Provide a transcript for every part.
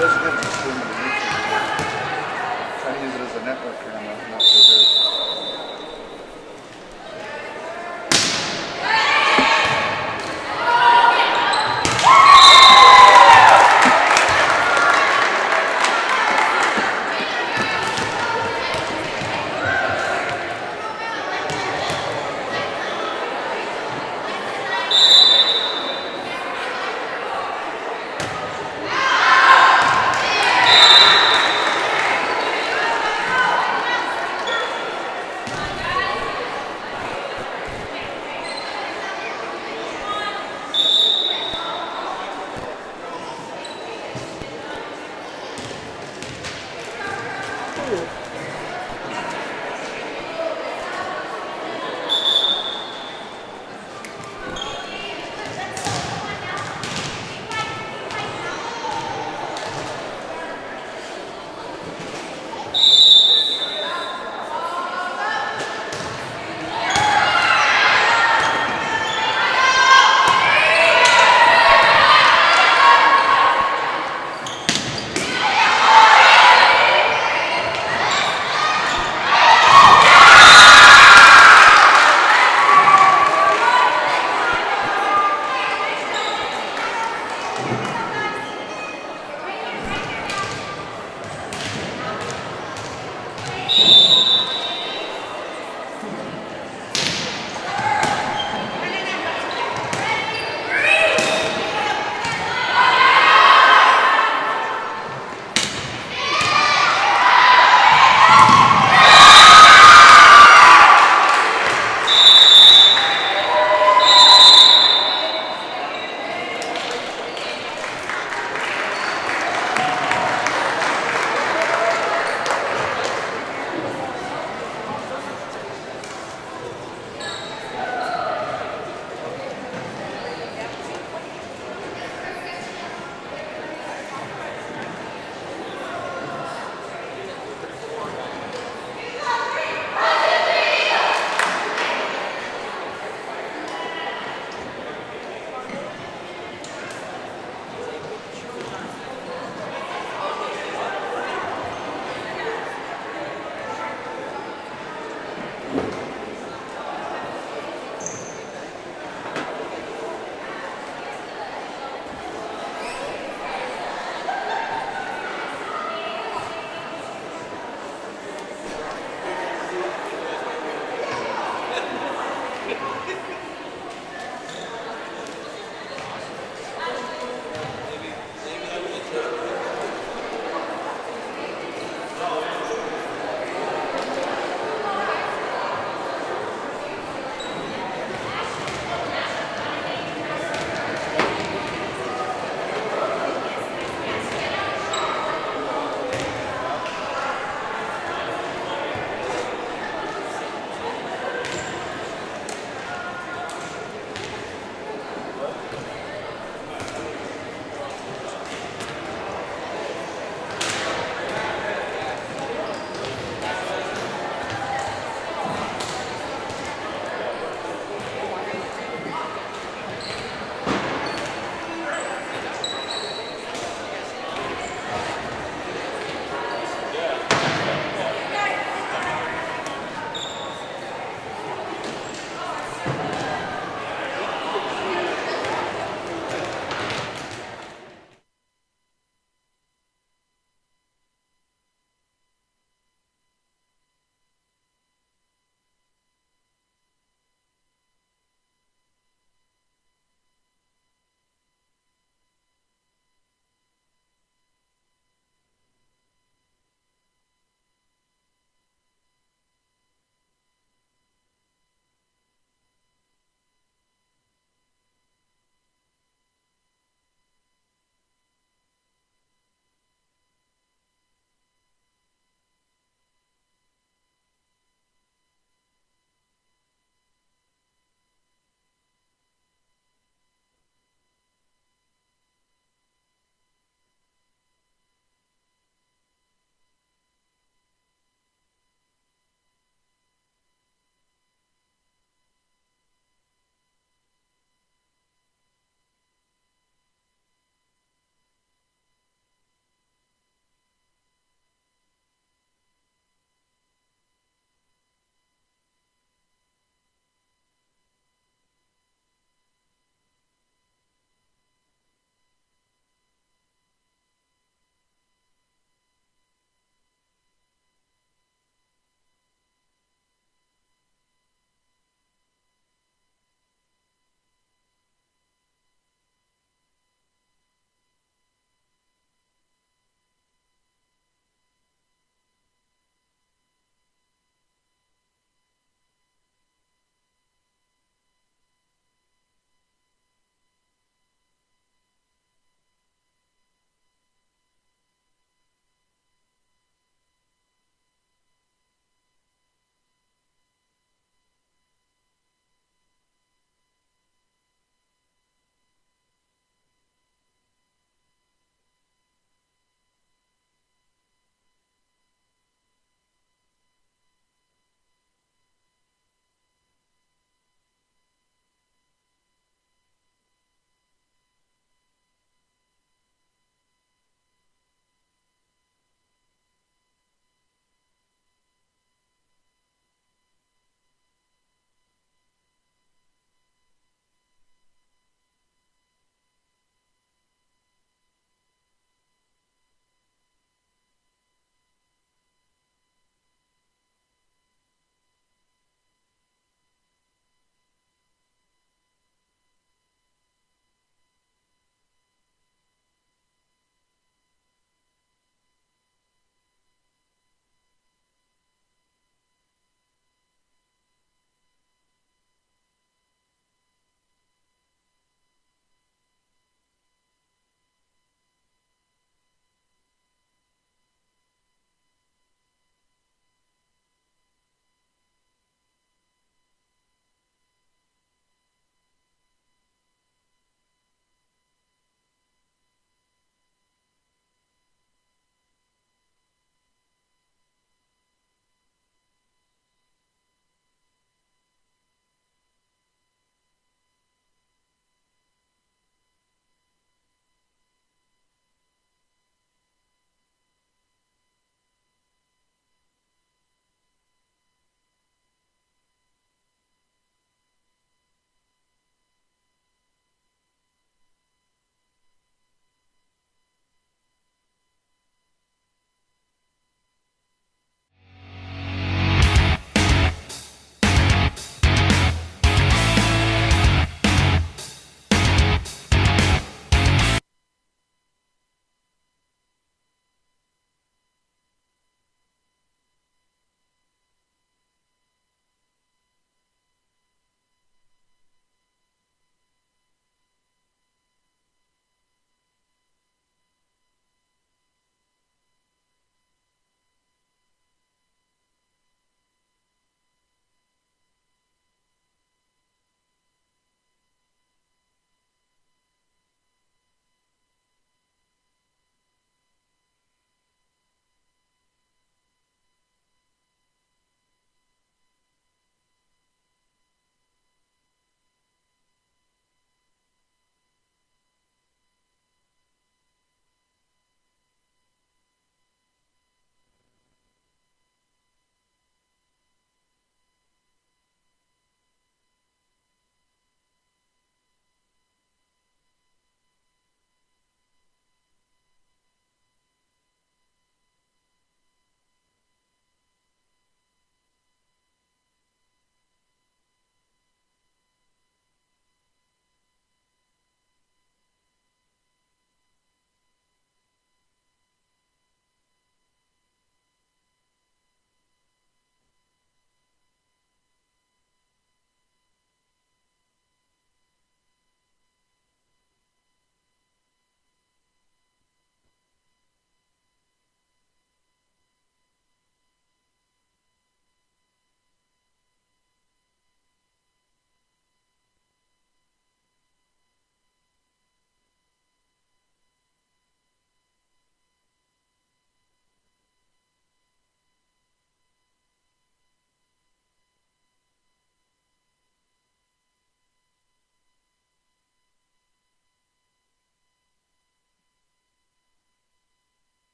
feels good to swim in the YouTube. Try to use it as a network camera, not for this.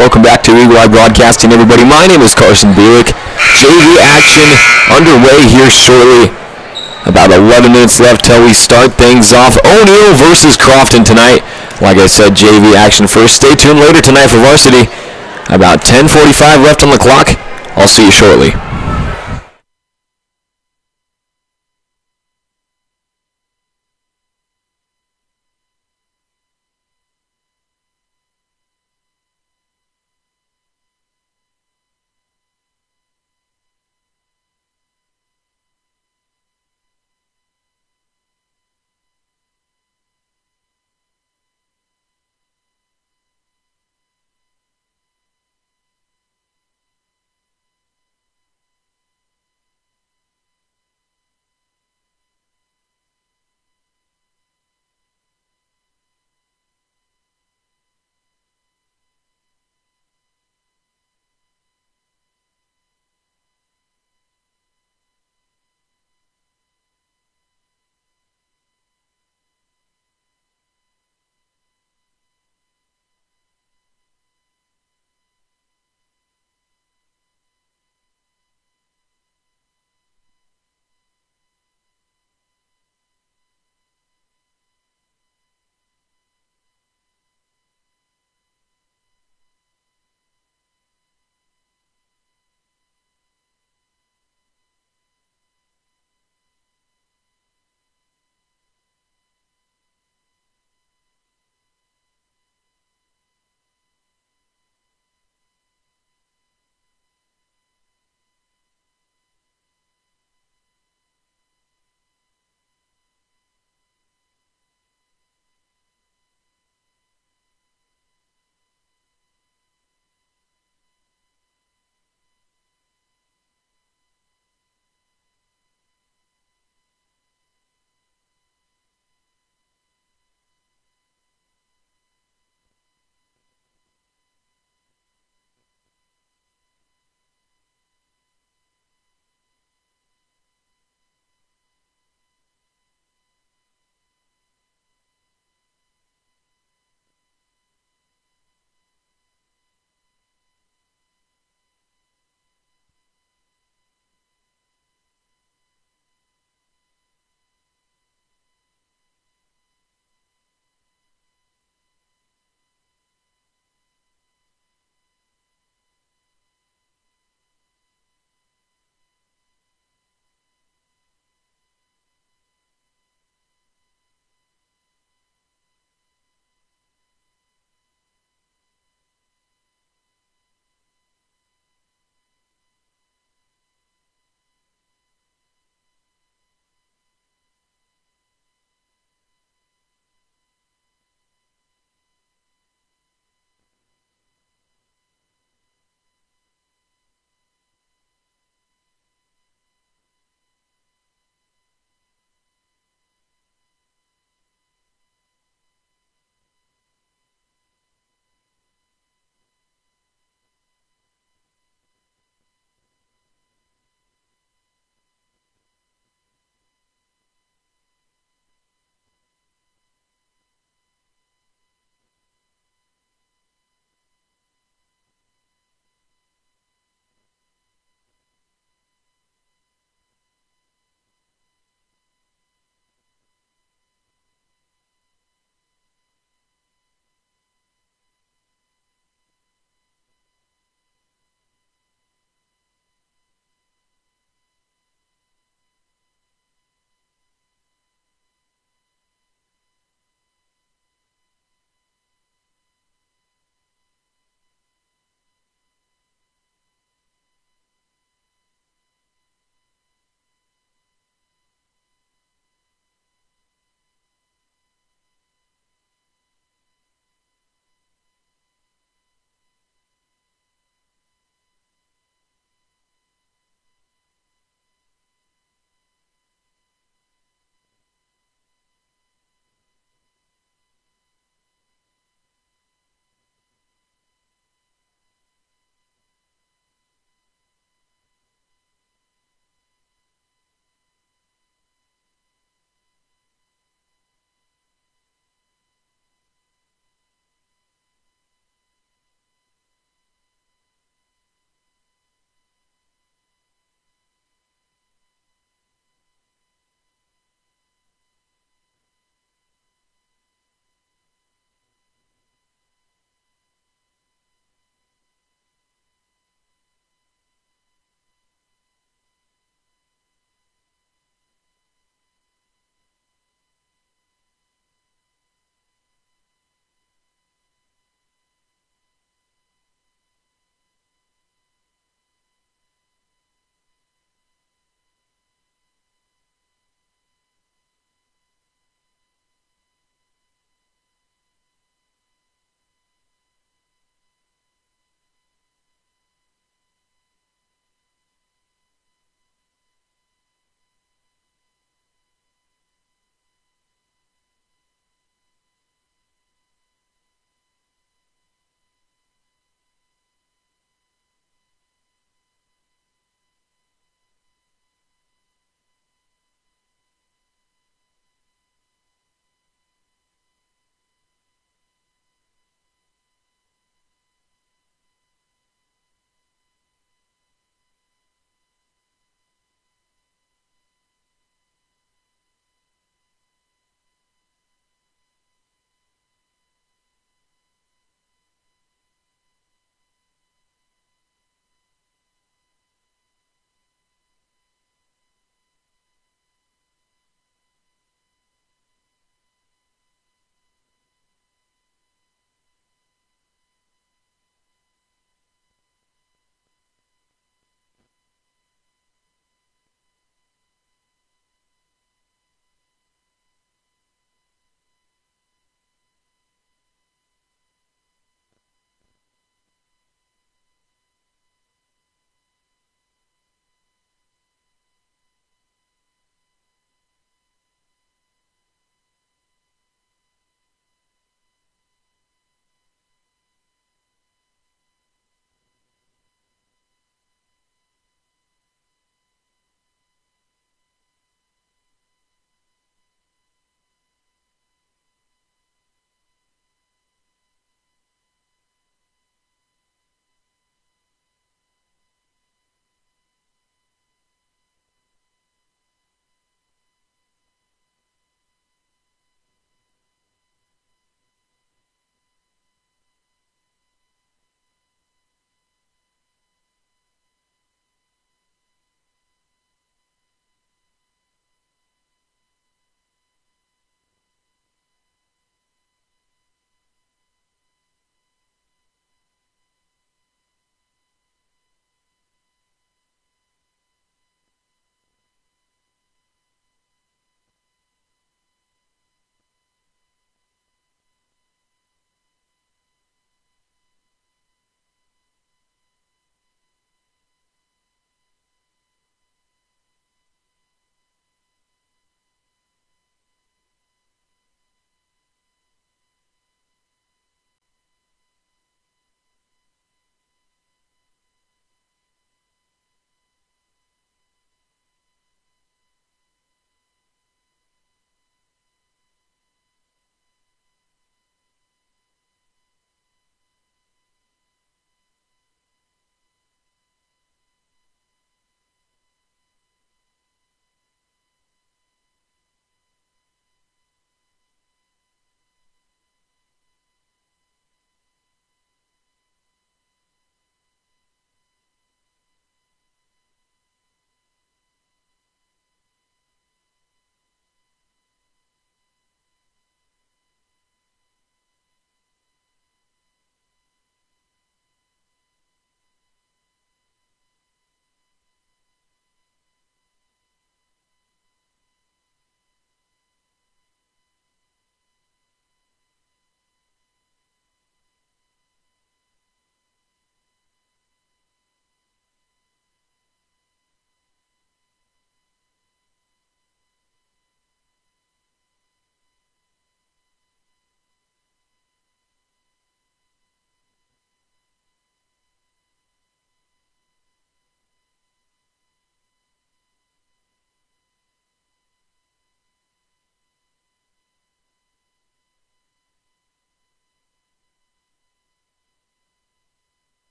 Welcome back to Eagle Eye Broadcasting, everybody. My name is Carson Bielik. JV action underway here shortly. About 11 minutes left till we start things off. O'Neill versus Crofton tonight. Like I said, JV action first. Stay tuned later tonight for varsity. About 10:45 left on the clock. I'll see you shortly.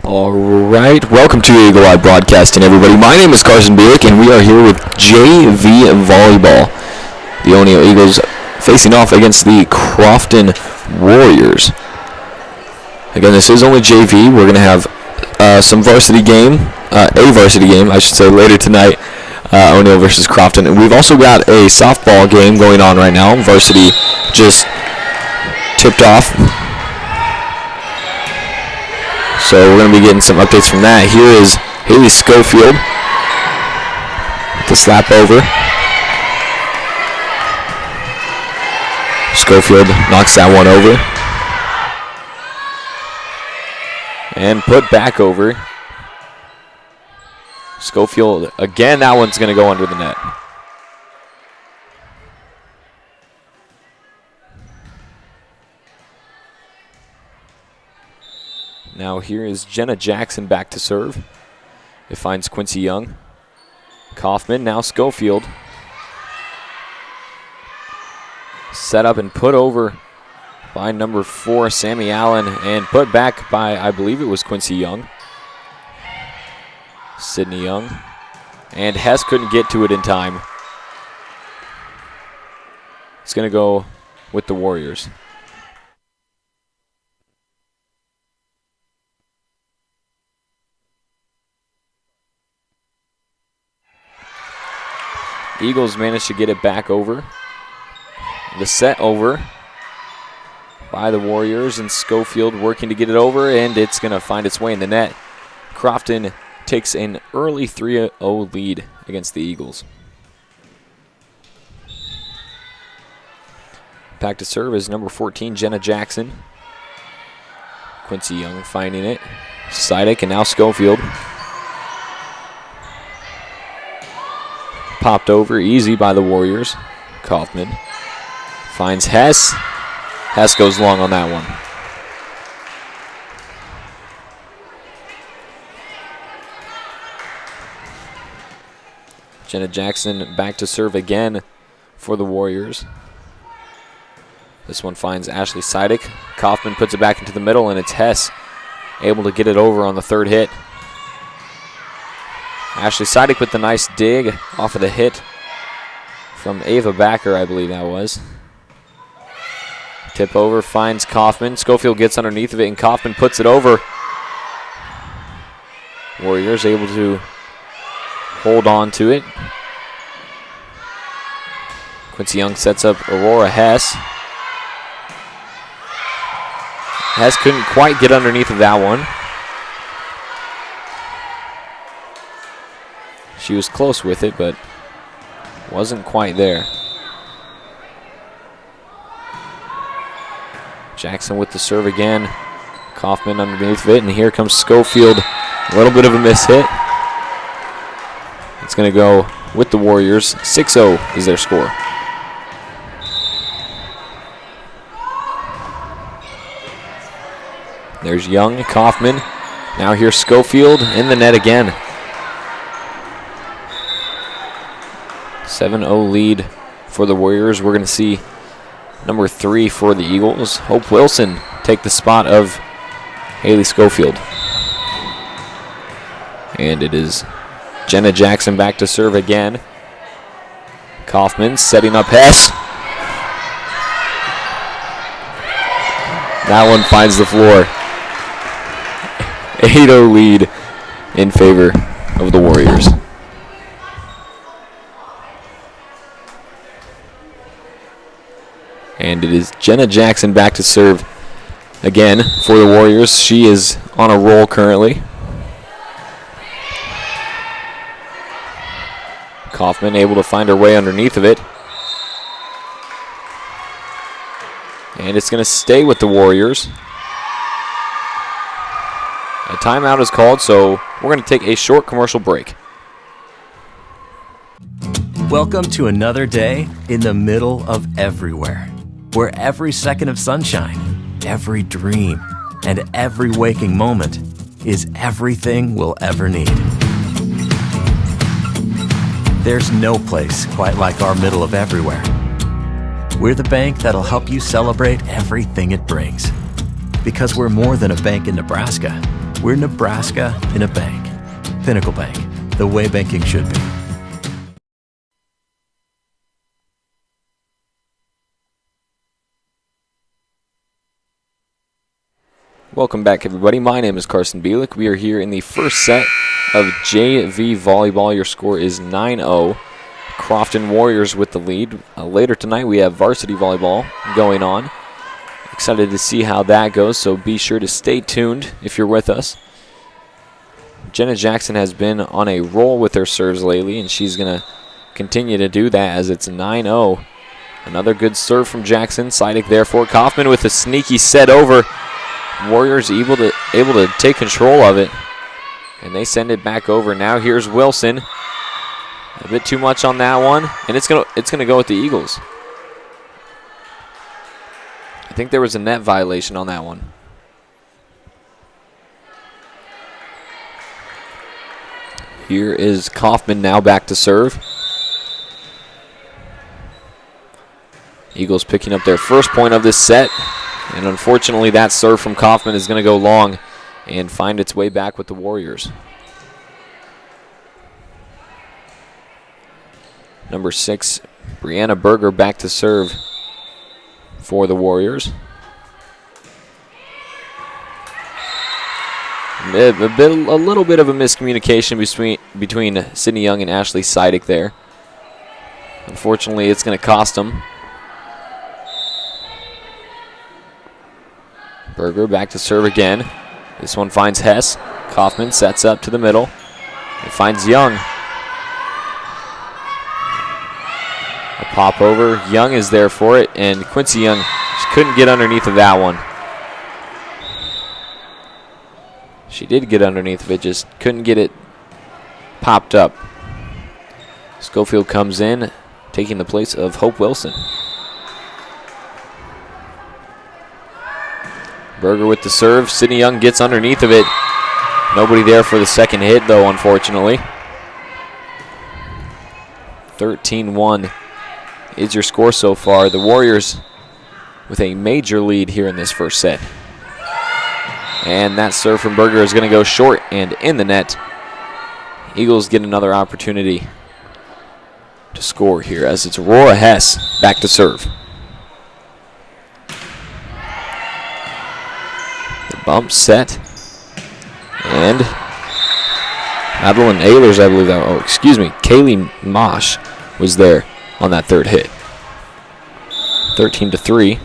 Alright, welcome to Eagle Eye Broadcasting, everybody. My name is Carson Bielik, and we are here with JV Volleyball. The O'Neill Eagles facing off against the Crofton Warriors. Again, this is only JV. We're going to have a varsity game, I should say, later tonight. O'Neill versus Crofton. And we've also got a softball game going on right now. Varsity just tipped off. So we're going to be getting some updates from that. Here is Haley Schofield with the slap over. Schofield knocks that one over. And put back over. Schofield, again, that one's going to go under the net. Now here is Jenna Jackson back to serve. It finds Quincy Young. Kaufman, now Schofield. Set up and put over by number 4, Sammy Allen, and put back by, I believe it was Quincy Young. Sydney Young. And Hess couldn't get to it in time. It's going to go with the Warriors. Eagles managed to get it back over. The set over by the Warriors, and Schofield working to get it over, and it's going to find its way in the net. Crofton takes an early 3-0 lead against the Eagles. Back to serve is number 14, Jenna Jackson. Quincy Young finding it. Sidek, and now Schofield. Popped over easy by the Warriors. Kaufman finds Hess. Hess goes long on that one. Jenna Jackson back to serve again for the Warriors. This one finds Ashley Sidek. Kaufman puts it back into the middle, and it's Hess able to get it over on the third hit. Ashley Sidek with the nice dig off of the hit from Ava Backer, I believe that was. Tip over, finds Kaufman. Schofield gets underneath of it, and Kaufman puts it over. Warriors able to hold on to it. Quincy Young sets up Aurora Hess. Hess couldn't quite get underneath of that one. She was close with it, but wasn't quite there. Jackson with the serve again. Kaufman underneath of it, and here comes Schofield. A little bit of a miss hit. It's going to go with the Warriors. 6-0 is their score. There's Young, Kaufman. Now here's Schofield in the net again. 7-0 lead for the Warriors. We're going to see number 3 for the Eagles, Hope Wilson, take the spot of Haley Schofield. And it is Jenna Jackson back to serve again. Kaufman setting up Hess. That one finds the floor. 8-0 lead in favor of the Warriors. And it is Jenna Jackson back to serve again for the Warriors. She is on a roll currently. Kaufman able to find her way underneath of it. And it's going to stay with the Warriors. A timeout is called, so we're going to take a short commercial break. Welcome to another day in the middle of everywhere, where every second of sunshine, every dream, and every waking moment is everything we'll ever need. There's no place quite like our middle of everywhere. We're the bank that'll help you celebrate everything it brings. Because we're more than a bank in Nebraska. We're Nebraska in a bank. Pinnacle Bank, the way banking should be. Welcome back, everybody. My name is Carson Bielik. We are here in the first set of JV Volleyball. Your score is 9-0. Crofton Warriors with the lead. Later tonight, we have varsity volleyball going on. Excited to see how that goes, so be sure to stay tuned if you're with us. Jenna Jackson has been on a roll with her serves lately, and she's going to continue to do that as it's 9-0. Another good serve from Jackson. Sidek there for Kaufman with a sneaky set over. Warriors able to take control of it, and they send it back over. Now here's Wilson. A bit too much on that one, and it's gonna go with the Eagles. I think there was a net violation on that one. Here is Kaufman now back to serve. Eagles picking up their first point of this set. And unfortunately, that serve from Kaufman is going to go long and find its way back with the Warriors. Number 6, Brianna Berger back to serve for the Warriors. A little bit of a miscommunication between Sydney Young and Ashley Sidek there. Unfortunately, it's going to cost them. Berger back to serve again. This one finds Hess. Kaufman sets up to the middle. It finds Young. A pop over. Young is there for it, and Quincy Young just couldn't get underneath of that one. She did get underneath of it, just couldn't get it popped up. Schofield comes in, taking the place of Hope Wilson. Berger with the serve. Sydney Young gets underneath of it. Nobody there for the second hit, though, unfortunately. 13-1 is your score so far. The Warriors with a major lead here in this first set. And that serve from Berger is going to go short and in the net. Eagles get another opportunity to score here as it's Aurora Hess back to serve. Bump set, and Madeline Ehlers, I believe that. Oh, excuse me, Kaylee Mosh was there on that third hit. 13-3.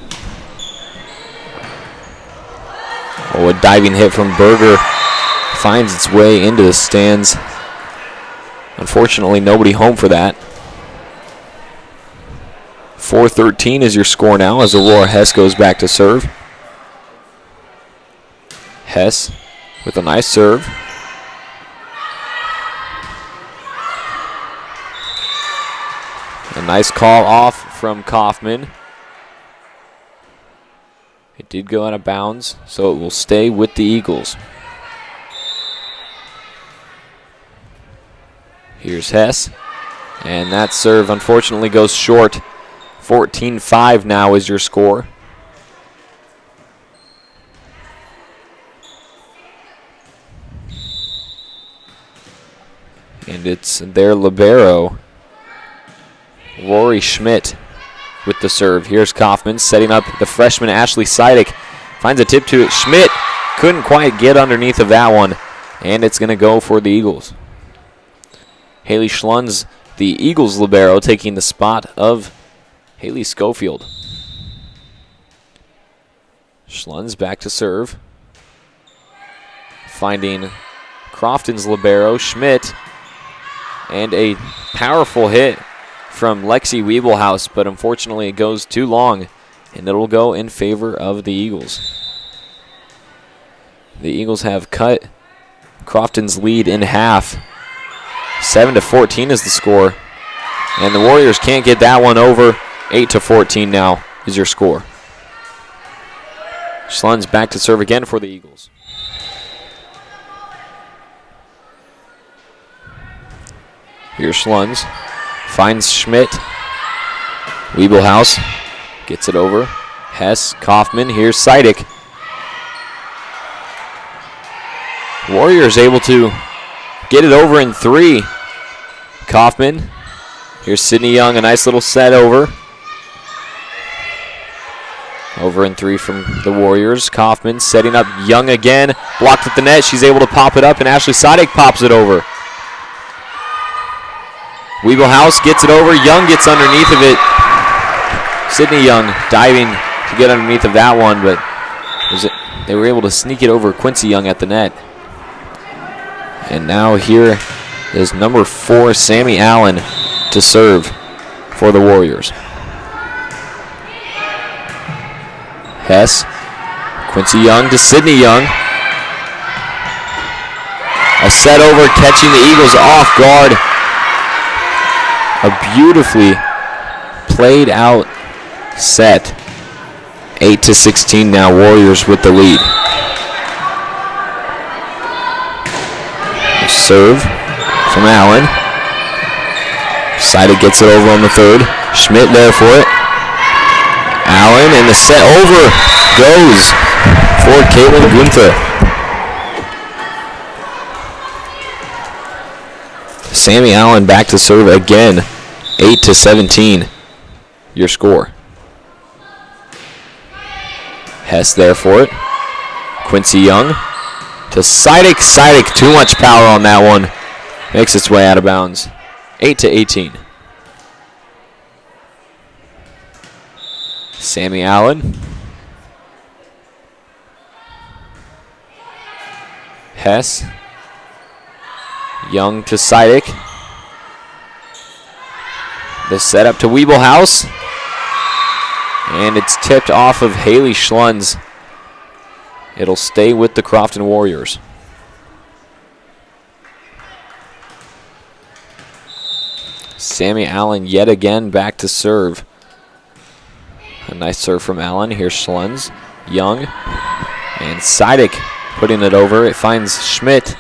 Oh, a diving hit from Berger finds its way into the stands. Unfortunately, nobody home for that. 4-13 is your score now as Aurora Hess goes back to serve. Hess with a nice serve. A nice call off from Kaufman. It did go out of bounds, so it will stay with the Eagles. Here's Hess. And that serve unfortunately goes short. 14-5 now is your score. And it's their libero, Rory Schmidt, with the serve. Here's Kaufman setting up the freshman Ashley Sidek. Finds a tip to it. Schmidt couldn't quite get underneath of that one, and it's going to go for the Eagles. Haley Schlunz, the Eagles libero, taking the spot of Haley Schofield. Schlunz back to serve. Finding Crofton's libero, Schmidt. And a powerful hit from Lexi Wiebelhaus, but unfortunately it goes too long, and it'll go in favor of the Eagles. The Eagles have cut Crofton's lead in half. 7-14 is the score, and the Warriors can't get that one over. 8-14 now is your score. Schlunz back to serve again for the Eagles. Here's Schlunz. Finds Schmidt. Wiebelhaus gets it over. Hess, Kaufman. Here's Sidek. Warriors able to get it over in 3. Kaufman. Here's Sydney Young, a nice little set over. Over in 3 from the Warriors. Kaufman setting up Young again. Blocked at the net. She's able to pop it up, and Ashley Sidek pops it over. Weeblehouse gets it over. Young gets underneath of it. Sydney Young diving to get underneath of that one, but they were able to sneak it over Quincy Young at the net. And now here is number 4, Sammy Allen, to serve for the Warriors. Hess, Quincy Young to Sydney Young. A set over, catching the Eagles off guard. A beautifully played out set. 8-16 now, Warriors with the lead. Serve from Allen. Seida gets it over on the 3rd. Schmidt there for it. Allen, and the set over goes for Caitlin Gunther. Sammy Allen back to serve again. 8-17, your score. Hess there for it. Quincy Young to Sidek. Sidek, too much power on that one. Makes its way out of bounds. 8-18. Sammy Allen. Hess. Young to Sidek. The setup to Weeblehouse. And it's tipped off of Haley Schlunz. It'll stay with the Crofton Warriors. Sammy Allen yet again back to serve. A nice serve from Allen. Here's Schlunz. Young. And Sidek putting it over. It finds Schmidt.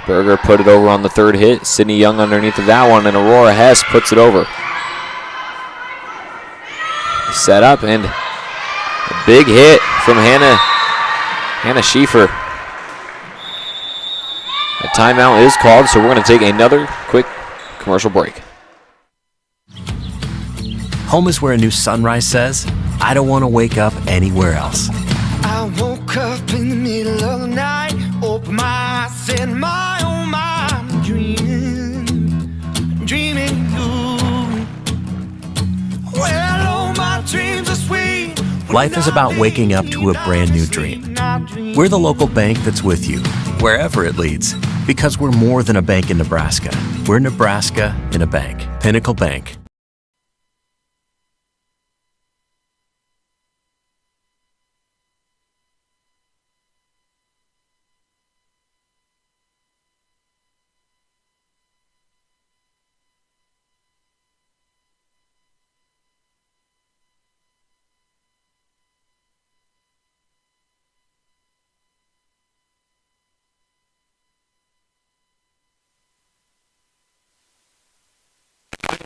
Berger put it over on the 3rd hit. Sydney Young underneath of that one, and Aurora Hess puts it over. Set up, and a big hit from Hannah Schiefer. A timeout is called, so we're going to take another quick commercial break. Home is where a new sunrise says, I don't want to wake up anywhere else. I woke up in the middle of the night, opened my eyes and my own mind, dreaming you. Well, all my dreams are sweet. Life is about waking up to a brand new dream. We're the local bank that's with you, wherever it leads, because we're more than a bank in Nebraska. We're Nebraska in a bank. Pinnacle Bank.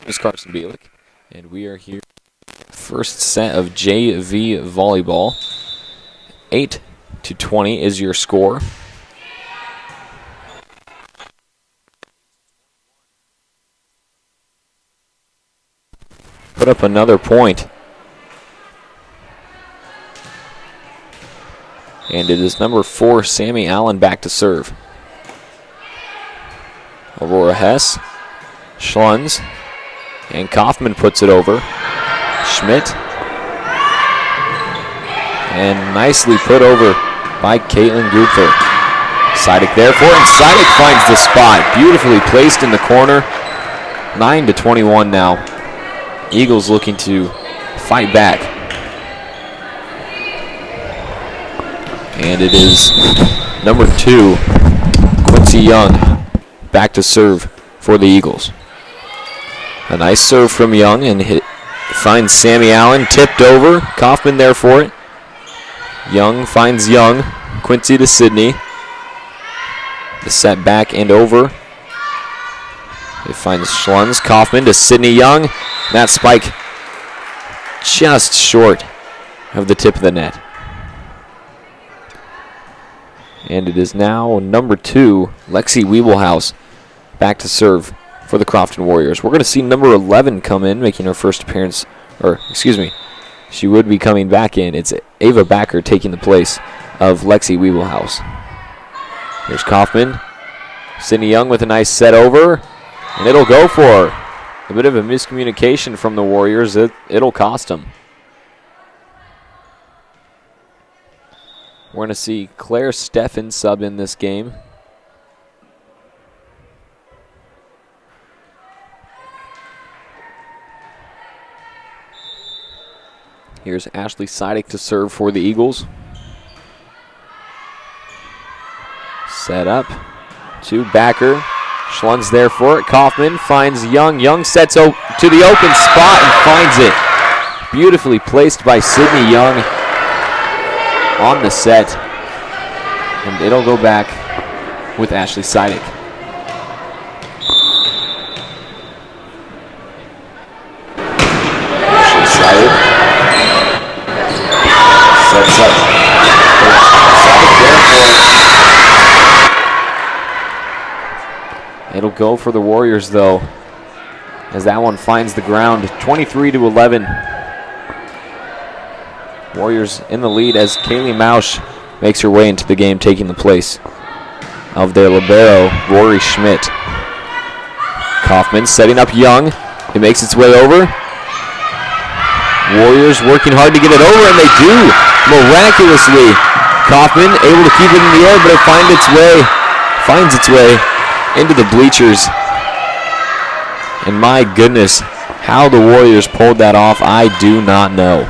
Is Carson Bielik, and we are here. First set of JV volleyball. 8-20 is your score. Put up another point. And it is number 4, Sammy Allen, back to serve. Aurora Hess, Schlunz, and Kaufman puts it over. Schmidt. And nicely put over by Caitlin Gunther. Sidek there for it, and Sidek finds the spot. Beautifully placed in the corner. 9-21 now. Eagles looking to fight back. And it is number 2, Quincy Young, back to serve for the Eagles. A nice serve from Young, and finds Sammy Allen, tipped over. Kaufman there for it. Young finds Young. Quincy to Sydney. The set back and over. It finds Schlunz. Kaufman to Sydney Young. That spike just short of the tip of the net. And it is now number 2, Lexi Weeblehouse, back to serve for the Crofton Warriors. We're going to see number 11 come in, making her first appearance, or excuse me, she would be coming back in. It's Ava Backer taking the place of Lexi Weeblehouse. Here's Kaufman. Sydney Young with a nice set over, and it'll go for her. A bit of a miscommunication from the Warriors. It'll cost them. We're going to see Claire Steffen sub in this game. Here's Ashley Seidick to serve for the Eagles. Set up to Backer. Schlund's there for it. Kaufman finds Young. Young sets to the open spot and finds it. Beautifully placed by Sydney Young on the set. And it'll go back with Ashley Seidick. Ashley Seidick sets up. It'll go for the Warriors, though, as that one finds the ground. 23-11. Warriors in the lead as Kaylee Mausch makes her way into the game, taking the place of their libero, Rory Schmidt. Kaufman setting up Young. It makes its way over. Warriors working hard to get it over, and they do, miraculously. Kaufman able to keep it in the air, but it finds its way into the bleachers. And my goodness, how the Warriors pulled that off, I do not know.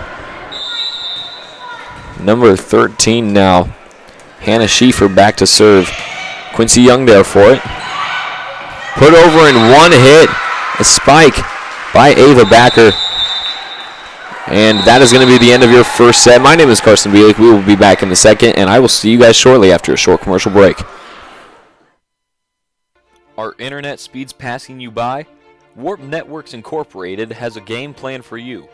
Number 13 now, Hannah Schieffer back to serve. Quincy Young there for it. Put over in one hit, a spike by Ava Backer. And that is going to be the end of your first set. My name is Carson Bielik. We will be back in the second, and I will see you guys shortly after a short commercial break. Are internet speeds passing you by? Warp Networks Incorporated has a game plan for you.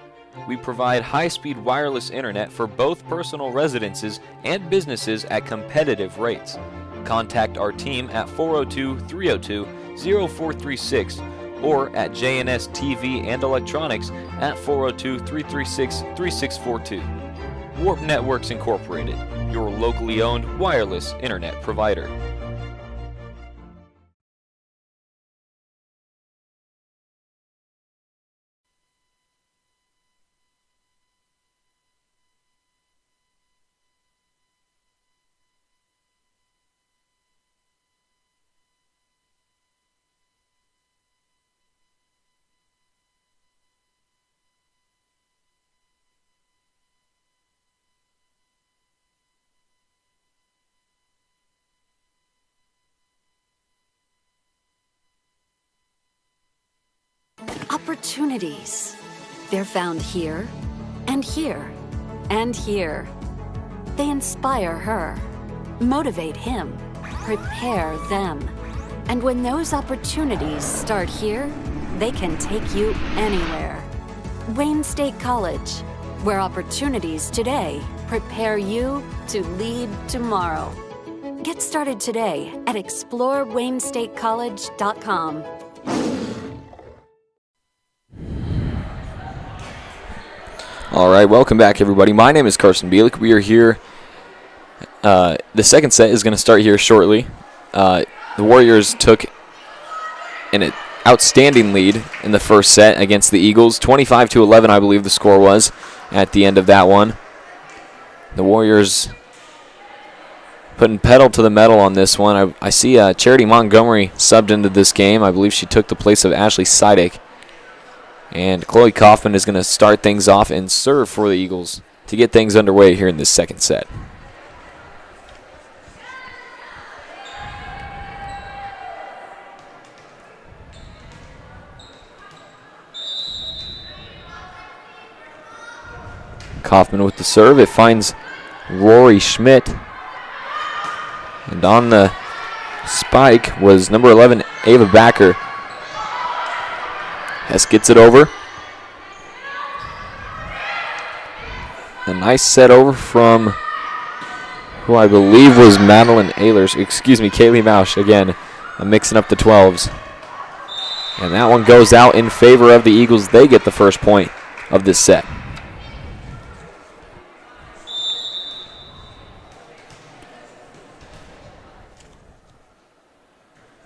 We provide high-speed wireless internet for both personal residences and businesses at competitive rates. Contact our team at 402-302-0436 or at JNS TV and Electronics at 402-336-3642. Warp Networks Incorporated, your locally owned wireless internet provider. Opportunities. They're found here, and here, and here. They inspire her, motivate him, prepare them. And when those opportunities start here, they can take you anywhere. Wayne State College, where opportunities today prepare you to lead tomorrow. Get started today at ExploreWayneStateCollege.com. All right, welcome back, everybody. My name is Carson Bielik. We are here. The second set is going to start here shortly. The Warriors took an outstanding lead in the first set against the Eagles. 25-11, I believe the score was at the end of that one. The Warriors putting pedal to the metal on this one. I see Charity Montgomery subbed into this game. I believe she took the place of Ashley Seidick. And Chloe Kaufman is going to start things off and serve for the Eagles to get things underway here in this second set. Kaufman with the serve. It finds Rory Schmidt. And on the spike was number 11, Ava Backer. Hess gets it over. A nice set over from who I believe was Madeline Ehlers. Excuse me, Kaylee Mausch. Again, I'm mixing up the 12s. And that one goes out in favor of the Eagles. They get the first point of this set.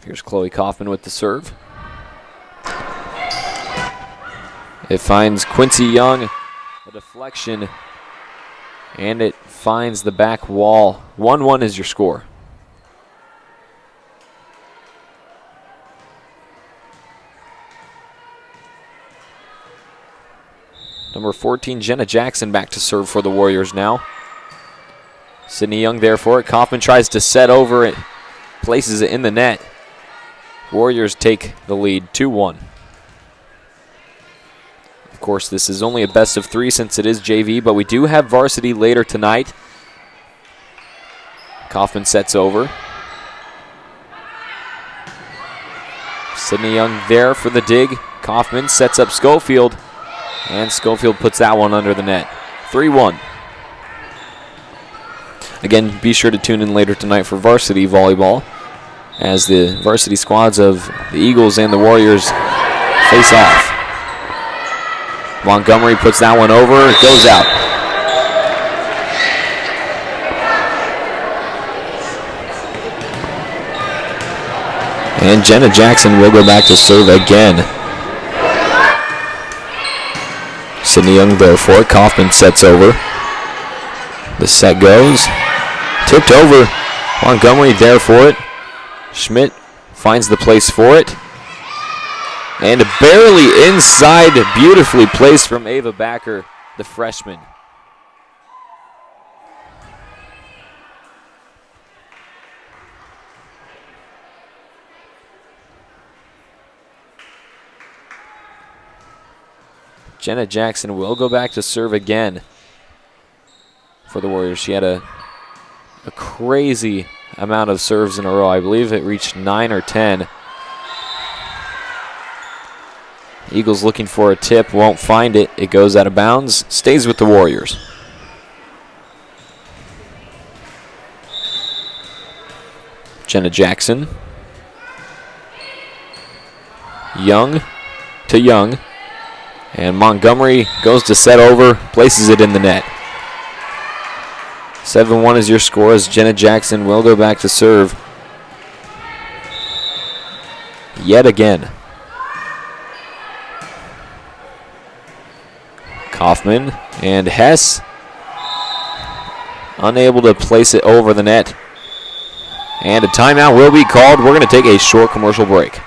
Here's Chloe Kaufman with the serve. It finds Quincy Young, a deflection, and it finds the back wall. 1-1 is your score. Number 14, Jenna Jackson, back to serve for the Warriors now. Sydney Young there for it. Kaufman tries to set over it, places it in the net. Warriors take the lead, 2-1. Of course, this is only a best of 3 since it is JV, but we do have varsity later tonight. Kaufman sets over. Sydney Young there for the dig. Kaufman sets up Schofield, and Schofield puts that one under the net. 3-1. Again, be sure to tune in later tonight for varsity volleyball as the varsity squads of the Eagles and the Warriors face off. Montgomery puts that one over. It goes out. And Jenna Jackson will go back to serve again. Sydney Young there for it. Kaufman sets over. The set goes. Tipped over. Montgomery there for it. Schmidt finds the place for it. And barely inside, beautifully placed from Ava Backer, the freshman. Jenna Jackson will go back to serve again for the Warriors. She had a crazy amount of serves in a row. I believe it reached 9 or 10. Eagles looking for a tip, won't find it. It goes out of bounds, stays with the Warriors. Jenna Jackson. Young to Young. And Montgomery goes to set over, places it in the net. 7-1 is your score as Jenna Jackson will go back to serve yet again. Kaufman and Hess unable to place it over the net. And a timeout will be called. We're going to take a short commercial break.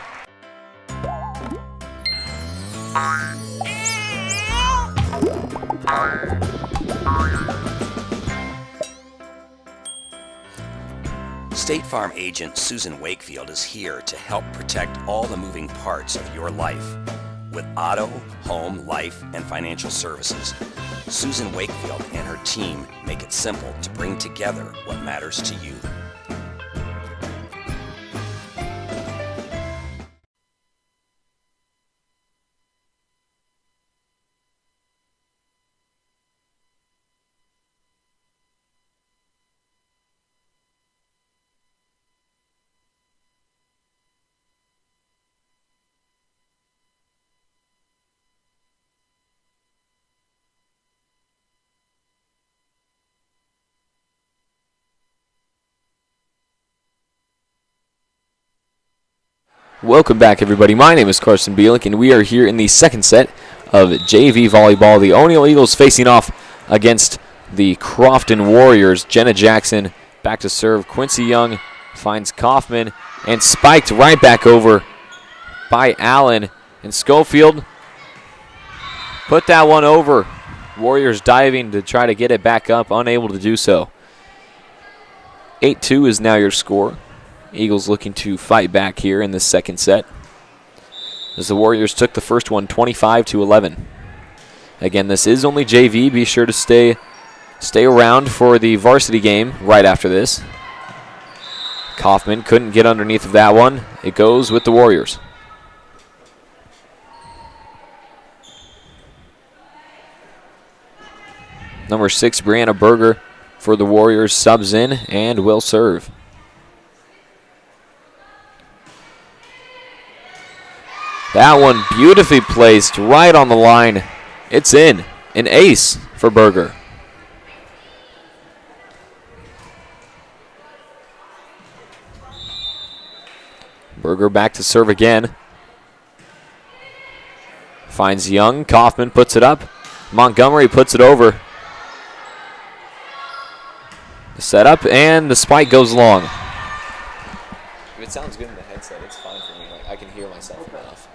State Farm agent Susan Wakefield is here to help protect all the moving parts of your life with auto, home, life, and financial services. Susan Wakefield and her team make it simple to bring together what matters to you. Welcome back, everybody. My name is Carson Bielik, and we are here in the second set of JV volleyball. The O'Neill Eagles facing off against the Crofton Warriors. Jenna Jackson back to serve. Quincy Young finds Kaufman and spiked right back over by Allen. And Schofield put that one over. Warriors diving to try to get it back up, unable to do so. 8-2 is now your score. Eagles looking to fight back here in the second set, as the Warriors took the first one 25-11. Again, this is only JV. Be sure to stay around for the varsity game right after this. Kaufman couldn't get underneath of that one. It goes with the Warriors. Number 6, Brianna Berger, for the Warriors subs in and will serve. That one beautifully placed right on the line. It's in. An ace for Berger. Berger back to serve again. Finds Young. Kaufman puts it up. Montgomery puts it over. The setup and the spike goes long. If it sounds good in the headset, it's fine for me. I can hear myself enough.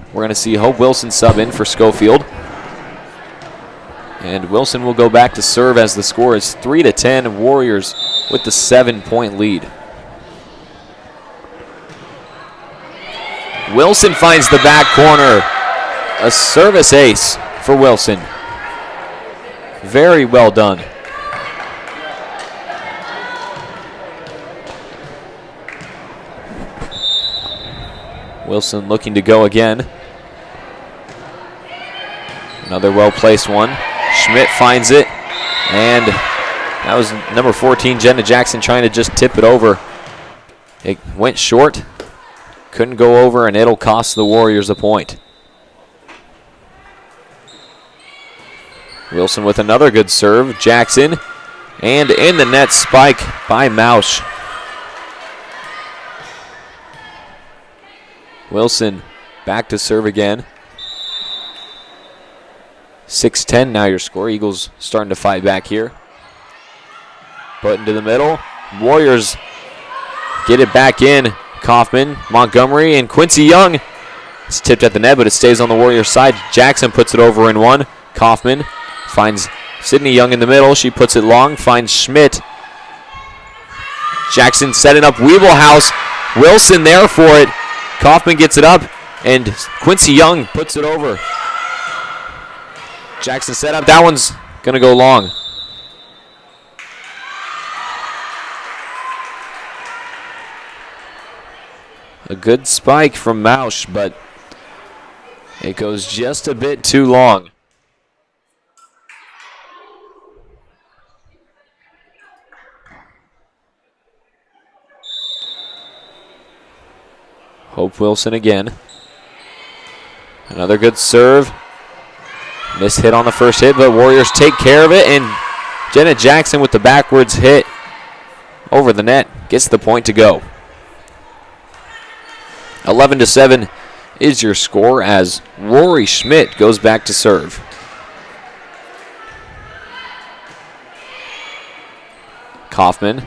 We're going to see Hope Wilson sub in for Schofield. And Wilson will go back to serve as the score is 3-10. Warriors with the 7-point lead. Wilson finds the back corner. A service ace for Wilson. Very well done. Wilson looking to go again. Another well-placed one. Schmidt finds it. And that was number 14, Jenna Jackson, trying to just tip it over. It went short. Couldn't go over, and it'll cost the Warriors a point. Wilson with another good serve. Jackson. And in the net, spike by Mausch. Wilson back to serve again. 6-10 now your score. Eagles starting to fight back here. Put into the middle. Warriors get it back in. Kaufman, Montgomery, and Quincy Young. It's tipped at the net, but it stays on the Warriors side. Jackson puts it over in one. Kaufman finds Sydney Young in the middle. She puts it long, finds Schmidt. Jackson setting up Weeblehouse. Wilson there for it. Kaufman gets it up, and Quincy Young puts it over. Jackson set up. That one's going to go long. A good spike from Mausch, but it goes just a bit too long. Hope Wilson again. Another good serve. Missed hit on the first hit, but Warriors take care of it, and Jenna Jackson with the backwards hit over the net gets the point to go. 11-7 is your score as Rory Schmidt goes back to serve. Kaufman.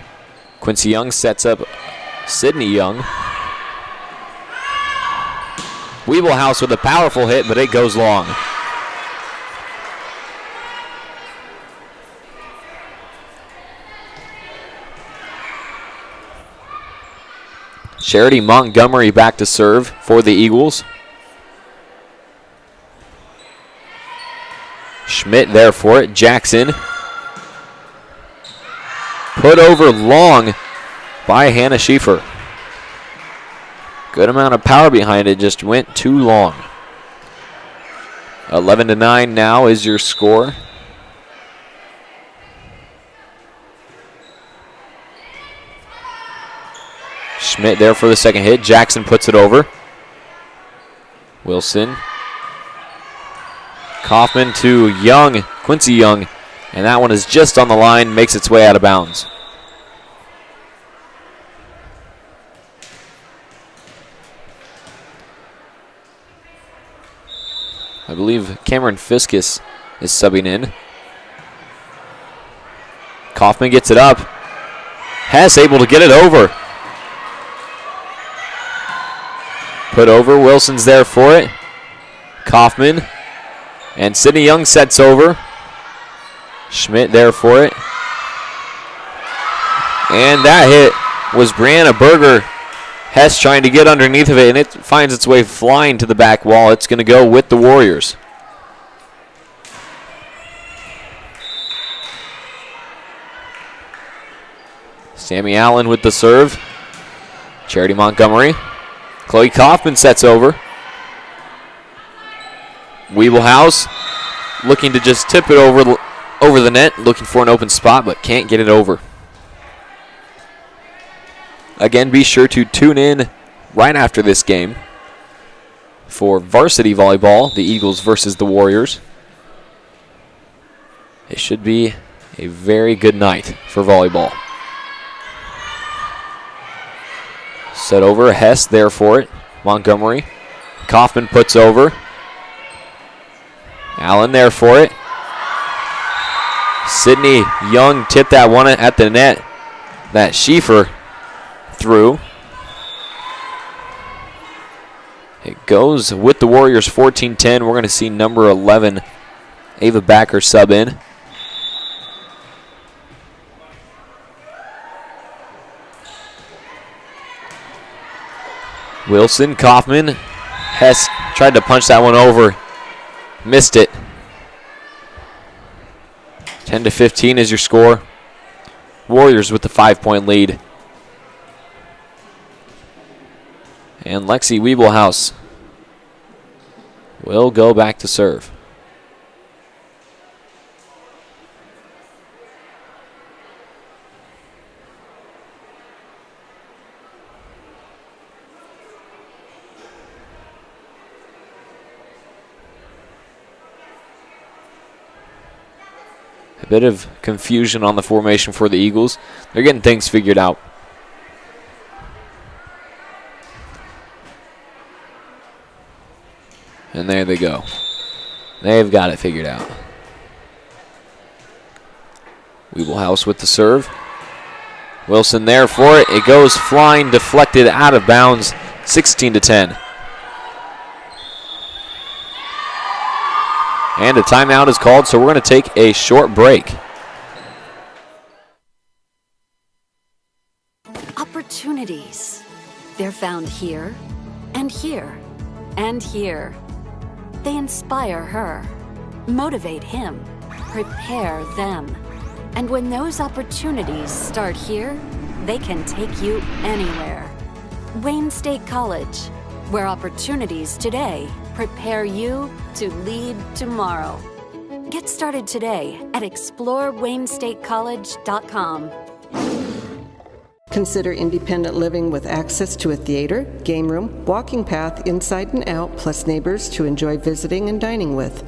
Quincy Young sets up Sydney Young. Weeblehouse with a powerful hit, but it goes long. Charity Montgomery back to serve for the Eagles. Schmidt there for it. Jackson. Put over long by Hannah Schieffer. Good amount of power behind it, just went too long. 11-9 now is your score. Schmidt there for the second hit. Jackson puts it over. Wilson. Kaufman to Young, Quincy Young, and that one is just on the line, makes its way out of bounds. I believe Cameron Fiskus is subbing in. Kaufman gets it up. Hess able to get it over. Put over. Wilson's there for it. Kaufman. And Sydney Young sets over. Schmidt there for it. And that hit was Brianna Berger. Hess trying to get underneath of it, and it finds its way flying to the back wall. It's going to go with the Warriors. Sammy Allen with the serve. Charity Montgomery. Chloe Kaufman sets over. Weeblehouse looking to just tip it over over the net, looking for an open spot, but can't get it over. Again, be sure to tune in right after this game for varsity volleyball, the Eagles versus the Warriors. It should be a very good night for volleyball. Set over, Hess there for it. Montgomery. Kaufman puts over. Allen there for it. Sydney Young tipped that one at the net. That Schieffer threw. It goes with the Warriors 14-10. We're going to see number 11, Ava Backer, sub in. Wilson, Kaufman. Hess tried to punch that one over. Missed it. 10-15 is your score. Warriors with the 5-point lead. And Lexi Wiebelhaus will go back to serve. A bit of confusion on the formation for the Eagles. They're getting things figured out. And there they go. They've got it figured out. Wiebelhaus with the serve. Wilson there for it. It goes flying, deflected out of bounds, 16-10. And a timeout is called, so we're going to take a short break. Opportunities. They're found here, and here, and here. They inspire her, motivate him, prepare them. And when those opportunities start here, they can take you anywhere. Wayne State College, where opportunities today prepare you to lead tomorrow. Get started today at exploreWayneStateCollege.com. Consider independent living with access to a theater, game room, walking path inside and out, plus neighbors to enjoy visiting and dining with.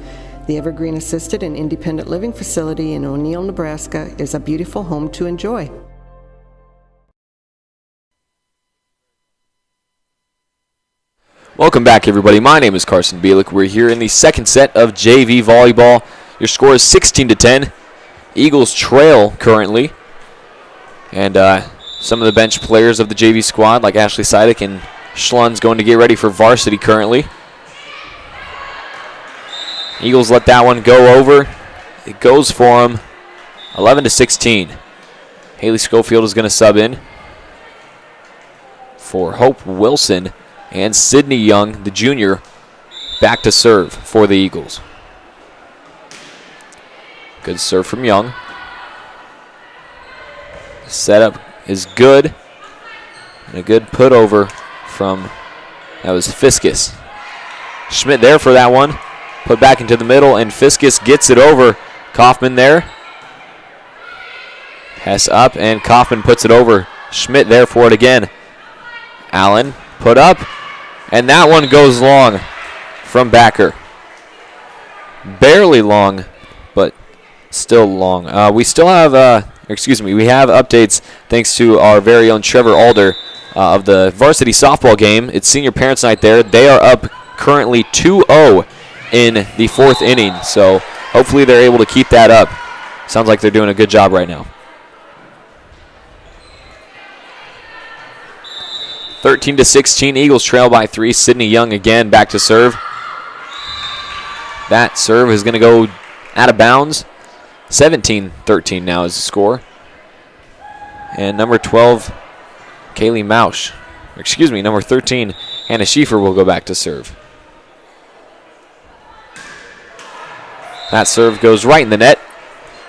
The Evergreen Assisted and Independent Living Facility in O'Neill, Nebraska is a beautiful home to enjoy. Welcome back, everybody. My name is Carson Bielik. We're here in the second set of JV volleyball. Your score is 16-10. Eagles trail currently. And some of the bench players of the JV squad, like Ashley Sidek and Schlun's, going to get ready for varsity currently. Eagles let that one go over. It goes for them, 11-16. Haley Schofield is going to sub in for Hope Wilson. And Sydney Young, the junior, back to serve for the Eagles. Good serve from Young. Setup is good. And a good put over from, that was Fiskus. Schmidt there for that one. Put back into the middle, and Fiskus gets it over. Kaufman there. Hess up, and Kaufman puts it over. Schmidt there for it again. Allen put up. And that one goes long from Backer. Barely long, but still long. We still have, we have updates thanks to our very own Trevor Alder of the varsity softball game. It's senior parents night there. They are up currently 2-0 in the fourth inning, so hopefully they're able to keep that up. Sounds like they're doing a good job right now. 13-16, Eagles trail by 3. Sydney Young again back to serve. That serve is going to go out of bounds. 17-13 now is the score. And number 12, Kaylee Mausch. Number 13, Hannah Schieffer will go back to serve. That serve goes right in the net.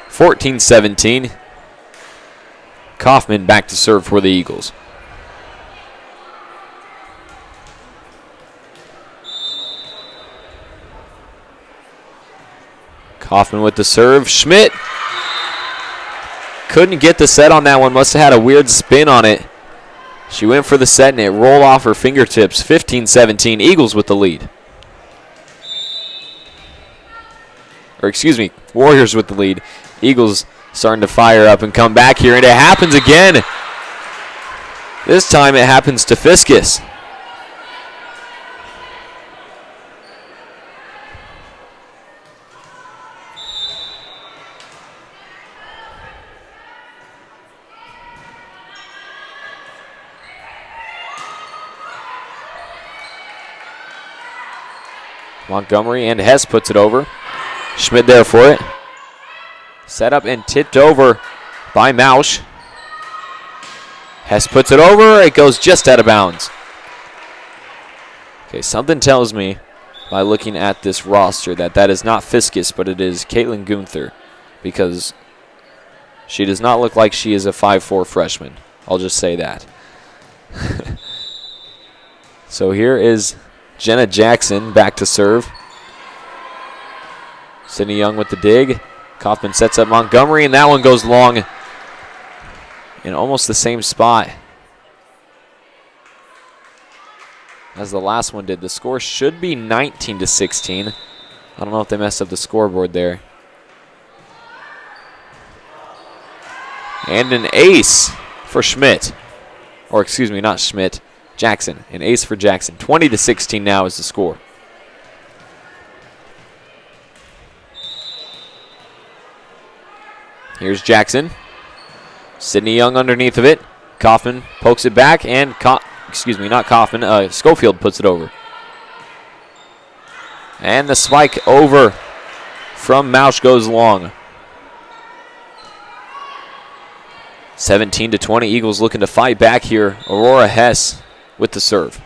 14-17. Kaufman back to serve for the Eagles. Kaufman with the serve. Schmidt couldn't get the set on that one. Must have had a weird spin on it. She went for the set and it rolled off her fingertips. 15-17, Eagles with the lead. Or excuse me, Warriors with the lead. Eagles starting to fire up and come back here, and it happens again. This time it happens to Fiskus. Montgomery and Hess puts it over. Schmidt there for it. Set up and tipped over by Mausch. Hess puts it over. It goes just out of bounds. Okay, something tells me by looking at this roster that that is not Fiskus, but it is Caitlin Gunther, because she does not look like she is a 5'4" freshman. I'll just say that. So here is Jenna Jackson back to serve. Sydney Young with the dig. Kaufman sets up Montgomery, and that one goes long in almost the same spot as the last one did. The score should be 19-16. I don't know if they messed up the scoreboard there. And an ace for Schmidt. Or excuse me, not Schmidt. Jackson. An ace for Jackson. 20-16 now is the score. Here's Jackson. Sydney Young underneath of it. Kaufman pokes it back, and not Kaufman. Schofield puts it over. And the spike over from Mausch goes long. 17-20. Eagles looking to fight back here. Aurora Hess with the serve.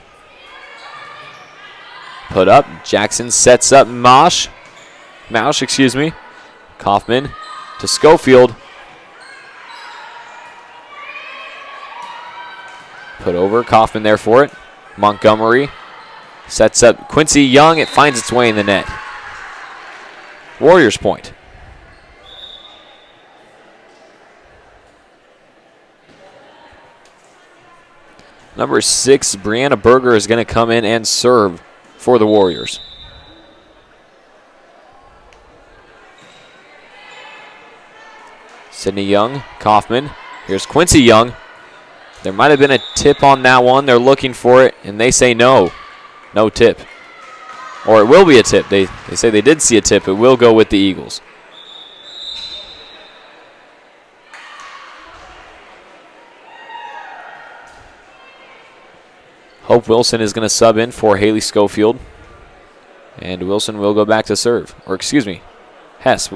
Put up. Jackson sets up Mausch. Kaufman to Schofield. Put over. Kaufman there for it. Montgomery sets up Quincy Young. It finds its way in the net. Warriors point. Number 6, Brianna Berger, is going to come in and serve for the Warriors. Sydney Young, Kaufman. Here's Quincy Young. There might have been a tip on that one. They're looking for it, and they say no. No tip. Or it will be a tip. They say they did see a tip. It will go with the Eagles. Hope Wilson is going to sub in for Haley Schofield. And Wilson will go back to serve. Or excuse me, Hess.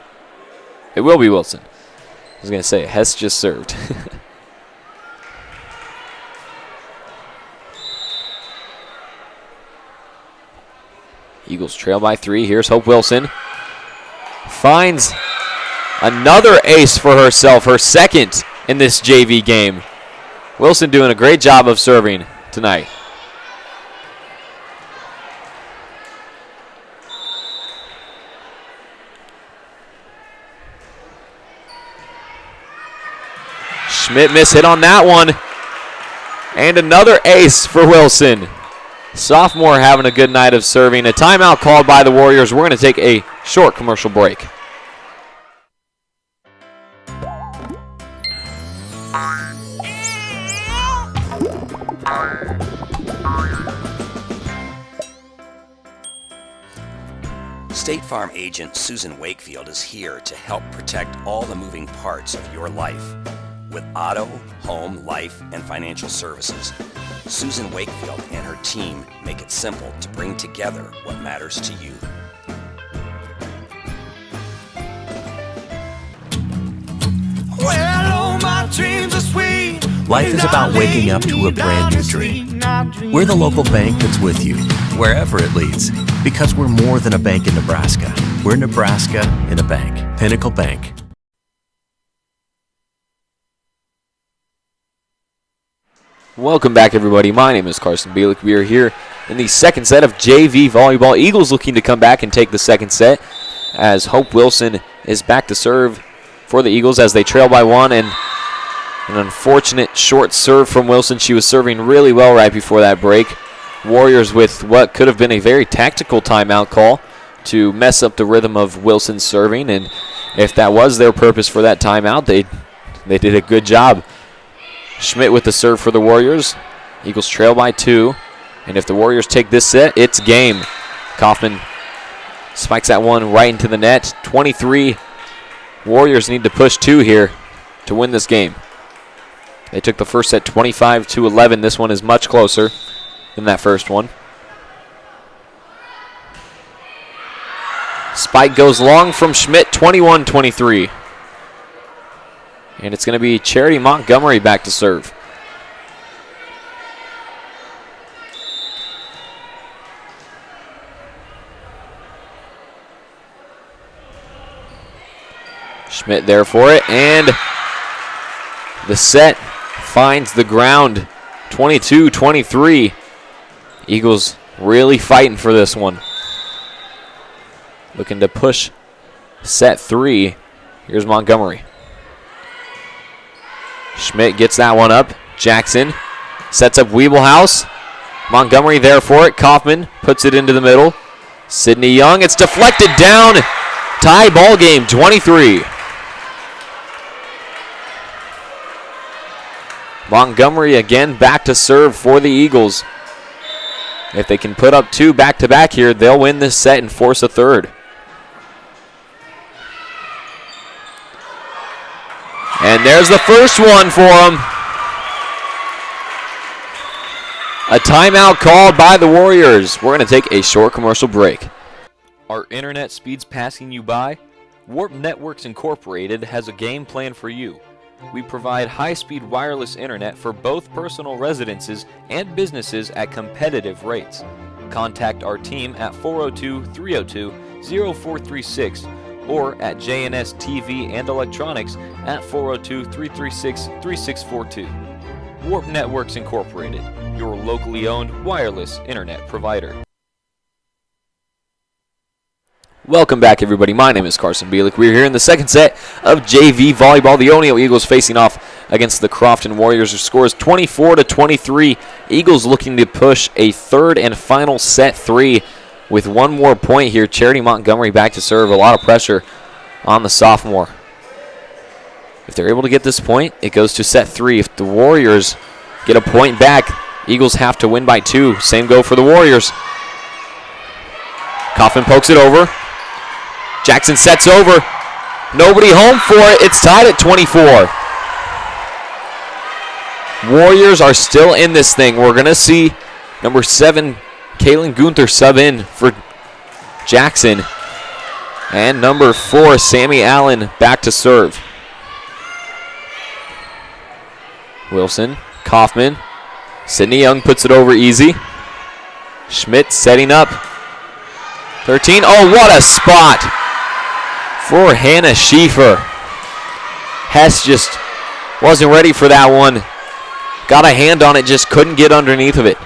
It will be Wilson. I was going to say, Hess just served. Eagles trail by 3. Here's Hope Wilson. Finds another ace for herself, her second in this JV game. Wilson doing a great job of serving tonight. Schmidt missed hit on that one. And another ace for Wilson. Sophomore having a good night of serving. A timeout called by the Warriors. We're going to take a short commercial break. State Farm agent Susan Wakefield is here to help protect all the moving parts of your life. With auto, home, life, and financial services, Susan Wakefield and her team make it simple to bring together what matters to you. Well, oh, my dreams are sweet. Life is about waking up to a brand new dream. We're the local bank that's with you, wherever it leads, because we're more than a bank in Nebraska. We're Nebraska in a bank. Pinnacle Bank. Welcome back, everybody. My name is Carson Bielik. We are here in the second set of JV volleyball. Eagles looking to come back and take the second set. as Hope Wilson is back to serve for the Eagles as they trail by 1, and an unfortunate short serve from Wilson. She was serving really well right before that break. Warriors with what could have been a very tactical timeout call to mess up the rhythm of Wilson's serving, and if that was their purpose for that timeout, they did a good job. Schmidt with the serve for the Warriors. Eagles trail by 2, and if the Warriors take this set, it's game. Kaufman spikes that one right into the net. 23. Warriors need to push 2 here to win this game. They took the first set 25-11. This one is much closer than that first one. Spike goes long from Schmidt, 21-23. And it's going to be Charity Montgomery back to serve. Schmidt there for it, and the set finds the ground, 22-23. Eagles really fighting for this one. Looking to push set 3. Here's Montgomery. Schmidt gets that one up. Jackson sets up Wiebelhaus. Montgomery there for it. Kaufman puts it into the middle. Sydney Young, it's deflected down. Tie ball game, 23. Montgomery again back to serve for the Eagles. If they can put up 2 back-to-back here, they'll win this set and force a third. And there's the first one for them. A timeout called by the Warriors. We're going to take a short commercial break. Are internet speeds passing you by? Warp Networks Incorporated has a game plan for you. We provide high-speed wireless internet for both personal residences and businesses at competitive rates. Contact our team at 402-302-0436 or at JNS TV and Electronics at 402-336-3642. Warp Networks Incorporated, your locally owned wireless internet provider. Welcome back, everybody. My name is Carson Bielik. We're here in the second set of JV Volleyball. The O'Neill Eagles facing off against the Crofton Warriors. Their score is 24-23. Eagles looking to push a third and final set 3 with one more point here. Charity Montgomery back to serve. A lot of pressure on the sophomore. If they're able to get this point, it goes to set 3. If the Warriors get a point back, Eagles have to win by 2. Same go for the Warriors. Kaufman pokes it over. Jackson sets over. Nobody home for it. It's tied at 24. Warriors are still in this thing. We're going to see number 7, Kaylin Gunther, sub in for Jackson. And number 4, Sammy Allen, back to serve. Wilson, Kaufman. Sydney Young puts it over easy. Schmidt setting up. 13. Oh, what a spot for Hannah Schieffer. Hess just wasn't ready for that one. Got a hand on it, just couldn't get underneath of it.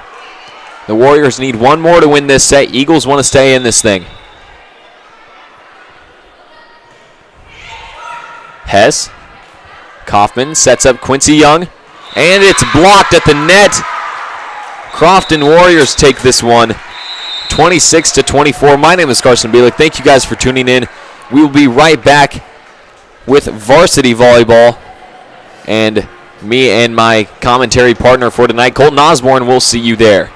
The Warriors need one more to win this set. Eagles want to stay in this thing. Hess. Kaufman sets up Quincy Young. And it's blocked at the net. Crofton Warriors take this one. 26-24. My name is Carson Bielik. Thank you guys for tuning in. We will be right back with varsity volleyball. And me and my commentary partner for tonight, Colton Osborne, will see you there.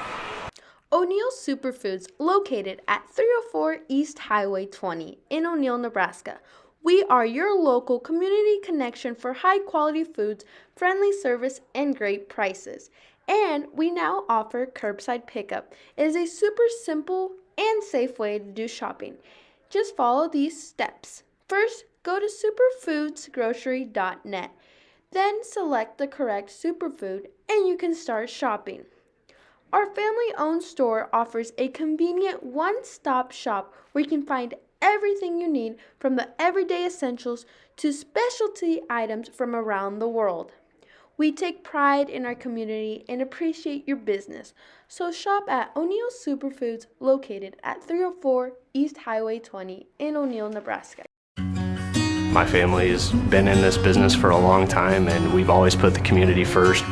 O'Neill Superfoods, located at 304 East Highway 20 in O'Neill, Nebraska. We are your local community connection for high-quality foods, friendly service, and great prices. And we now offer curbside pickup. It is a super simple and safe way to do shopping. Just follow these steps. First, go to superfoodsgrocery.net. Then select the correct superfood and you can start shopping. Our family-owned store offers a convenient one-stop shop where you can find everything you need, from the everyday essentials to specialty items from around the world. We take pride in our community and appreciate your business. So shop at O'Neill's Superfoods located at 304 East Highway 20 in O'Neill, Nebraska. My family has been in this business for a long time, and we've always put the community first.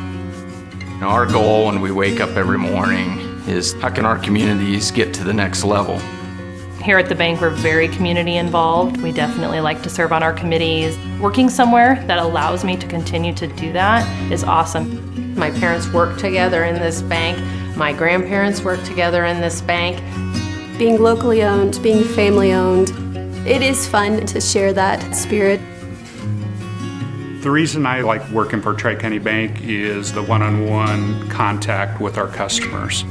Our goal when we wake up every morning is how can our communities get to the next level? Here at the bank, we're very community involved. We definitely like to serve on our committees. Working somewhere that allows me to continue to do that is awesome. My parents work together in this bank. My grandparents work together in this bank. Being locally owned, being family owned, it is fun to share that spirit. The reason I like working for Tri-County Bank is the one-on-one contact with our customers.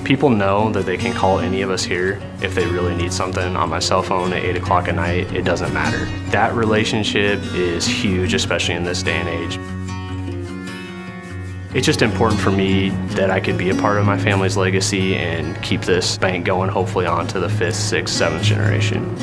People know that they can call any of us here if they really need something on my cell phone at 8 o'clock at night. It doesn't matter. That relationship is huge, especially in this day and age. It's just important for me that I could be a part of my family's legacy and keep this bank going, hopefully on to the 5th, 6th, 7th generation.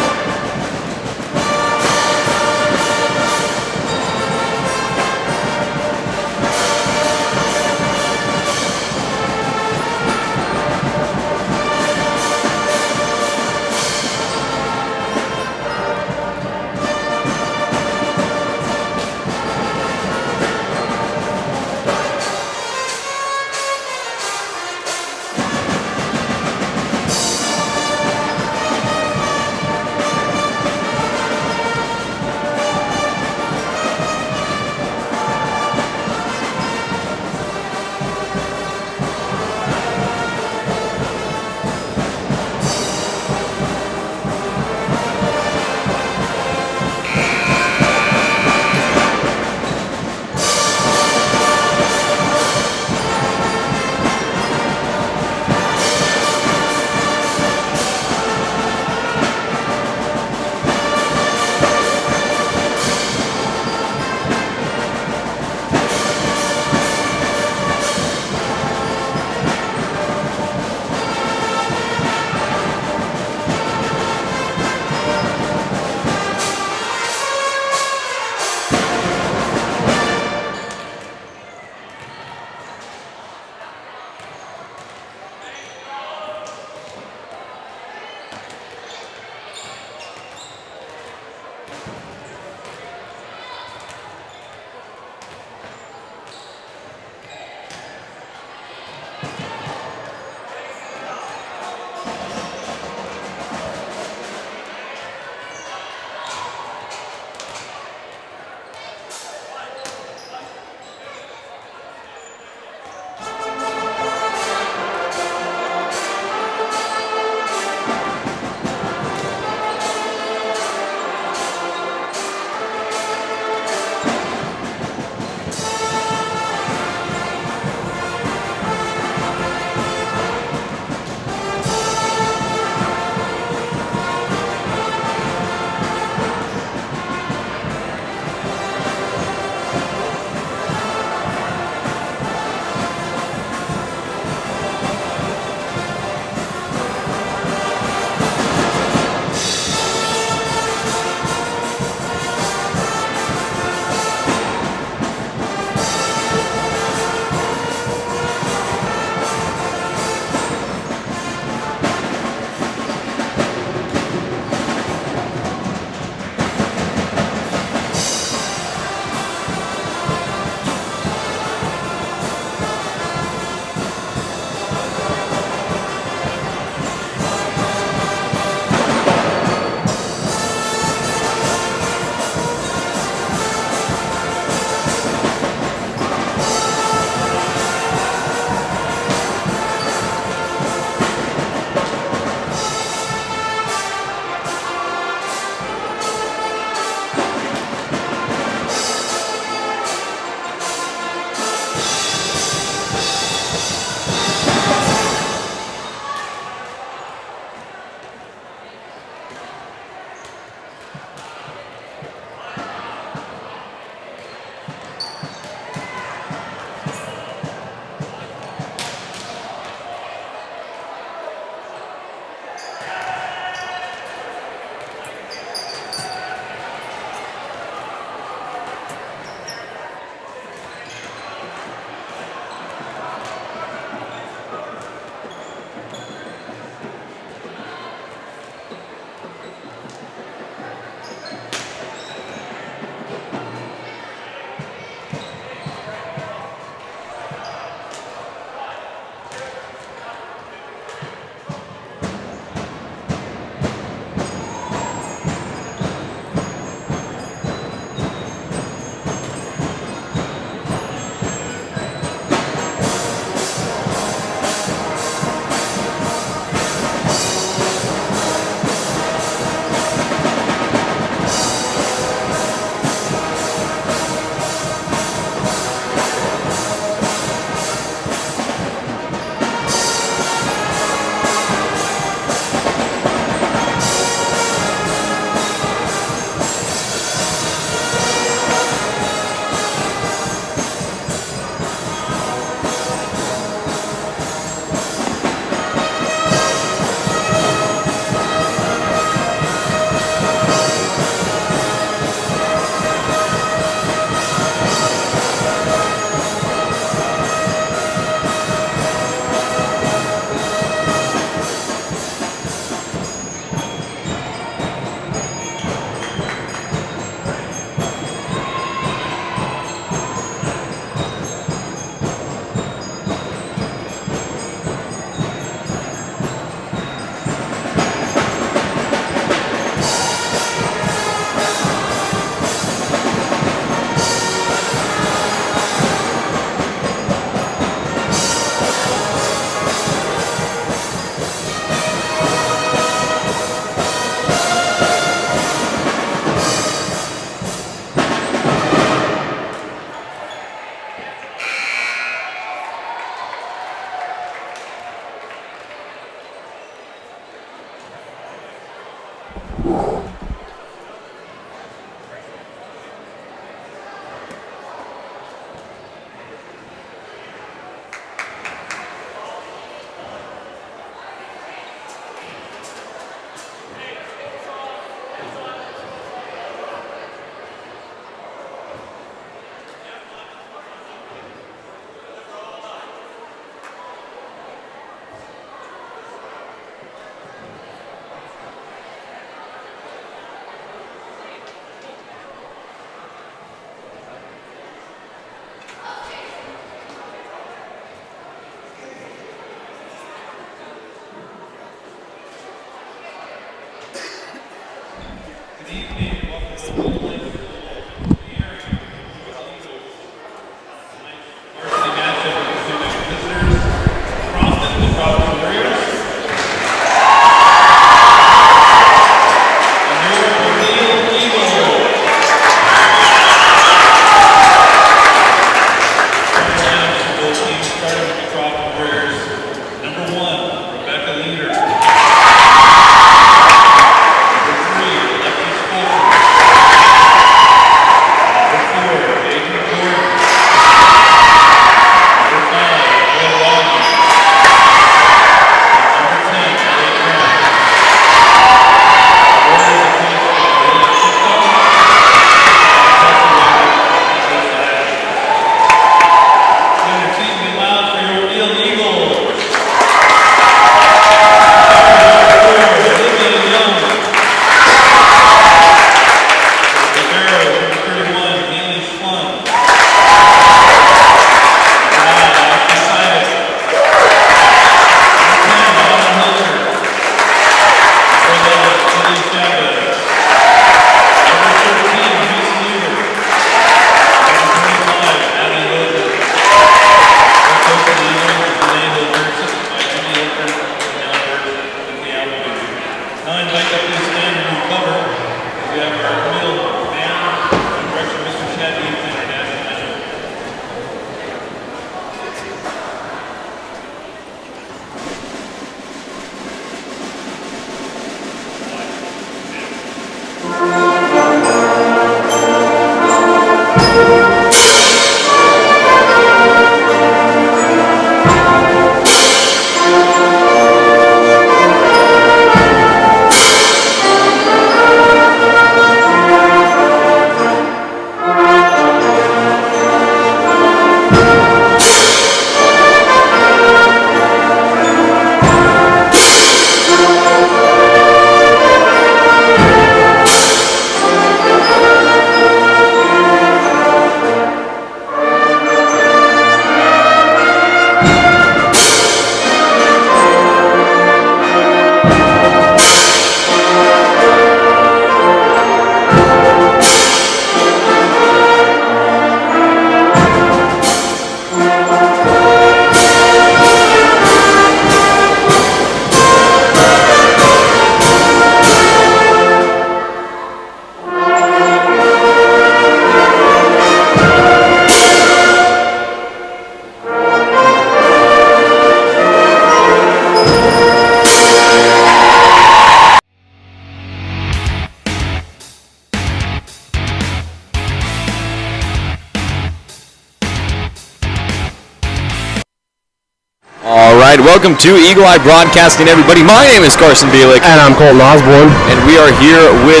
All right, welcome to Eagle Eye Broadcasting, everybody. My name is Carson Bielik. And I'm Colton Osborne. And we are here with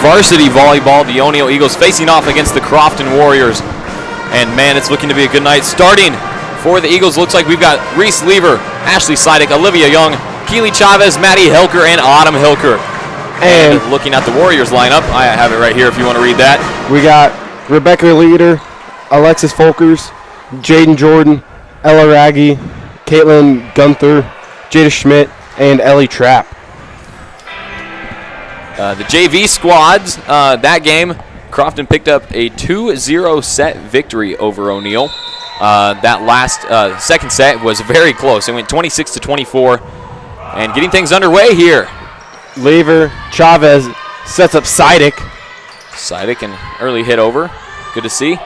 varsity volleyball, the O'Neill Eagles, facing off against the Crofton Warriors. And, man, it's looking to be a good night. Starting for the Eagles, looks like we've got Reese Lever, Ashley Sidek, Olivia Young, Keely Chavez, Maddie Hilker, and Autumn Hilker. And looking at the Warriors lineup, I have it right here if you want to read that. We got Rebecca Leader, Alexis Folkers, Jaden Jordan, Ella Raggy, Caitlin Gunther, Jada Schmidt, and Ellie Trapp. The JV squads, that game, Crofton picked up a 2-0 set victory over O'Neill. That last second set was very close. It went 26-24. And getting things underway here. Lever, Chavez sets up Sidek. Sidek, an early hit over. Good to see.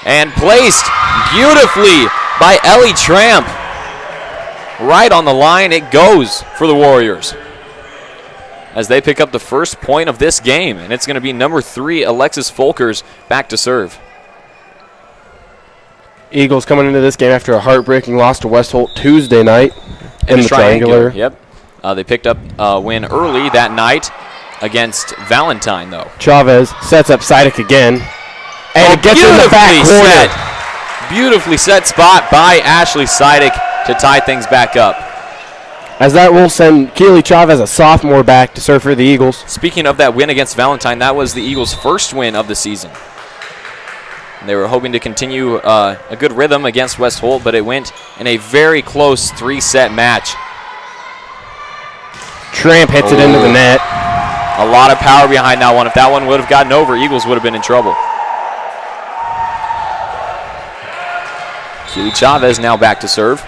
And placed beautifully by Ellie Tramp. Right on the line it goes for the Warriors, as they pick up the first point of this game. And it's going to be number 3, Alexis Folkers, back to serve. Eagles coming into this game after a heartbreaking loss to West Holt Tuesday night in the triangular. Yep. They picked up a win early that night against Valentine, though. Chavez sets up Sidek again. And it gets in the back corner. Beautifully set spot by Ashley Sidek to tie things back up. As that will send Keely Chavez, a sophomore, back to serve for the Eagles. Speaking of that win against Valentine, that was the Eagles' first win of the season. They were hoping to continue a good rhythm against West Holt, but it went in a very close 3-set match. Tramp hits it into the net. A lot of power behind that one. If that one would have gotten over, Eagles would have been in trouble. Keely Chavez now back to serve.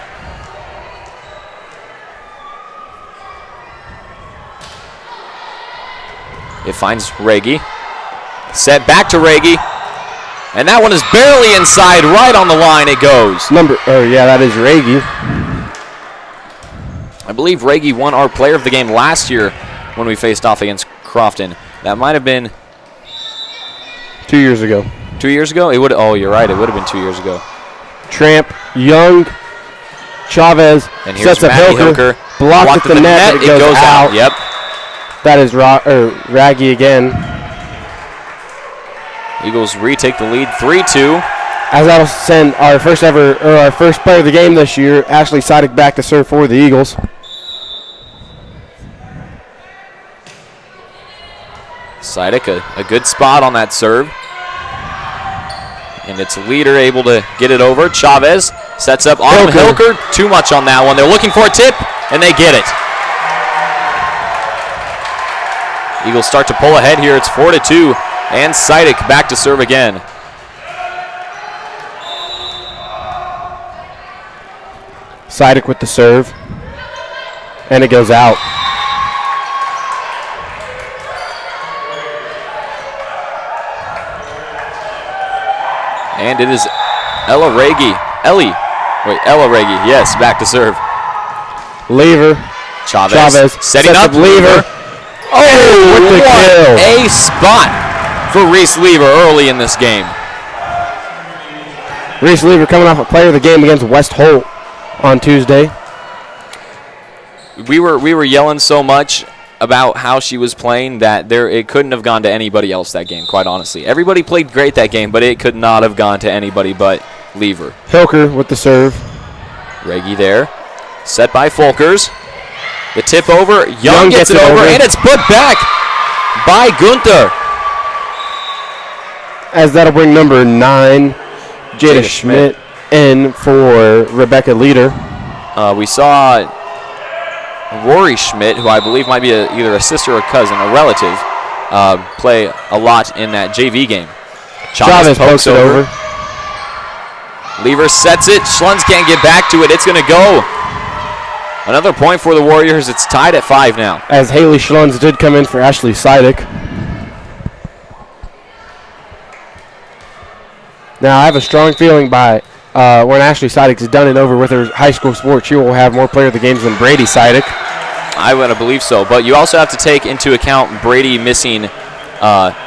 It finds Raggy. Set back to Raggy. And that one is barely inside. Right on the line it goes. That is Raggy. I believe Raggy won our player of the game last year when we faced off against Crofton. That might have been 2 years ago. 2 years ago? Oh, you're right. It would have been 2 years ago. Tramp, Young, Chavez, and here's sets up Hilker. Blocked at the net, but it goes out. Yep. That is Raggy again. Eagles retake the lead 3-2. As that'll send our first player of the game this year, Ashley Sidek, back to serve for the Eagles. Sidek, a good spot on that serve. And it's Leader able to get it over. Chavez sets up Autumn Hilker. Too much on that one. They're looking for a tip, and they get it. Eagles start to pull ahead here. It's 4-2, and Sidek back to serve again. Sidek with the serve, and it goes out. And it is Ella Raggy, yes, back to serve. Lever, Chavez setting up Lever. Oh, with the kill. A spot for Reese Lever early in this game. Reese Lever coming off a player of the game against West Holt on Tuesday. We were yelling so much about how she was playing that it couldn't have gone to anybody else that game, quite honestly. Everybody played great that game, but it could not have gone to anybody but Lever. Hilker with the serve. Raggy there. Set by Folkers. The tip over. Young gets it over, and it's put back by Gunther. As that'll bring number 9, Jada Schmidt, in for Rebecca Leader. We saw Rory Schmidt, who I believe might be either a sister or cousin, a relative, play a lot in that JV game. Chavez pokes it over. Lever sets it. Schlunz can't get back to it. It's going to go. Another point for the Warriors. It's tied at 5 now. As Haley Schlunz did come in for Ashley Sidek. Now, I have a strong feeling by when Ashley Sidek is done and over with her high school sports, she will have more player of the games than Brady Sidek. I would believe so, but you also have to take into account Brady missing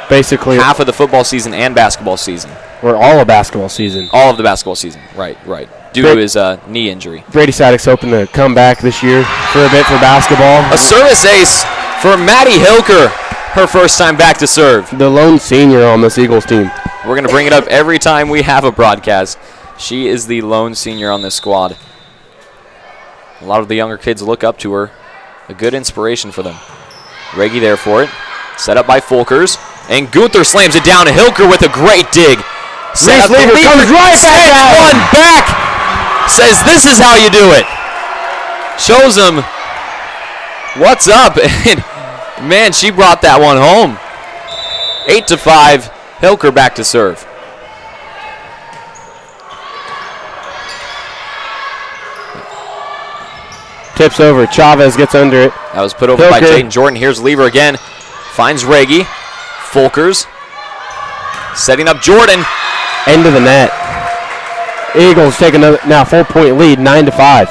basically half of the football season and basketball season. Or all of basketball season. All of the basketball season, right. due to his knee injury. Brady Sadek's hoping to come back this year for a bit for basketball. A service ace for Maddie Hilker, her first time back to serve. The lone senior on this Eagles team. We're going to bring it up every time we have a broadcast. She is the lone senior on this squad. A lot of the younger kids look up to her. A good inspiration for them. Reggie there for it. Set up by Folkers. And Gunther slams it down to Hilker with a great dig. Reese Lever comes right back. One back. Says this is how you do it. Shows him what's up. And man, she brought that one home. 8-5. Hilker back to serve. Tips over. Chavez gets under it. That was put over by Jaden Jordan. Here's Lever again. Finds Reggie. Folkers. Setting up Jordan. End of the net. Eagles taking a now 4-point lead, 9-5.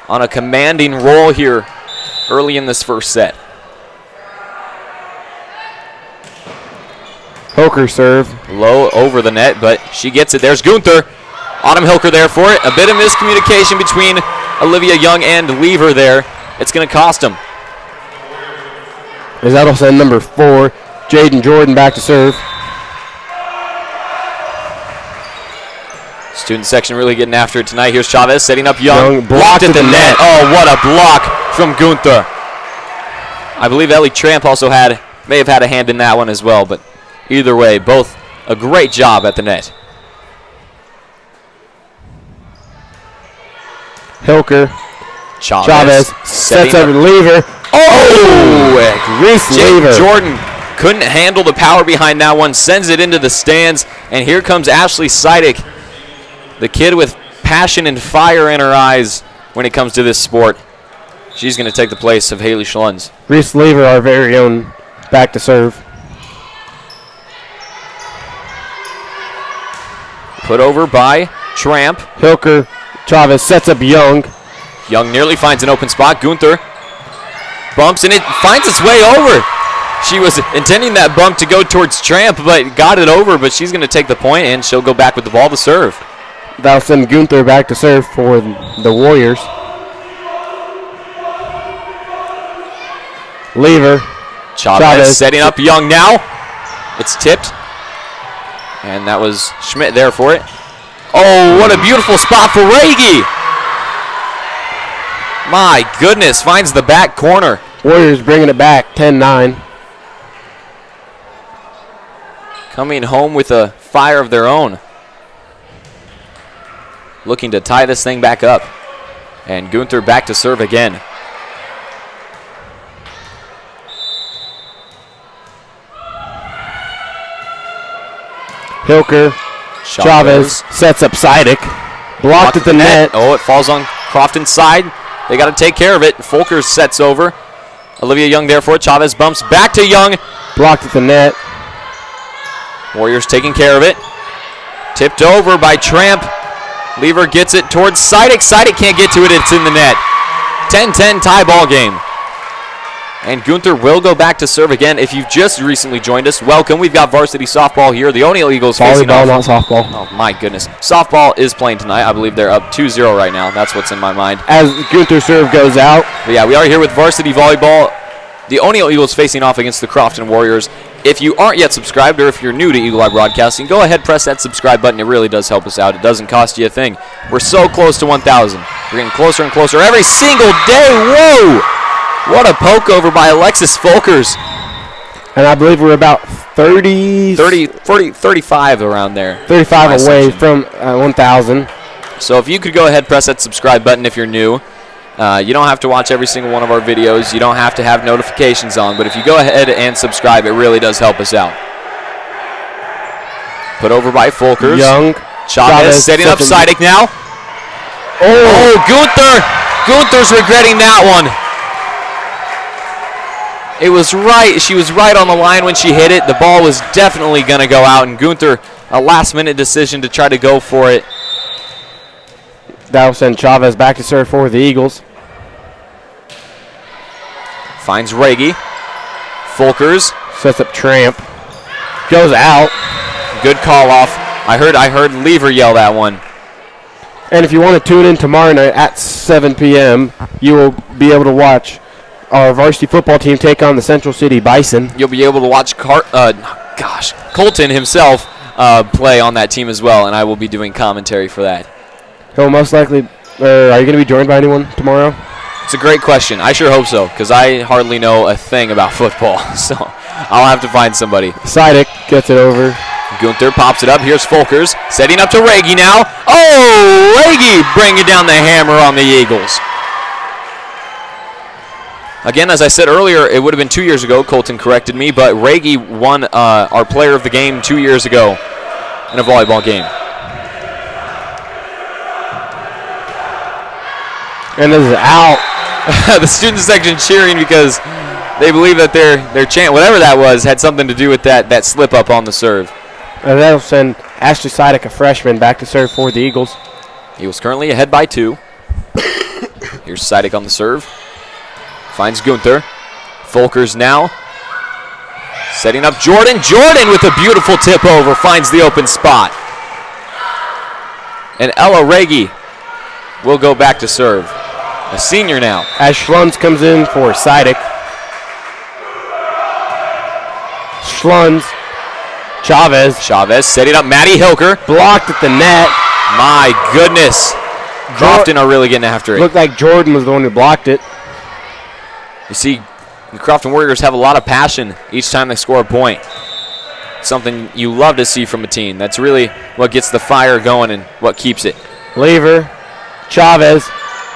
On a commanding roll here early in this first set. Hilker serve. Low over the net, but she gets it. There's Gunther. Autumn Hilker there for it. A bit of miscommunication between Olivia Young and Lever there. It's going to cost him. As that'll send number 4, Jaden Jordan back to serve. Student section really getting after it tonight. Here's Chavez setting up Young. Blocked at the net. Oh, what a block from Gunther. I believe Ellie Tramp also may have had a hand in that one as well, but either way, both a great job at the net. Hilker. Chavez sets up Lever. Oh! Reese Lever. Jordan couldn't handle the power behind that one. Sends it into the stands. And here comes Ashley Seidick, the kid with passion and fire in her eyes when it comes to this sport. She's going to take the place of Haley Schlunz. Reese Lever, our very own, back to serve. Put over by Tramp. Hilker. Chavez sets up Young. Young nearly finds an open spot. Gunther bumps, and it finds its way over. She was intending that bump to go towards Tramp, but got it over, but she's going to take the point, and she'll go back with the ball to serve. That'll send Gunther back to serve for the Warriors. Lever. Chavez setting up Young now. It's tipped. And that was Schmidt there for it. Oh, what a beautiful spot for Regie. My goodness, finds the back corner. Warriors bringing it back, 10-9. Coming home with a fire of their own. Looking to tie this thing back up. And Gunther back to serve again. Hilker. Chavez sets up Seidick. Blocked at the net. Oh, it falls on Crofton's side. They got to take care of it. Folkers sets over. Olivia Young there for it. Chavez bumps back to Young. Blocked at the net. Warriors taking care of it. Tipped over by Tramp. Lever gets it towards Seidick. Seidick can't get to it. It's in the net. 10-10 tie ball game. And Gunther will go back to serve again. If you've just recently joined us, welcome. We've got varsity softball here. The O'Neill Eagles facing off. Volleyball, not softball. Oh, my goodness. Softball is playing tonight. I believe they're up 2-0 right now. That's what's in my mind. As Gunther's serve goes out. But yeah, we are here with varsity volleyball. The O'Neill Eagles facing off against the Crofton Warriors. If you aren't yet subscribed, or if you're new to Eagle Eye Broadcasting, go ahead, press that subscribe button. It really does help us out. It doesn't cost you a thing. We're so close to 1,000. We're getting closer and closer every single day. Whoa! What a poke over by Alexis Folkers. And I believe we're about 35 around there. 35 away from 1,000. So if you could go ahead, press that subscribe button if you're new. You don't have to watch every single one of our videos. You don't have to have notifications on. But if you go ahead and subscribe, it really does help us out. Put over by Folkers. Young. Chavez setting up Seidick now. Oh, Gunther. Gunther's regretting that one. It was right. She was right on the line when she hit it. The ball was definitely going to go out. And Gunther, a last-minute decision to try to go for it. That'll send Chavez back to serve for the Eagles. Finds Regie. Folkers. Sets up Tramp. Goes out. Good call off. I heard Lever yell that one. And if you want to tune in tomorrow night at 7 p.m., you will be able to watch our varsity football team take on the Central City Bison. You'll be able to watch Colton himself play on that team as well, and I will be doing commentary for that. He'll most likely, are you going to be joined by anyone tomorrow? It's a great question. I sure hope so, because I hardly know a thing about football, so I'll have to find somebody. Sidic gets it over. Gunther pops it up. Here's Folkers setting up to Raggy now. Oh, Raggy bringing down the hammer on the Eagles. Again, as I said earlier, it would have been 2 years ago. Colton corrected me, but Raggy won our player of the game 2 years ago in a volleyball game. And this is out. The student section cheering because they believe that their chant, whatever that was, had something to do with that slip up on the serve. And that'll send Ashley Sidic, a freshman, back to serve for the Eagles. He was currently ahead by 2. Here's Sidic on the serve. Finds Gunther. Folkers now. Setting up Jordan. Jordan with a beautiful tip over. Finds the open spot. And Ella Raggy will go back to serve. A senior now. As Schlunz comes in for Sidic. Schlunz. Chavez setting up Maddie Hilker. Blocked at the net. My goodness. Crofton are really getting after it. Looked like Jordan was the one who blocked it. You see, the Crofton Warriors have a lot of passion each time they score a point. Something you love to see from a team. That's really what gets the fire going and what keeps it. Lever. Chavez.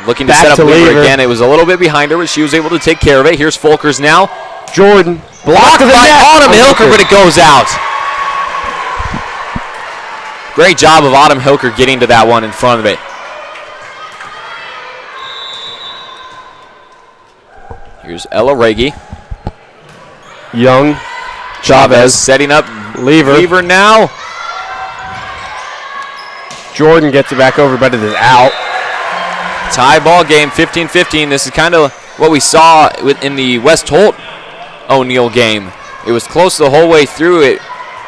Looking to set up Lever again. It was a little bit behind her, but she was able to take care of it. Here's Folkers now. Jordan. Blocked by Autumn Hilker, but it goes out. Great job of Autumn Hilker getting to that one in front of it. Here's Ella Raggy. Young. Chavez. Setting up Lever. Lever now. Jordan gets it back over, but it is out. Tie ball game, 15-15. This is kind of what we saw in the West Holt O'Neill game. It was close the whole way through.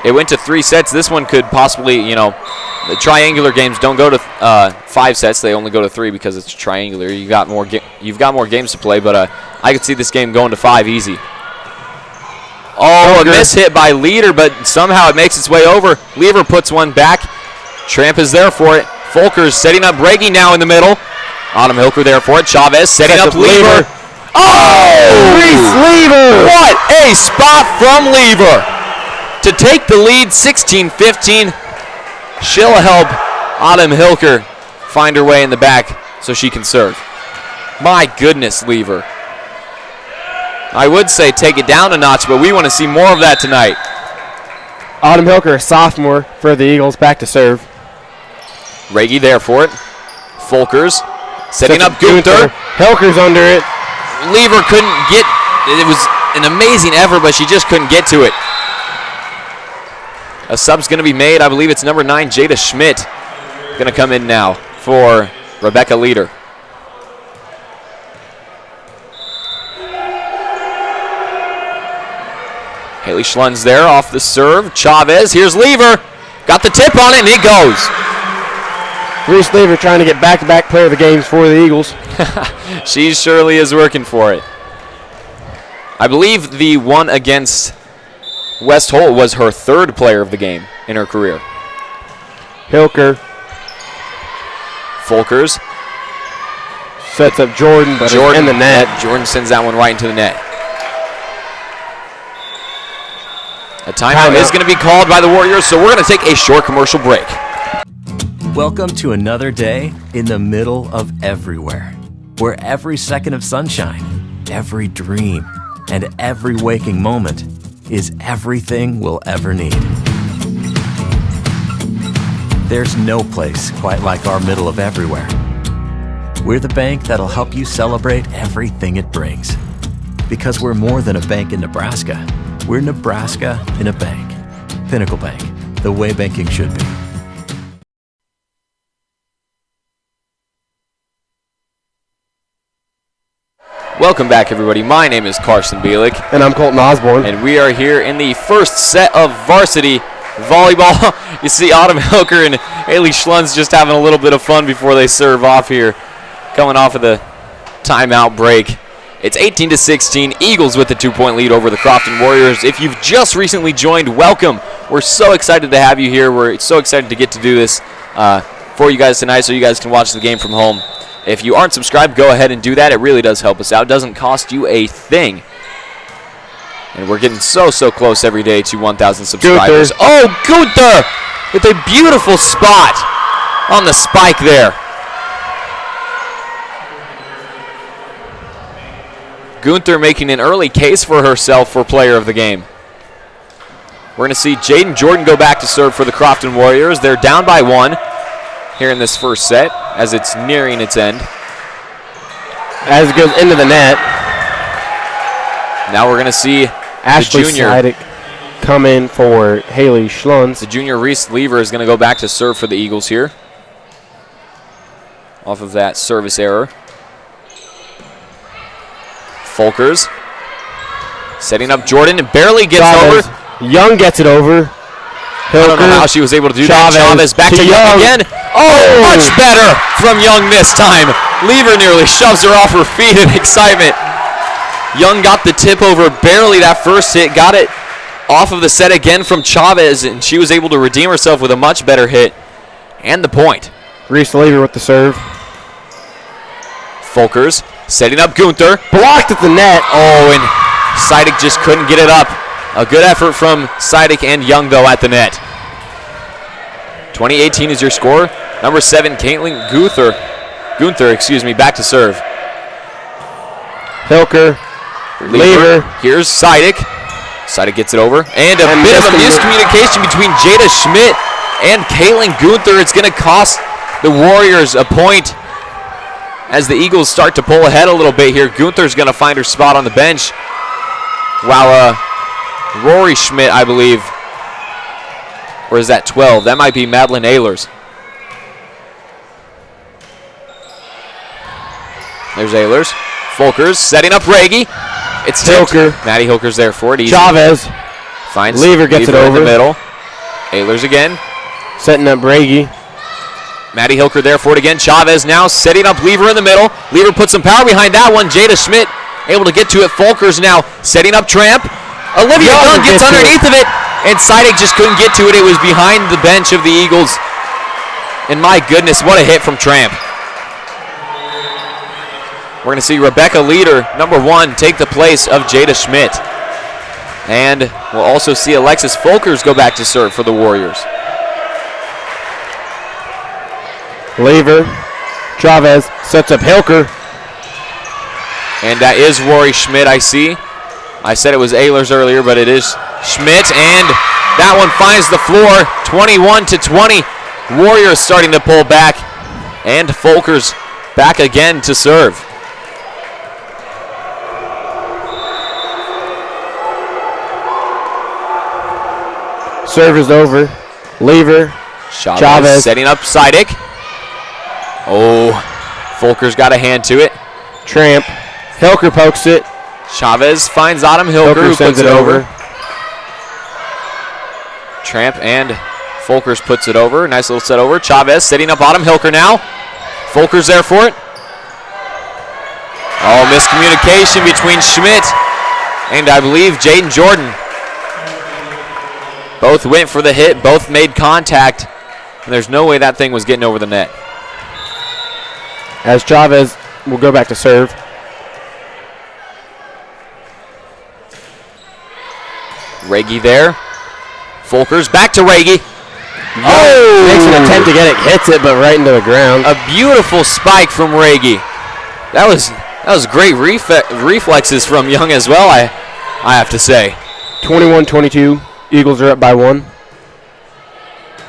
It went to 3 sets. This one could possibly, the triangular games don't go to 5 sets. They only go to 3 because it's triangular. You've got more games to play, but I could see this game going to 5 easy. Oh, a miss hit by Leader, but somehow it makes its way over. Lever puts one back. Tramp is there for it. Folkers setting up Raggy now in the middle. Autumn Hilker there for it. Chavez setting up Lever. Oh! Reese Lever! What a spot from Lever to take the lead, 16-15. She'll help Autumn Hilker find her way in the back so she can serve. My goodness, Lever. I would say take it down a notch, but we want to see more of that tonight. Autumn Hilker, a sophomore for the Eagles, back to serve. Raggy there for it. Folkers setting up Gunther. Hilker's under it. Lever couldn't get, it was an amazing effort, but she just couldn't get to it. A sub's going to be made. I believe it's number 9, Jada Schmidt, going to come in now for Rebecca Leader. Haley Schlunz there off the serve. Chavez, here's Lever. Got the tip on it, and it goes. Reese Lever trying to get back-to-back player of the games for the Eagles. She surely is working for it. I believe the one against West Holt was her 3rd player of the game in her career. Hilker. Folkers. Sets up Jordan, but in the net. Jordan sends that one right into the net. A timeout is going to be called by the Warriors, so we're going to take a short commercial break. Welcome to another day in the middle of everywhere, where every second of sunshine, every dream, and every waking moment is everything we'll ever need. There's no place quite like our middle of everywhere. We're the bank that'll help you celebrate everything it brings. Because we're more than a bank in Nebraska. We're Nebraska in a bank. Pinnacle Bank, the way banking should be. Welcome back, everybody. My name is Carson Bielik. And I'm Colton Osborne. And we are here in the first set of varsity volleyball. You see Autumn Hilker and Haley Schlunz just having a little bit of fun before they serve off here, coming off of the timeout break. It's 18-16, Eagles with the 2-point lead over the Crofton Warriors. If you've just recently joined, welcome. We're so excited to have you here. We're so excited to get to do this for you guys tonight so you guys can watch the game from home. If you aren't subscribed, go ahead and do that. It really does help us out. It doesn't cost you a thing. And we're getting so close every day to 1,000 subscribers. Gunther. Oh, Gunther with a beautiful spot on the spike there. Gunther making an early case for herself for player of the game. We're going to see Jaden Jordan go back to serve for the Crofton Warriors. They're down by 1 here in this first set as it's nearing its end. As it goes into the net. Now we're going to see Ashley the junior Sidick come in for Haley Schlunz. The junior Reese Lever is going to go back to serve for the Eagles here. Off of that service error. Folkers setting up Jordan and barely gets Chavez. over. Young gets it over. I don't know how she was able to do that. Chavez back to Young again. Oh, much better from Young this time. Lever nearly shoves her off her feet in excitement. Young got the tip over barely that first hit, got it off of the set again from Chavez, and she was able to redeem herself with a much better hit and the point. Reese Lever with the serve. Folkers setting up Gunther. Blocked at the net. Oh, and Sidick just couldn't get it up. A good effort from Sidick and Young, though, at the net. 20-18 is your score. Number 7, Caitlin Gunther, back to serve. Hilker. Lever. Here's Sidick. Sidick gets it over. And a bit of a miscommunication between Jada Schmidt and Caitlin Gunther. It's going to cost the Warriors a point as the Eagles start to pull ahead a little bit here. Gunther's going to find her spot on the bench, while Rory Schmidt, I believe, or is that 12? That might be Madeline Ehlers. There's Ehlers. Folkers setting up Raggy. It's Hilker. Maddie Hilker's there for it. Easy. Chavez. Finds Lever gets it over. in the middle. Ehlers again. Setting up Raggy. Maddie Hilker there for it again. Chavez now setting up Lever in the middle. Lever puts some power behind that one. Jada Schmidt able to get to it. Folkers now setting up Tramp. Olivia Young gets underneath of it, and Sidick just couldn't get to it. It was behind the bench of the Eagles. And my goodness, what a hit from Tramp. We're going to see Rebecca Leader, number 1, take the place of Jada Schmidt. And we'll also see Alexis Folkers go back to serve for the Warriors. Lever. Chavez sets up Hilker. And that is Rory Schmidt, I see. I said it was Ehlers earlier, but it is Schmidt. And that one finds the floor, 21-20. Warriors starting to pull back. And Folkers back again to serve. Serve is over. Lever. Chavez setting up Sidick. Oh, Folkers got a hand to it. Tramp. Hilker pokes it. Chavez finds Autumn Hilker, who puts it over. Tramp and Folkers puts it over. Nice little set over. Chavez setting up Autumn Hilker now. Folkers there for it. Oh, miscommunication between Schmidt and I believe Jaden Jordan. Both went for the hit. Both made contact. And there's no way that thing was getting over the net. As Chavez will go back to serve. Raggy there. Folkers back to Raggy. Oh! Makes an attempt to get it, hits it, but right into the ground. A beautiful spike from Raggy. That was great reflexes from Young as well, I have to say. 21-22. Eagles are up by 1.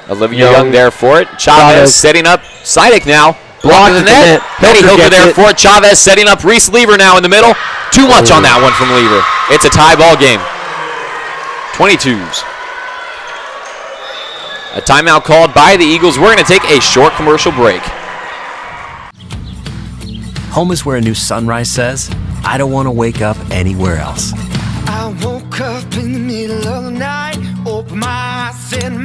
Olivia Young there for it. Chavez setting up Sidick now. Blocked the net. Betty Hilker there for it. Chavez setting up Reese Lever now in the middle. Too much on that one from Lever. It's a tie ball game. 22s. A timeout called by the Eagles. We're going to take a short commercial break. Home is where a new sunrise says, I don't want to wake up anywhere else. I woke up in the middle of the night, opened my eyes and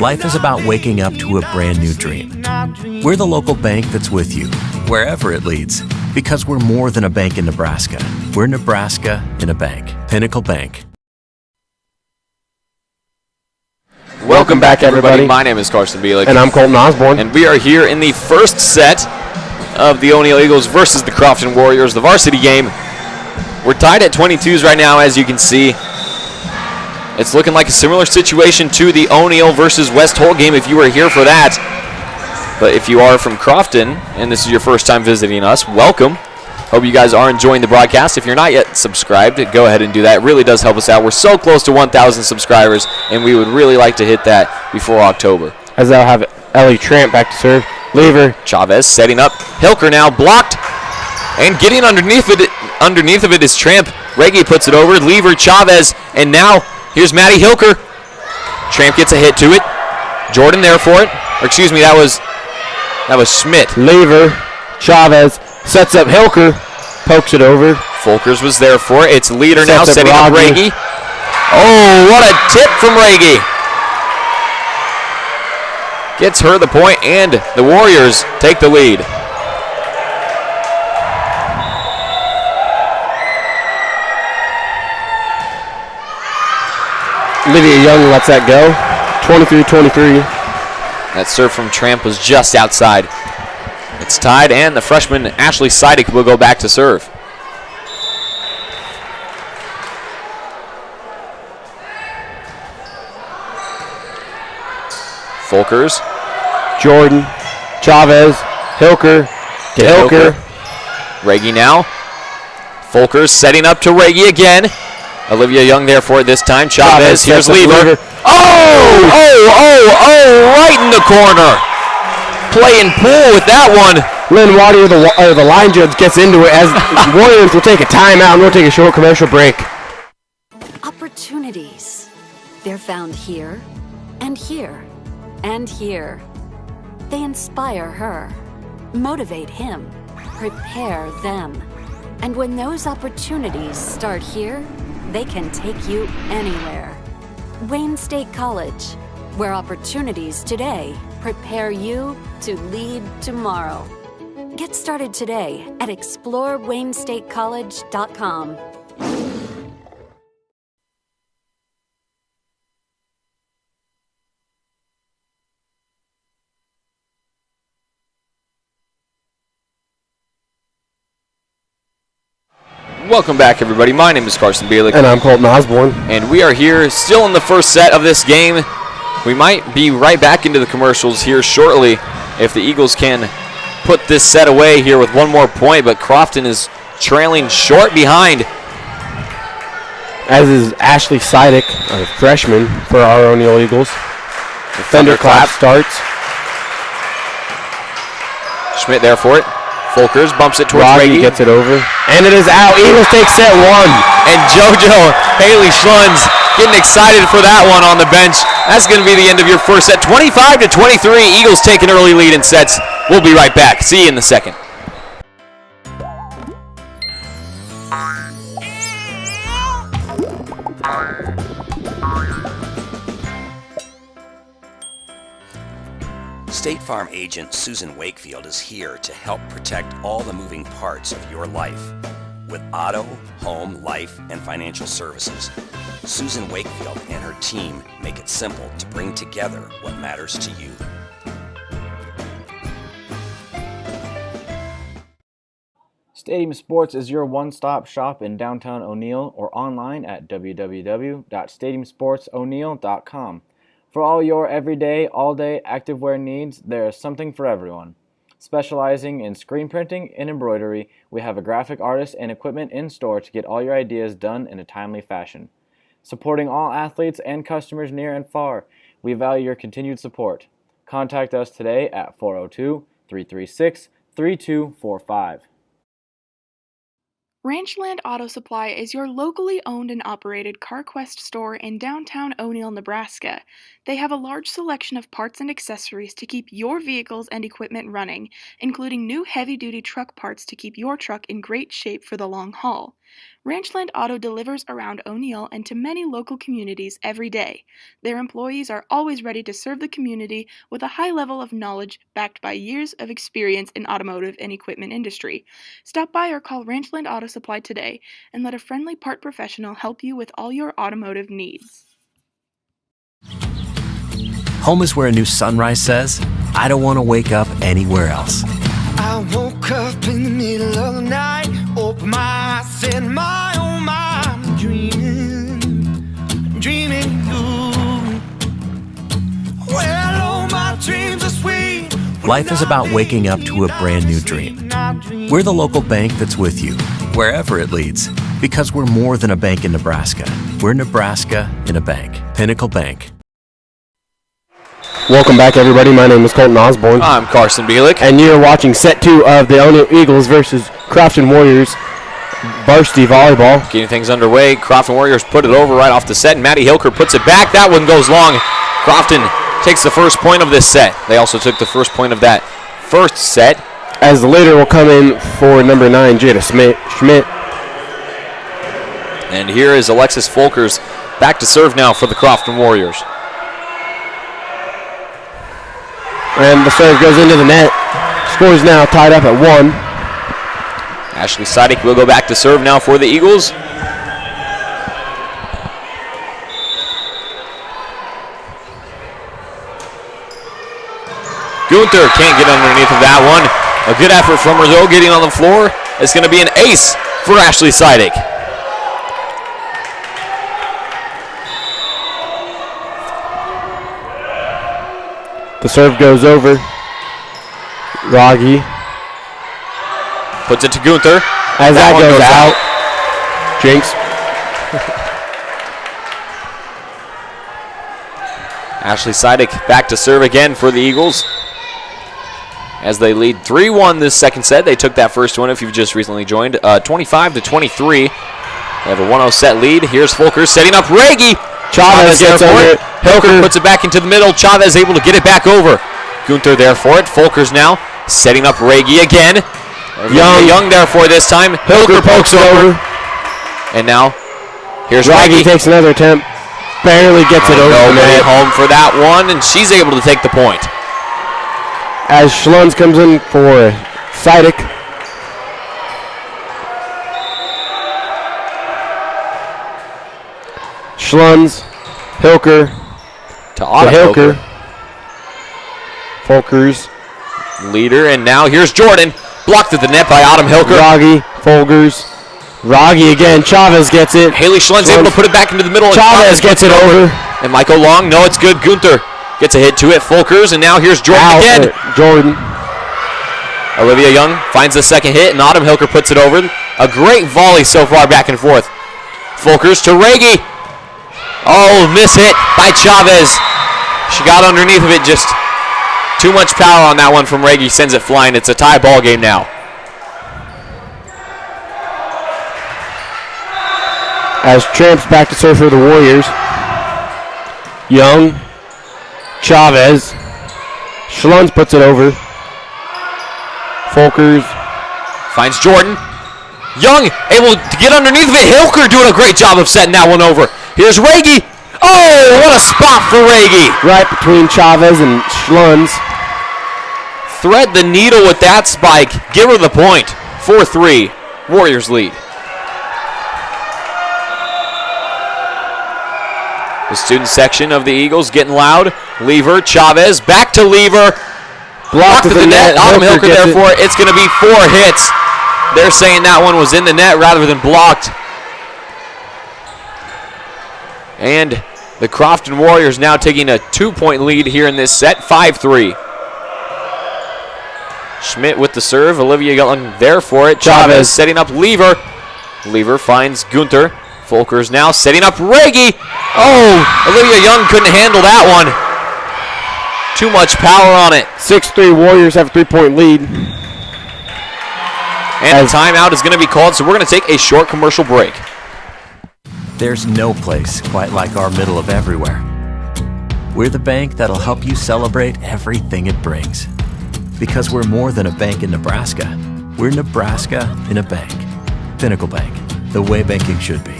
Life is about waking up to a brand new dream. We're the local bank that's with you, wherever it leads, because we're more than a bank in Nebraska. We're Nebraska in a bank. Pinnacle Bank. Welcome back, everybody. My name is Carson Bielik. And I'm Colton Osborne. And we are here in the first set of the O'Neill Eagles versus the Crofton Warriors, the varsity game. We're tied at 22s right now, as you can see. It's looking like a similar situation to the O'Neill versus West Holt game if you were here for that. But if you are from Crofton and this is your first time visiting us, welcome. Hope you guys are enjoying the broadcast. If you're not yet subscribed, go ahead and do that. It really does help us out. We're so close to 1,000 subscribers, and we would really like to hit that before October. As they'll have Ellie Tramp back to serve. Lever. Chavez setting up. Hilker now blocked. And getting underneath of it is Tramp. Reggie puts it over. Lever, Chavez, and now here's Maddie Hilker. Tramp gets a hit to it. Jordan there for it. Or excuse me, that was Schmidt. Lever, Chavez, sets up Hilker, pokes it over. Folkers was there for it. It's Leader now setting up Reggie. Oh, what a tip from Reggie. Gets her the point, and the Warriors take the lead. Lydia Young lets that go. 23-23. That serve from Tramp was just outside. It's tied, and the freshman Ashley Seidig will go back to serve. Folkers. Jordan, Chavez, Hilker, to Hilker. Reggie now. Folkers setting up to Reggie again. Olivia Young there for it this time. Chavez, here's Lever. Oh, right in the corner. Playing pool with that one. Lynn Waddy, the line judge, gets into it as Warriors will take a timeout and we'll take a short commercial break. Opportunities. They're found here, and here, and here. They inspire her, motivate him, prepare them. And when those opportunities start here, they can take you anywhere. Wayne State College, where opportunities today prepare you to lead tomorrow. Get started today at explorewaynesstatecollege.com. Welcome back, everybody. My name is Carson Bielik. And I'm Colton Osborne. And we are here still in the first set of this game. We might be right back into the commercials here shortly if the Eagles can put this set away here with one more point, but Crofton is trailing short behind. As is Ashley Seidig, a freshman for our O'Neill Eagles. The thunderclap starts. Schmidt there for it. Folkers bumps it towards Rodney Reggie. Gets it over. And it is out. Eagles take set one. And JoJo Haley Schlunz getting excited for that one on the bench. That's going to be the end of your first set. 25-23. Eagles take an early lead in sets. We'll be right back. See you in the second. State Farm agent Susan Wakefield is here to help protect all the moving parts of your life with auto, home, life, and financial services. Susan Wakefield and her team make it simple to bring together what matters to you. Stadium Sports is your one-stop shop in downtown O'Neill or online at www.stadiumsportso'neill.com. For all your everyday, all-day activewear needs, there is something for everyone. Specializing in screen printing and embroidery, we have a graphic artist and equipment in store to get all your ideas done in a timely fashion. Supporting all athletes and customers near and far, we value your continued support. Contact us today at 402-336-3245. Ranchland Auto Supply is your locally owned and operated CarQuest store in downtown O'Neill, Nebraska. They have a large selection of parts and accessories to keep your vehicles and equipment running, including new heavy-duty truck parts to keep your truck in great shape for the long haul. Ranchland Auto delivers around O'Neill and to many local communities every day. Their employees are always ready to serve the community with a high level of knowledge backed by years of experience in automotive and equipment industry. Stop by or call Ranchland Auto Supply today and let a friendly part professional help you with all your automotive needs. Home is where a new sunrise says, I don't want to wake up anywhere else. I woke up in the middle of the night, opened my eyes, said my oh my, I'm dreaming you. Well, oh, my dreams are sweet. Life is about waking up to a brand new dream. We're the local bank that's with you, wherever it leads, because we're more than a bank in Nebraska. We're Nebraska in a bank. Pinnacle Bank. Welcome back, everybody. My name is Colton Osborne. I'm Carson Bielik. And you're watching Set 2 of the O'Neill Eagles versus Crofton Warriors varsity volleyball. Getting things underway. Crofton Warriors put it over right off the set, and Maddie Hilker puts it back. That one goes long. Crofton takes the first point of this set. They also took the first point of that first set. As the leader will come in for number 9, Jada Schmidt. And here is Alexis Folkers back to serve now for the Crofton Warriors. And the serve goes into the net. Score is now tied up at 1. Ashley Seidig will go back to serve now for the Eagles. Gunther can't get underneath of that one. A good effort from her though, getting on the floor. It's going to be an ace for Ashley Seidig. The serve goes over. Rogge puts it to Gunther. As that goes out. Jinx. Ashley Seidig back to serve again for the Eagles. As they lead 3-1 this second set. They took that first one if you've just recently joined. 25-23. They have a 1-0 set lead. Here's Folkers setting up Raggy. Chavez gets over it. Hilker puts it back into the middle. Chavez able to get it back over. Gunther there for it. Folkers now setting up Raggy again. Young there for this time. Hilker pokes it over. And now here's Raggy. Raggy. Takes another attempt. Barely gets it over. Nobody home for that one, and she's able to take the point. As Schlunz comes in for Seidig. Schlunz, Hilker, to Hilker. Folkers. Leader, and now here's Jordan. Blocked at the net by Autumn Hilker. Rogge, Folkers. Rogge again. Chavez gets it. Haley Schlunz able to put it back into the middle. Chavez gets it over. And Michael Long, no, it's good. Gunther gets a hit to it. Folkers, and now here's Jordan again. Jordan. Olivia Young finds the second hit, and Autumn Hilker puts it over. A great volley so far back and forth. Folkers to Raggy. Oh, miss hit by Chavez. She got underneath of it, just too much power on that one from Raggy. Sends it flying. It's a tie ball game now. As Tramps back to serve for the Warriors. Young. Chavez. Schlunz puts it over. Folkers. Finds Jordan. Young able to get underneath of it. Hilker doing a great job of setting that one over. Here's Raggy. Oh, what a spot for Raggy. Right between Chavez and Schlunz. Thread the needle with that spike. Give her the point. 4-3. Warriors lead. The student section of the Eagles getting loud. Lever, Chavez, back to Lever. Blocked at the net. Autumn Hilker there for it. It's going to be 4 hits. They're saying that one was in the net rather than blocked. And the Crofton Warriors now taking a 2-point lead here in this set, 5-3. Schmidt with the serve. Olivia Young there for it. Chavez setting up Lever. Lever finds Gunther. Folkers now setting up Raggy. Oh, Olivia Young couldn't handle that one. Too much power on it. 6-3 Warriors have a 3-point lead. And a timeout is going to be called, so we're going to take a short commercial break. There's no place quite like our middle of everywhere. We're the bank that'll help you celebrate everything it brings. Because we're more than a bank in Nebraska. We're Nebraska in a bank. Pinnacle Bank. the way banking should be.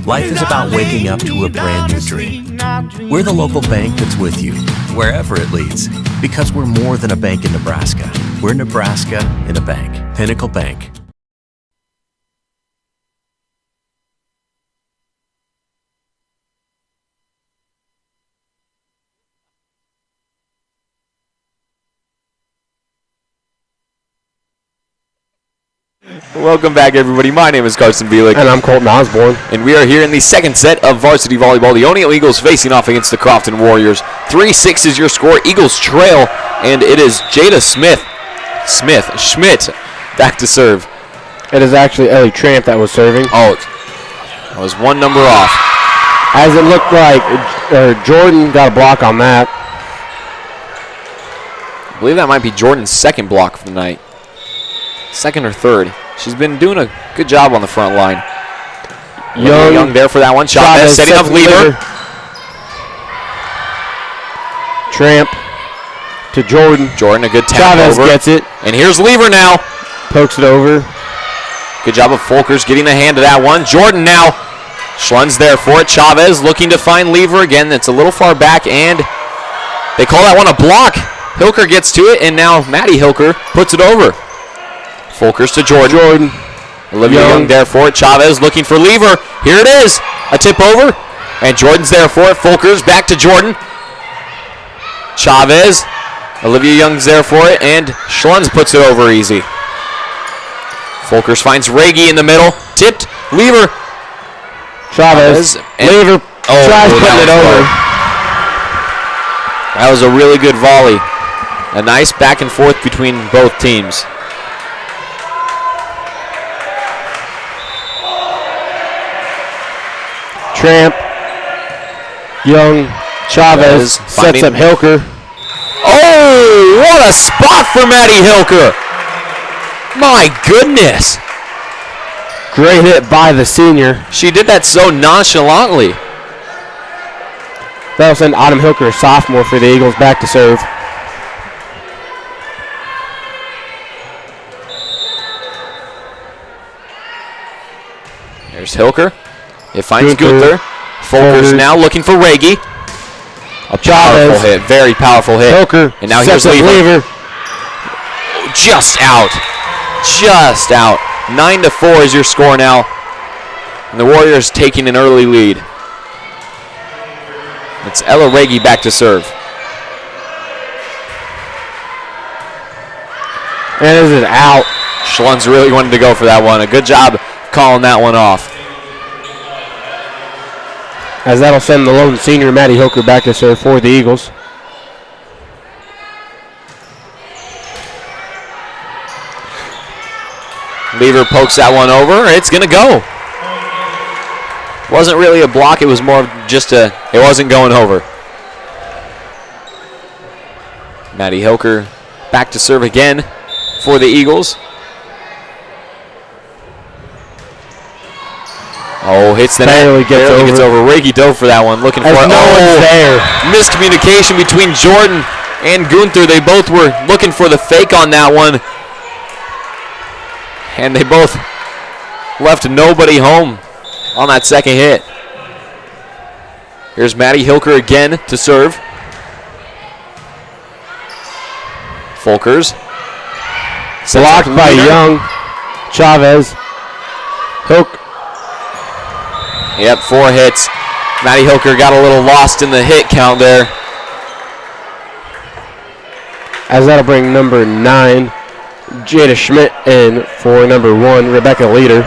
Life is about waking up to a brand new dream. We're the local bank that's with you, wherever it leads. Because we're more than a bank in Nebraska. We're Nebraska in a bank. Pinnacle Bank. Welcome back, everybody. My name is Carson Bielik. And I'm Colton Osborne. And we are here in the second set of varsity volleyball. The O'Neill Eagles facing off against the Crofton Warriors. 3-6 is your score. Eagles trail, and it is Jada Schmidt back to serve. It is actually Ellie Tramp that was serving. Oh, that was one number off. As it looked like Jordan got a block on that. I believe that might be Jordan's second block for the night. Second or third. She's been doing a good job on the front line. Young there for that one. Chavez setting up Lever. Tramp to Jordan. Jordan, a good tap Chavez over. Gets it. And here's Lever now. Pokes it over. Good job of Folkers getting the hand to that one. Jordan now. Schlund's there for it. Chavez looking to find Lever again. That's a little far back, and they call that one a block. Hilker gets to it, and now Maddie Hilker puts it over. Folkers to Jordan. Olivia Young there for it. Chavez looking for Lever. Here it is. A tip over. And Jordan's there for it. Folkers back to Jordan. Chavez. Olivia Young's there for it. And Schlunz puts it over easy. Folkers finds Regi in the middle. Tipped. Lever. Chavez. Lever tries putting it over. That was a really good volley. A nice back and forth between both teams. Tramp, Young, Chavez sets up Hilker. Oh, what a spot for Maddie Hilker. My goodness. Great hit by the senior. She did that so nonchalantly. That'll send Autumn Hilker, a sophomore for the Eagles, back to serve. There's Hilker. It finds Gunther. Folkers now looking for Regi. A powerful hit, very powerful hit. Hilker. And now here's Lever. Just out. Just out. 9-4 is your score now. And the Warriors taking an early lead. It's Ella Regi back to serve. And is it out? Schlunz really wanted to go for that one. A good job calling that one off. As that'll send the lone senior, Maddie Hilker, back to serve for the Eagles. Lever pokes that one over. It's going to go. Wasn't really a block. It was more of just it wasn't going over. Maddie Hilker back to serve again for the Eagles. Oh, hits the net. Barely gets over. Regi dove for that one, looking for it. No one's there. Miscommunication between Jordan and Gunther. They both were looking for the fake on that one. And they both left nobody home on that second hit. Here's Maddie Hilker again to serve. Folkers. Blocked by Young. Chavez. Hilker. Yep, 4 hits. Maddie Hilker got a little lost in the hit count there. As that'll bring number 9, Jada Schmidt, in for number 1, Rebecca Leader.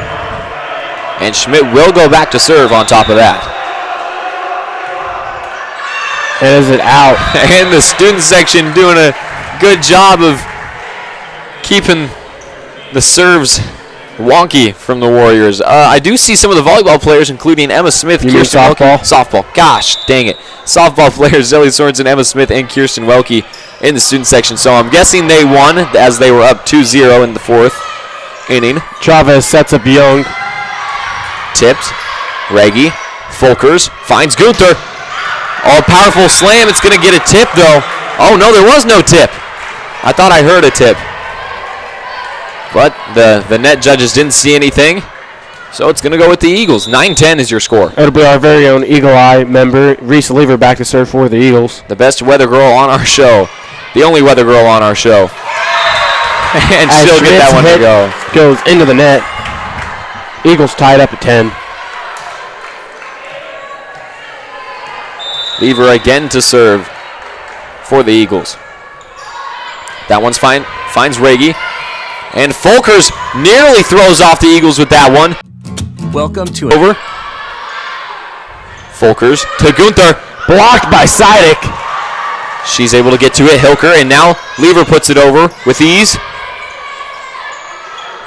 And Schmidt will go back to serve on top of that. And is it out? And the student section doing a good job of keeping the serves wonky from the Warriors. I do see some of the volleyball players, including Emma Smith, Kirsten softball? Softball. Gosh, dang it. Softball players, Zelly Sorensen, Emma Smith, and Kirsten Welke in the student section. So I'm guessing they won as they were up 2-0 in the 4th inning. Chavez sets up Young. Tipped. Regi. Folkers finds Gunther. Oh, powerful slam. It's going to get a tip, though. Oh, no, there was no tip. I thought I heard a tip. But the net judges didn't see anything. So it's going to go with the Eagles. 9-10 is your score. It'll be our very own Eagle Eye member, Reese Lever, back to serve for the Eagles. The best weather girl on our show. The only weather girl on our show. And she'll get that one to go. Goes into the net. Eagles tied up at 10. Lever again to serve for the Eagles. That one's fine. Finds Raggy. And Folkers nearly throws off the Eagles with that one. Welcome to over. Folkers to Gunther. Blocked by Sidek. She's able to get to it. Hilker, and now Lever puts it over with ease.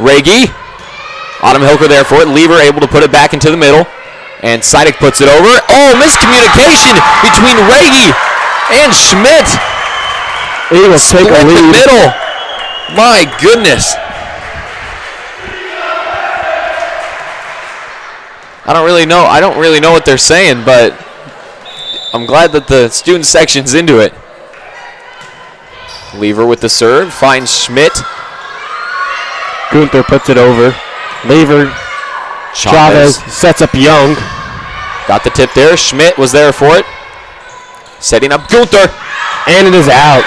Raggy. Autumn Hilker there for it. Lever able to put it back into the middle. And Sidek puts it over. Oh, miscommunication between Raggy and Schmidt. Eagles take a lead. The middle. My goodness. I don't really know what they're saying, but I'm glad that the student section's into it. Lever with the serve, finds Schmidt. Gunther puts it over. Lever. Chavez sets up Young. Got the tip there. Schmidt was there for it. Setting up Gunther. And it is out.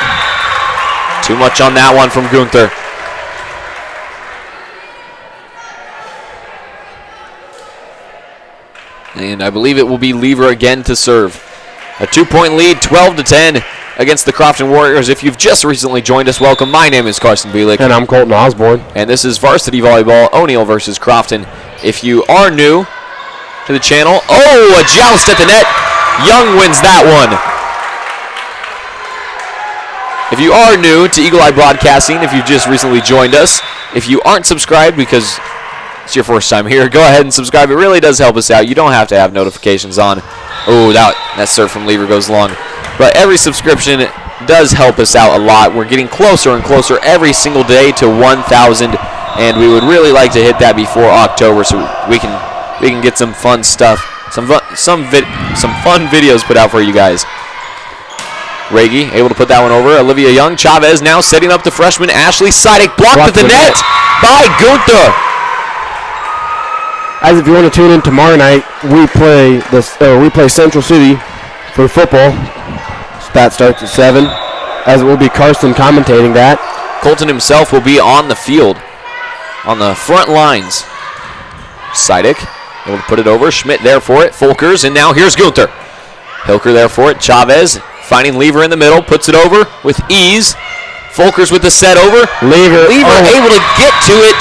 Too much on that one from Gunther. And I believe it will be Lever again to serve. A 2-point lead, 12-10 against the Crofton Warriors. If you've just recently joined us, welcome. My name is Carson Bielik. And I'm Colton Osborne. And this is Varsity Volleyball, O'Neill versus Crofton. If you are new to the channel, a joust at the net. Young wins that one. If you are new to Eagle Eye Broadcasting, if you've just recently joined us, if you aren't subscribed because it's your first time here, go ahead and subscribe. It really does help us out. You don't have to have notifications on. Oh, that serve from Lever goes long. But every subscription does help us out a lot. We're getting closer and closer every single day to 1,000, and we would really like to hit that before October so we can get some fun stuff, some fun videos put out for you guys. Raggy able to put that one over. Olivia Young. Chavez now setting up the freshman Ashley Sidek. Blocked at the net by Gunther. As if you want to tune in tomorrow night, we play Central City for football. That starts at 7. As it will be Karsten commentating that. Colton himself will be on the field, on the front lines. Sidek able to put it over. Schmidt there for it. Folkers, and now here's Gunther. Hilker there for it. Chavez finding Lever in the middle, puts it over with ease. Folkers with the set over. Lever able to get to it,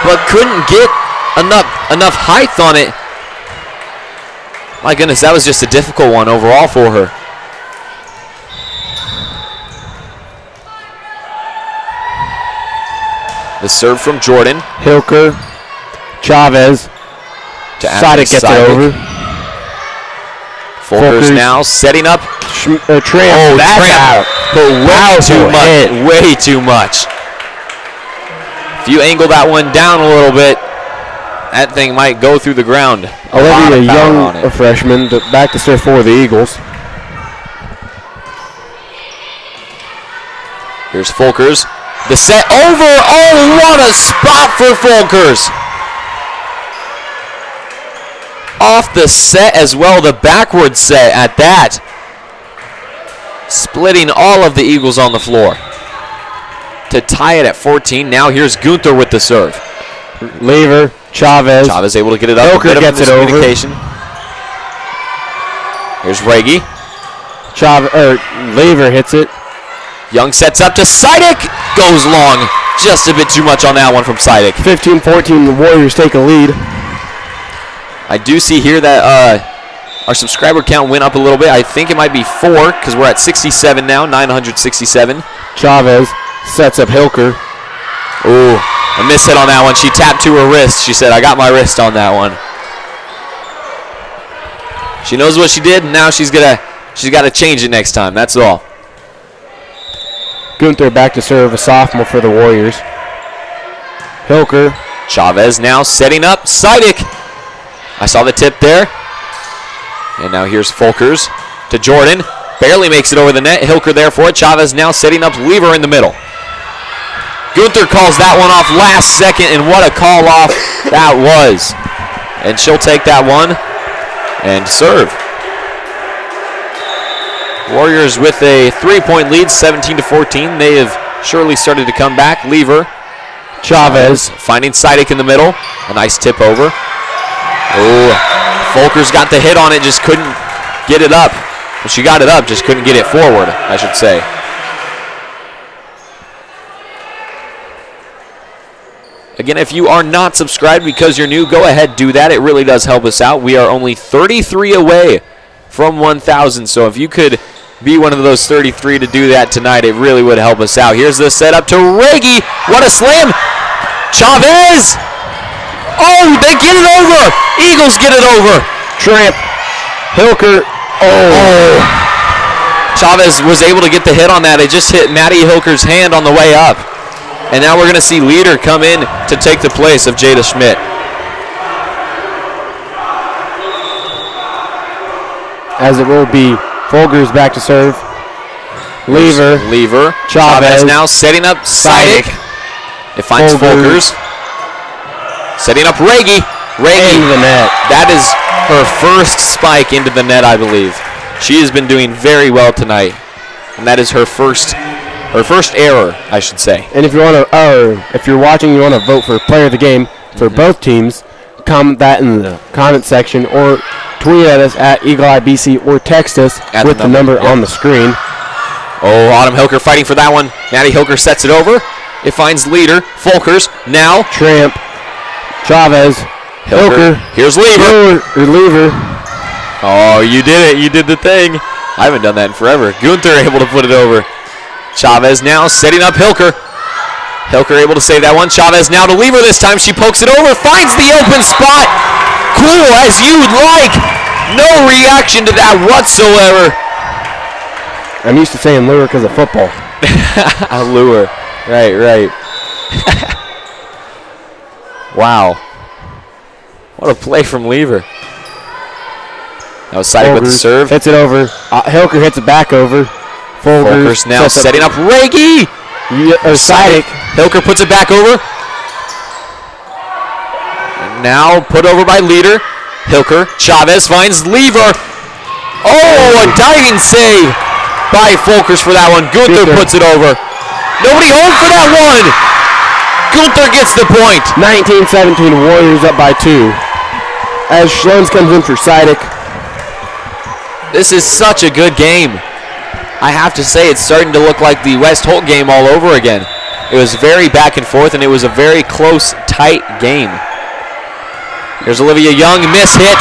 but couldn't get enough height on it. My goodness, that was just a difficult one overall for her. The serve from Jordan. Hilker. Chavez. Sidek gets it over. Folkers now setting up. Tramp. That's out. But way too much. If you angle that one down a little bit, that thing might go through the ground. Olivia Young, a freshman, back to serve for the Eagles. Here's Folkers. The set over. Oh, what a spot for Folkers. Off the set as well, the backward set at that. Splitting all of the Eagles on the floor. To tie it at 14. Now here's Gunther with the serve. Lever, Chavez. Chavez able to get it up. Hilker gets it over. Here's Raggy. Lever hits it. Young sets up to Sidek. Goes long. Just a bit too much on that one from Sidek. 15-14, the Warriors take a lead. I do see here that our subscriber count went up a little bit. I think it might be 4 because we're at 67 now, 967. Chavez sets up Hilker. Ooh, a miss hit on that one. She tapped to her wrist. She said, I got my wrist on that one. She knows what she did, and now she's got to change it next time. That's all. Gunther back to serve, a sophomore for the Warriors. Hilker. Chavez now setting up Sidek. I saw the tip there. And now here's Folkers to Jordan. Barely makes it over the net. Hilker there for it. Chavez now setting up Lever in the middle. Gunther calls that one off last second, and what a call off that was. And she'll take that one and serve. Warriors with a 3-point lead, 17-14. They have surely started to come back. Lever. Chavez finding Sidek in the middle. A nice tip over. Oh, Folkers got the hit on it, just couldn't get it up. Well, she got it up, just couldn't get it forward, I should say. Again, if you are not subscribed because you're new, go ahead, do that. It really does help us out. We are only 33 away from 1,000, so if you could be one of those 33 to do that tonight, it really would help us out. Here's the setup to Regi. What a slam. Chavez. Oh, they get it over. Eagles get it over. Tramp. Hilker. Oh. Chavez was able to get the hit on that. It just hit Maddie Hilker's hand on the way up. And now we're going to see Leader come in to take the place of Jada Schmidt. As it will be Folgers back to serve. Lever. Chavez now setting up Sidek. It finds Folgers. Setting up Regi. Into the net. That is her first spike into the net, I believe. She has been doing very well tonight. And that is her first error, I should say. And if you want to, if you're watching, you want to vote for player of the game for both teams, comment that in the comment section or tweet at us at EagleEyeBC or text us with the number on the screen. Oh, Autumn Hilker fighting for that one. Maddie Hilker sets it over. It finds Leader. Folkers now. Tramp. Chavez. Hilker. Here's Lever. Lever. Oh, you did it. You did the thing. I haven't done that in forever. Gunther able to put it over. Chavez now setting up Hilker. Hilker able to save that one. Chavez now to Lever this time. She pokes it over. Finds the open spot. Cool as you'd like. No reaction to that whatsoever. I'm used to saying lure because of football. A lure. Right. Wow. What a play from Lever. That was Sidek with the serve. Hits it over. Hilker hits it back over. Folkers now setting up Regi. Sidek. Hilker puts it back over. And now put over by Leader. Hilker. Chavez finds Lever. Oh, a diving save by Folkers for that one. Gunther puts it over. Nobody home for that one. Gunther gets the point. 19-17, Warriors up by 2. As Schlones comes in for Sidek. This is such a good game. I have to say, it's starting to look like the West Holt game all over again. It was very back and forth, and it was a very close, tight game. Here's Olivia Young, miss hit.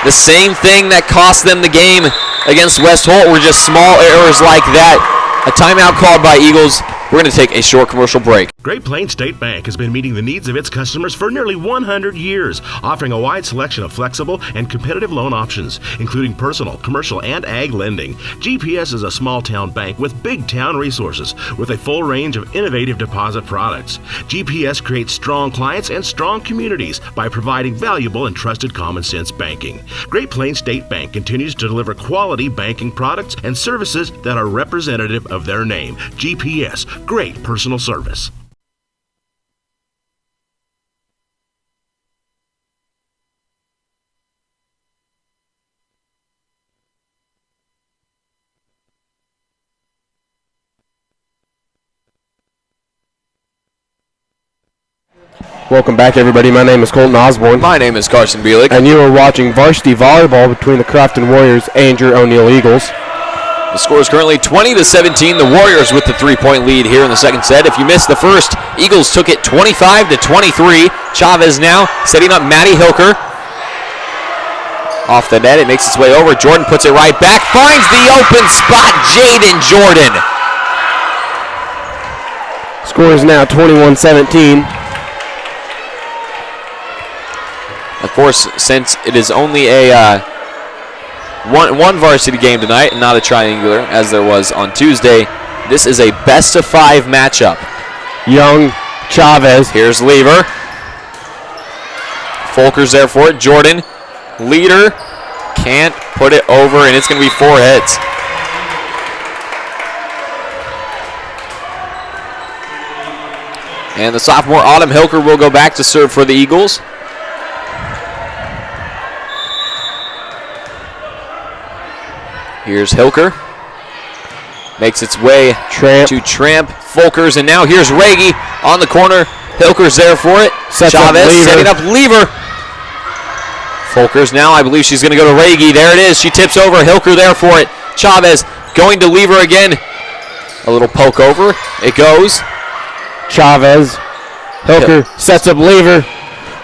The same thing that cost them the game against West Holt were just small errors like that. A timeout called by Eagles. We're going to take a short commercial break. Great Plains State Bank has been meeting the needs of its customers for nearly 100 years, offering a wide selection of flexible and competitive loan options, including personal, commercial, and ag lending. GPS is a small-town bank with big-town resources, with a full range of innovative deposit products. GPS creates strong clients and strong communities by providing valuable and trusted common-sense banking. Great Plains State Bank continues to deliver quality banking products and services that are representative of their name. GPS, great personal service. Welcome back, everybody. My name is Colton Osborne. My name is Carson Bielik. And you are watching varsity volleyball between the Crofton Warriors and your O'Neill Eagles. The score is currently 20-17. The Warriors with the 3-point lead here in the second set. If you missed the first, Eagles took it 25-23. Chavez now setting up Maddie Hilker. Off the net, it makes its way over. Jordan puts it right back. Finds the open spot, Jaden Jordan. Score is now 21-17. Of course, since it is only a one varsity game tonight and not a triangular as there was on Tuesday, this is a best-of-5 matchup. Young, Chavez. Here's Lever. Folkers there for it. Jordan. Leader. Can't put it over, and it's going to be 4 hits. And the sophomore Autumn Hilker will go back to serve for the Eagles. Here's Hilker. Makes its way to Tramp, Folkers, and now here's Raggy on the corner. Hilker's there for it. Chavez setting up Lever. Folkers now, I believe she's going to go to Raggy. There it is. She tips over. Hilker there for it. Chavez going to Lever again. A little poke over. It goes. Chavez. Hilker sets up Lever.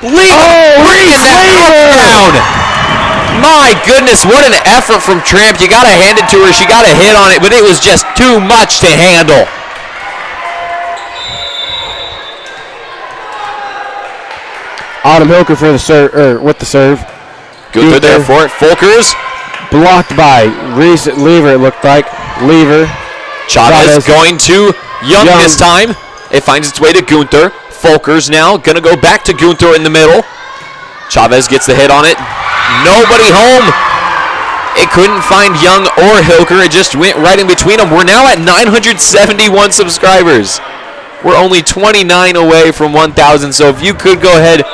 Bringing that down. My goodness, what an effort from Tramp. You got to hand it to her. She got a hit on it, but it was just too much to handle. Autumn Hilker for the serve, with the serve. Good there for it. Folkers. Blocked by Lever, it looked like. Lever. Chavez going to Young this time. It finds its way to Gunther. Folkers now going to go back to Gunther in the middle. Chavez gets the hit on it. Nobody home. It couldn't find Young or Hilker. It just went right in between them. We're now at 971 subscribers. We're only 29 away from 1,000. So if you could go ahead,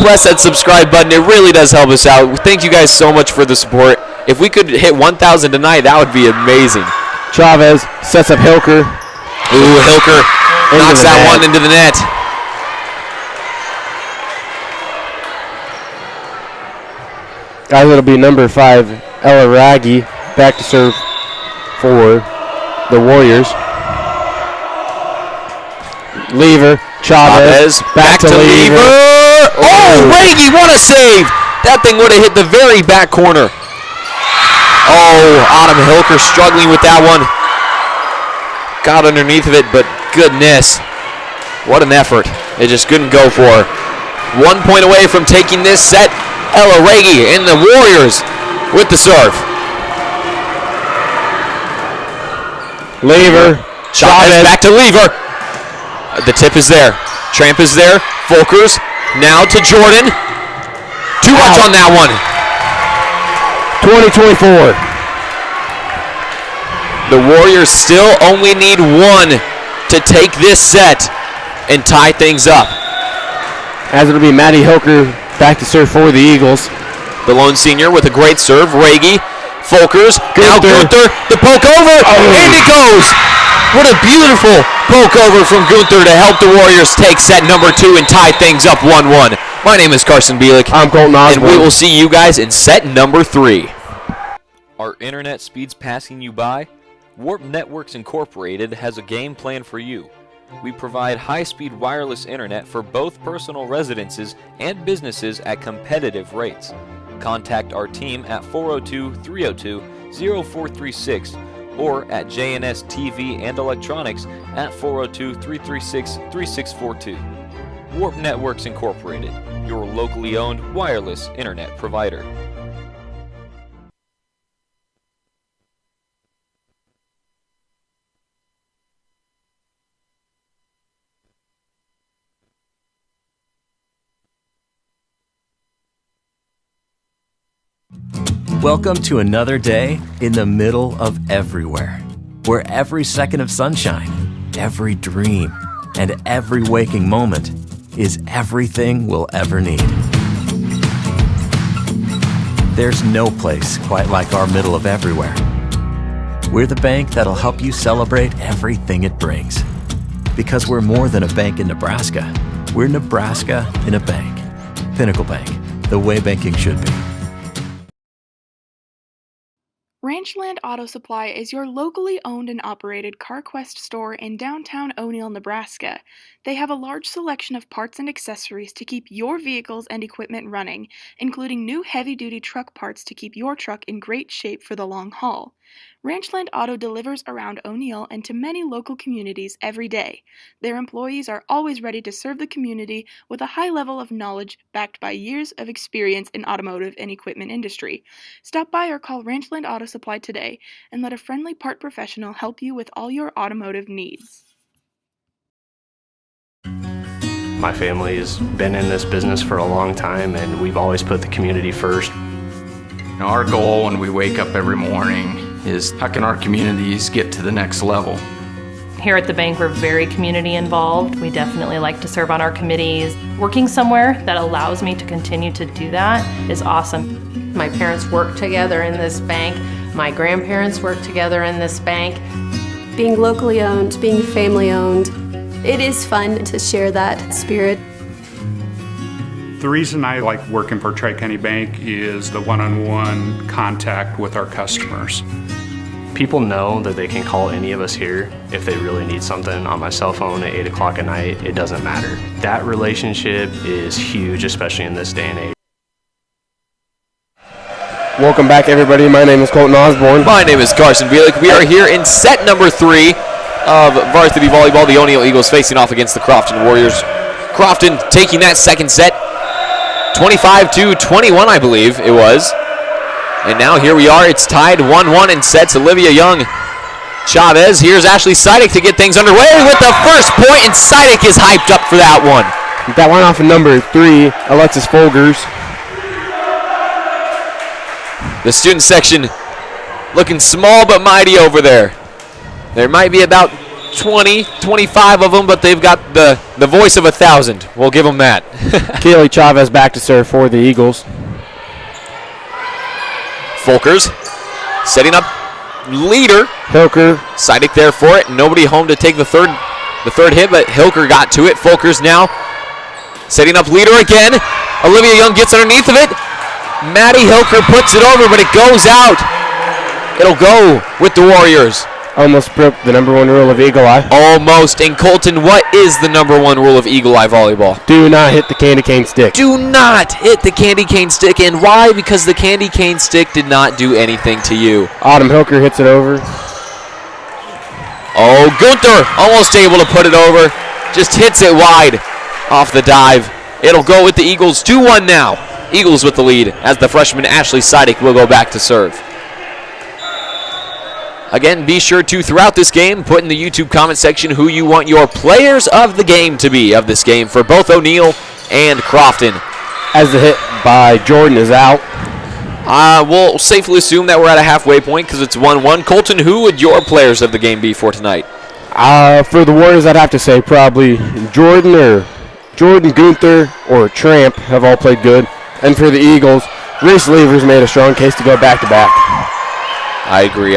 press that subscribe button. It really does help us out. Thank you guys so much for the support. If we could hit 1,000 tonight, that would be amazing. Chavez sets up Hilker. Ooh, Hilker knocks that one into the net. Guys, it'll be number 5, Ella Raggy, back to serve for the Warriors. Lever, Chavez back to Lever. Oh, Raggy, what a save! That thing would have hit the very back corner. Oh, Autumn Hilker struggling with that one. Got underneath of it, but goodness, what an effort. It just couldn't go for her. 1 point away from taking this set. Ella Raggy and the Warriors with the serve. Lever. Chavez back to Lever. The tip is there. Tramp is there. Folkers now to Jordan. Too much on that one. 20-24. The Warriors still only need one to take this set and tie things up. As it'll be Maddie Hilker back to serve for the Eagles. The lone senior with a great serve. Raggy, Folkers, now Gunther, the poke over, and it goes. What a beautiful poke over from Gunther to help the Warriors take set number 2 and tie things up 1-1. My name is Carson Bielik. I'm Colton Osborne. And we will see you guys in set number 3. Are internet speeds passing you by? Warp Networks Incorporated has a game plan for you. We provide high-speed wireless internet for both personal residences and businesses at competitive rates. Contact our team at 402-302-0436 or at JNS TV and Electronics at 402-336-3642. Warp Networks Incorporated, your locally owned wireless internet provider. Welcome to another day in the middle of everywhere, where every second of sunshine, every dream, and every waking moment is everything we'll ever need. There's no place quite like our middle of everywhere. We're the bank that'll help you celebrate everything it brings. Because we're more than a bank in Nebraska. We're Nebraska in a bank. Pinnacle Bank, the way banking should be. Ranchland Auto Supply is your locally owned and operated CarQuest store in downtown O'Neill, Nebraska. They have a large selection of parts and accessories to keep your vehicles and equipment running, including new heavy-duty truck parts to keep your truck in great shape for the long haul. Ranchland Auto delivers around O'Neill and to many local communities every day. Their employees are always ready to serve the community with a high level of knowledge backed by years of experience in automotive and equipment industry. Stop by or call Ranchland Auto Supply today and let a friendly part professional help you with all your automotive needs. My family has been in this business for a long time, and we've always put the community first. Our goal when we wake up every morning is how can our communities get to the next level Here at the bank, we're very community involved. We definitely like to serve on our committees. Working somewhere that allows me to continue to do that is awesome. My parents work together in this bank. My grandparents work together in this bank. Being locally owned, being family owned, it is fun to share that spirit. The reason I like working for Tri-County Bank is the one-on-one contact with our customers. People know that they can call any of us here if they really need something on my cell phone at 8 o'clock at night. It doesn't matter. That relationship is huge, especially in this day and age. Welcome back, everybody. My name is Colton Osborne. My name is Carson Bielik. We are here in set number 3 of varsity volleyball. The O'Neill Eagles facing off against the Crofton Warriors. Crofton taking that second set, 25-21, I believe it was. And now here we are. It's tied 1-1 in sets. Olivia Young, Chavez. Here's Ashley Sidek to get things underway with the first point, and Sidek is hyped up for that one. That one off of number 3, Alexis Folgers. The student section looking small but mighty over there. There might be about 20, 25 of them, but they've got the voice of 1,000. We'll give them that. Kaylee Chavez back to serve for the Eagles. Folkers setting up leader. Hilker. Sidek there for it. Nobody home to take the third hit, but Hilker got to it. Folkers now setting up leader again. Olivia Young gets underneath of it. Maddie Hilker puts it over, but it goes out. It'll go with the Warriors. Almost broke the number 1 rule of Eagle Eye. Almost. And Colton, what is the number 1 rule of Eagle Eye volleyball? Do not hit the candy cane stick. Do not hit the candy cane stick. And why? Because the candy cane stick did not do anything to you. Autumn Hilker hits it over. Oh, Gunther almost able to put it over. Just hits it wide off the dive. It'll go with the Eagles 2-1 now. Eagles with the lead as the freshman Ashley Sidek will go back to serve. Again, be sure to, throughout this game, put in the YouTube comment section who you want your players of the game to be of this game for both O'Neill and Crofton. As the hit by Jordan is out. We'll safely assume that we're at a halfway point because it's 1-1. Colton, who would your players of the game be for tonight? For the Warriors, I'd have to say probably Jordan, Gunther, or Tramp have all played good. And for the Eagles, Reese Levers made a strong case to go back-to-back. I agree.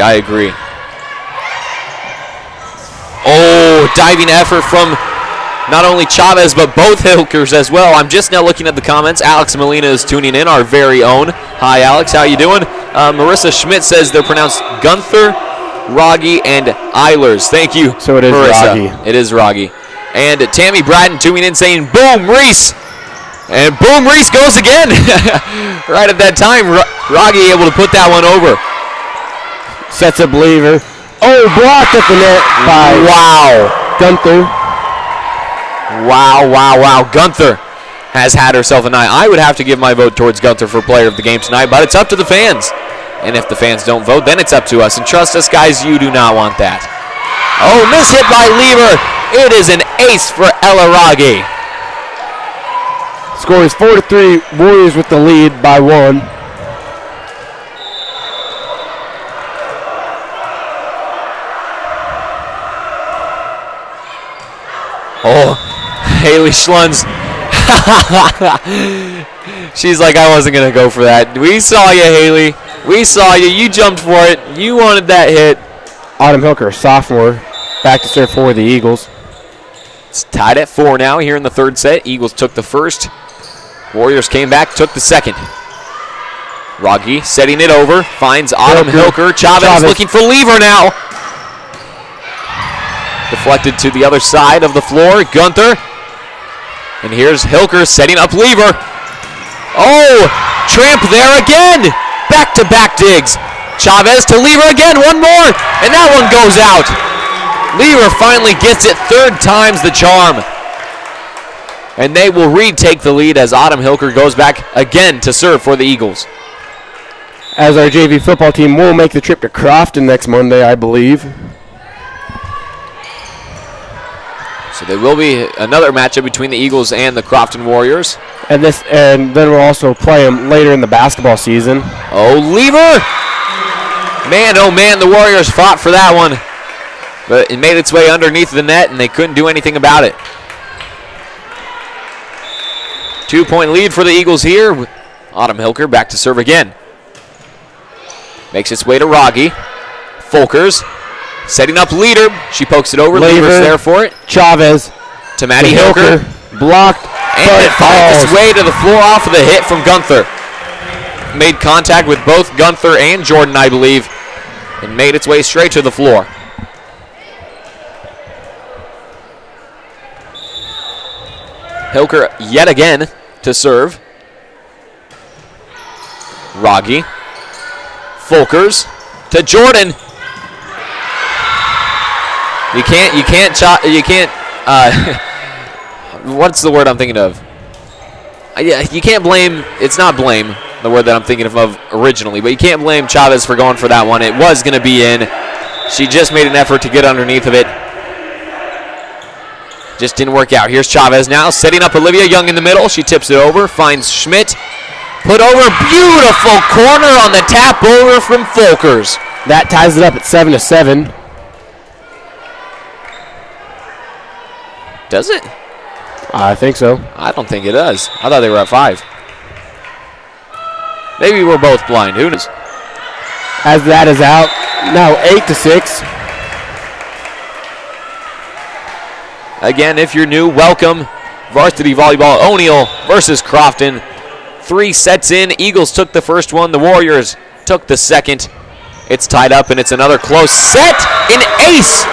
Oh, diving effort from not only Chavez, but both Hilkers as well. I'm just now looking at the comments. Alex Molina is tuning in, our very own. Hi, Alex. How you doing? Marissa Schmidt says they're pronounced Gunther, Rogge, and Eilers. Thank you, so it is Marissa. Rogge. It is Rogge. And Tammy Bratton tuning in saying, boom, Reese. And boom, Reese goes again. Right at that time, Rogge able to put that one over. Sets up Lever. Oh, blocked at the net by Gunther. Wow. Gunther has had herself a night. I would have to give my vote towards Gunther for player of the game tonight, but it's up to the fans. And if the fans don't vote, then it's up to us. And trust us, guys, you do not want that. Oh, mishit by Lever. It is an ace for Ella Rogge. Score is 4-3. Warriors with the lead by 1. Oh, Haley Schlunz. She's like, I wasn't going to go for that. We saw you, Haley. We saw you. You jumped for it. You wanted that hit. Autumn Hilker, sophomore, back to serve for the Eagles. It's tied at 4 now here in the third set. Eagles took the first. Warriors came back, took the second. Rogge setting it over, finds Autumn Hilker. Chavez looking for Lever now. Deflected to the other side of the floor. Gunther. And here's Hilker setting up Lever. Oh, Tramp there again. Back-to-back digs. Chavez to Lever again. One more. And that one goes out. Lever finally gets it. Third time's the charm. And they will retake the lead as Autumn Hilker goes back again to serve for the Eagles. As our JV football team will make the trip to Crofton next Monday, I believe. So there will be another matchup between the Eagles and the Crofton Warriors. And then we'll also play them later in the basketball season. Oh, Lever! Man, oh man, the Warriors fought for that one. But it made its way underneath the net, and they couldn't do anything about it. 2-point lead for the Eagles here. Autumn Hilker back to serve again. Makes its way to Rogge. Folkers setting up Leader. She pokes it over. Leader's there for it. Chavez to Maddie Hilker. Blocked. And it finds its way to the floor off of the hit from Gunther. Made contact with both Gunther and Jordan, I believe, and made its way straight to the floor. Hilker yet again to serve. Rogge. Folkers to Jordan. You can't, what's the word I'm thinking of? Yeah, you can't blame, it's not blame, the word that I'm thinking of originally, but you can't blame Chavez for going for that one. It was going to be in. She just made an effort to get underneath of it. Just didn't work out. Here's Chavez now, setting up Olivia Young in the middle. She tips it over, finds Schmidt. Put over, beautiful corner on the tap over from Folkers. That ties it up at 7-7. Does it? I think so. I don't think it does. I thought they were at 5. Maybe we're both blind. Who knows? As that is out, now 8-6. Again, if you're new, welcome. Varsity Volleyball, O'Neill versus Crofton. 3 sets in. Eagles took the first one. The Warriors took the second. It's tied up, and it's another close set. An ace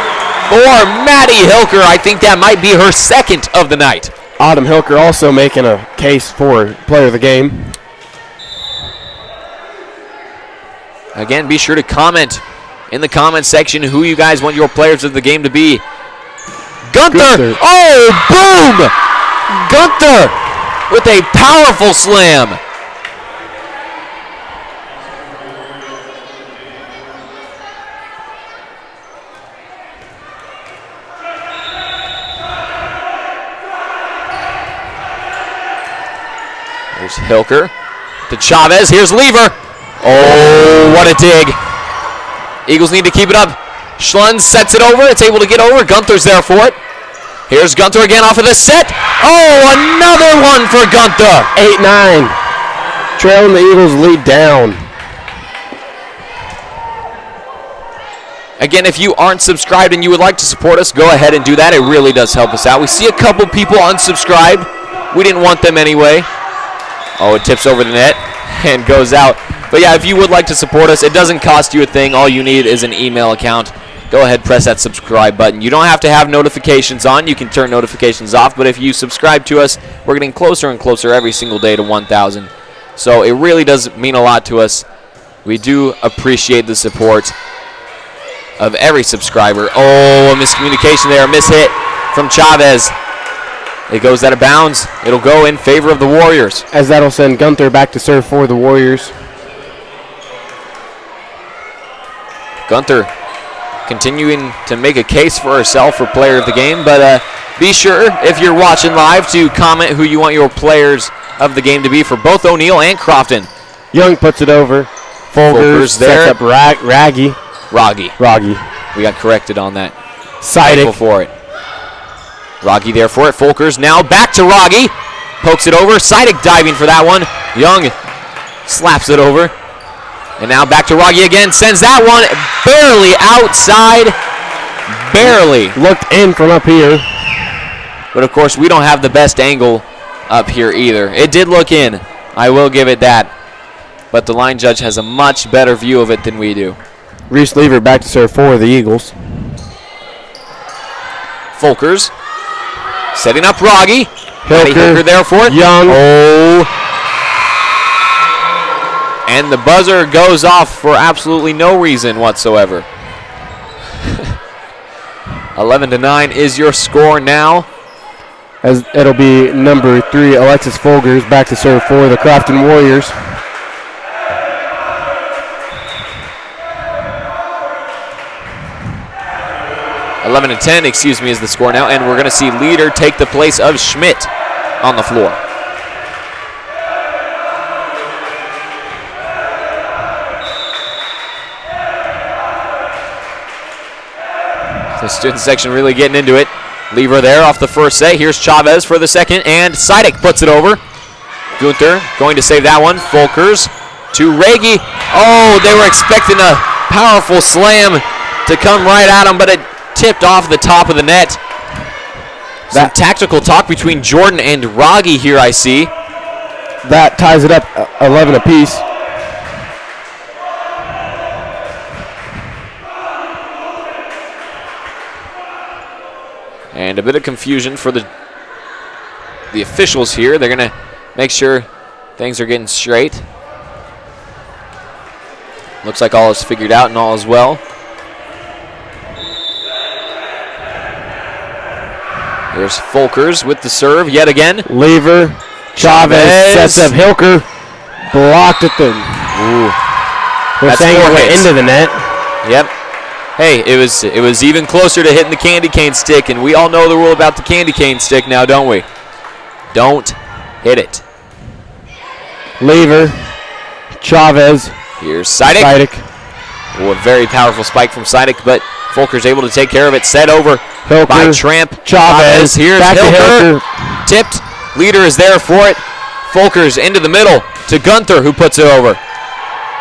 for Maddie Hilker. I think that might be her second of the night. Autumn Hilker also making a case for player of the game. Again, be sure to comment in the comment section who you guys want your players of the game to be. Gunther! Oh, boom! Gunther with a powerful slam. There's Hilker to Chavez. Here's Lever. Oh, what a dig. Eagles need to keep it up. Schlund sets it over. It's able to get over. Gunther's there for it. Here's Gunther again off of the set. Oh, another one for Gunther. 8-9. Trailing the Eagles lead down. Again, if you aren't subscribed and you would like to support us, go ahead and do that. It really does help us out. We see a couple people unsubscribed. We didn't want them anyway. Oh, it tips over the net and goes out. But yeah, if you would like to support us, it doesn't cost you a thing. All you need is an email account. Go ahead, press that subscribe button. You don't have to have notifications on. You can turn notifications off. But if you subscribe to us, we're getting closer and closer every single day to 1,000. So it really does mean a lot to us. We do appreciate the support of every subscriber. Oh, a miscommunication there, a mishit from Chavez. It goes out of bounds. It'll go in favor of the Warriors. As that'll send Gunther back to serve for the Warriors. Gunther continuing to make a case for herself for player of the game, but be sure, if you're watching live, to comment who you want your players of the game to be for both O'Neill and Crofton. Young puts it over. Folkers there. Sets up Rogge. We got corrected on that. Sidek for it. Rogge there for it. Folkers now back to Rogge. Pokes it over. Sidek diving for that one. Young slaps it over. And now back to Rogge again. Sends that one barely outside. Barely. Looked in from up here. But of course, we don't have the best angle up here either. It did look in. I will give it that. But the line judge has a much better view of it than we do. Reese Lever back to serve for the Eagles. Folkers setting up Rogge. Hilker there for it. Young. Oh. And the buzzer goes off for absolutely no reason whatsoever. 11-9 is your score now. As it'll be number 3, Alexis Folkers back to serve for the Crofton Warriors. (11-10), excuse me, is the score now, and we're going to see Leader take the place of Schmidt on the floor. The student section really getting into it. Lever there off the first set. Here's Chavez for the second, and Sidek puts it over. Gunther going to save that one. Folkers to Regi. Oh, they were expecting a powerful slam to come right at him, but it tipped off the top of the net. Some tactical talk between Jordan and Ragi here, I see. That ties it up 11 apiece. And a bit of confusion for the officials here. They're going to make sure things are getting straight. Looks like all is figured out and all is well. Here's Folkers with the serve yet again. Lever. Chavez sets up Hilker. Blocked at the... Ooh. That's into the net. Yep. Hey, it was even closer to hitting the candy cane stick, and we all know the rule about the candy cane stick now, don't we? Don't hit it. Lever. Chavez. Here's Sidek. Oh, a very powerful spike from Sidek, but Folker's able to take care of it. Set over Hilker. by Tramp. Chavez. Here's Back Hilker. to Hilker. Tipped. Leader is there for it. Folkers into the middle to Gunther, who puts it over.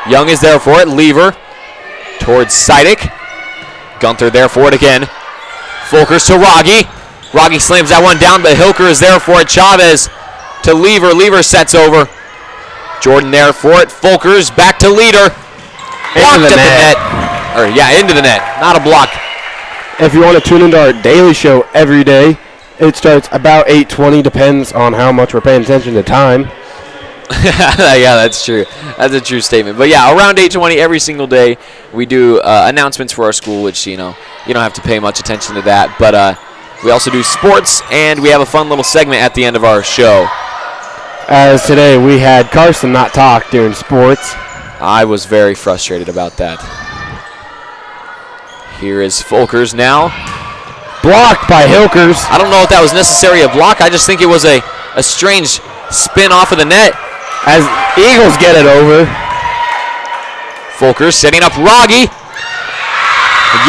Young is there for it. Lever towards Sidek. Gunther there for it again. Folkers to Ragi. Ragi slams that one down, but Hilker is there for it. Chavez to Lever. Lever sets over. Jordan there for it. Folkers back to Leader. Blocked Into the net. Into the net. Not a block. If you want to tune into our daily show every day, it starts about 8:20. Depends on how much we're paying attention to time. Yeah, that's true. That's a true statement. But yeah, around 8:20 every single day, we do announcements for our school, which, you don't have to pay much attention to that. But we also do sports, and we have a fun little segment at the end of our show. As today, we had Carson not talk during sports. I was very frustrated about that. Here is Folkers now. Blocked by Hilkers. I don't know if that was necessarily a block. I just think it was a strange spin off of the net. As Eagles get it over. Folkers setting up Ragi.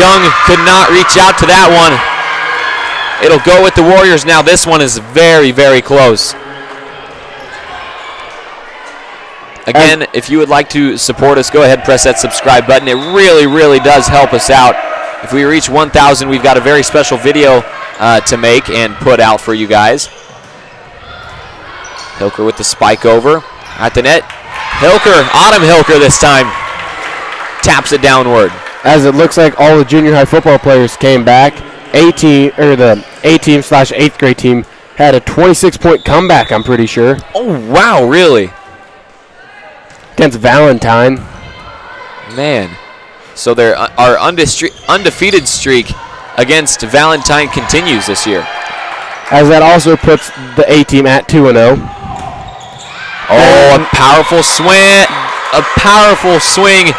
Young could not reach out to that one. It'll go with the Warriors now. This one is very, very close. Again, if you would like to support us, go ahead and press that subscribe button. It really, really does help us out. If we reach 1,000, we've got a very special video to make and put out for you guys. Hilker with the spike over at the net. Hilker, Autumn Hilker this time, taps it downward. As it looks like all the junior high football players came back. The A-team/8th grade team had a 26-point comeback, I'm pretty sure. Oh, wow, really? Against Valentine. Man. So our undefeated streak against Valentine continues this year. As that also puts the A-team at 2-0. Oh, a powerful swing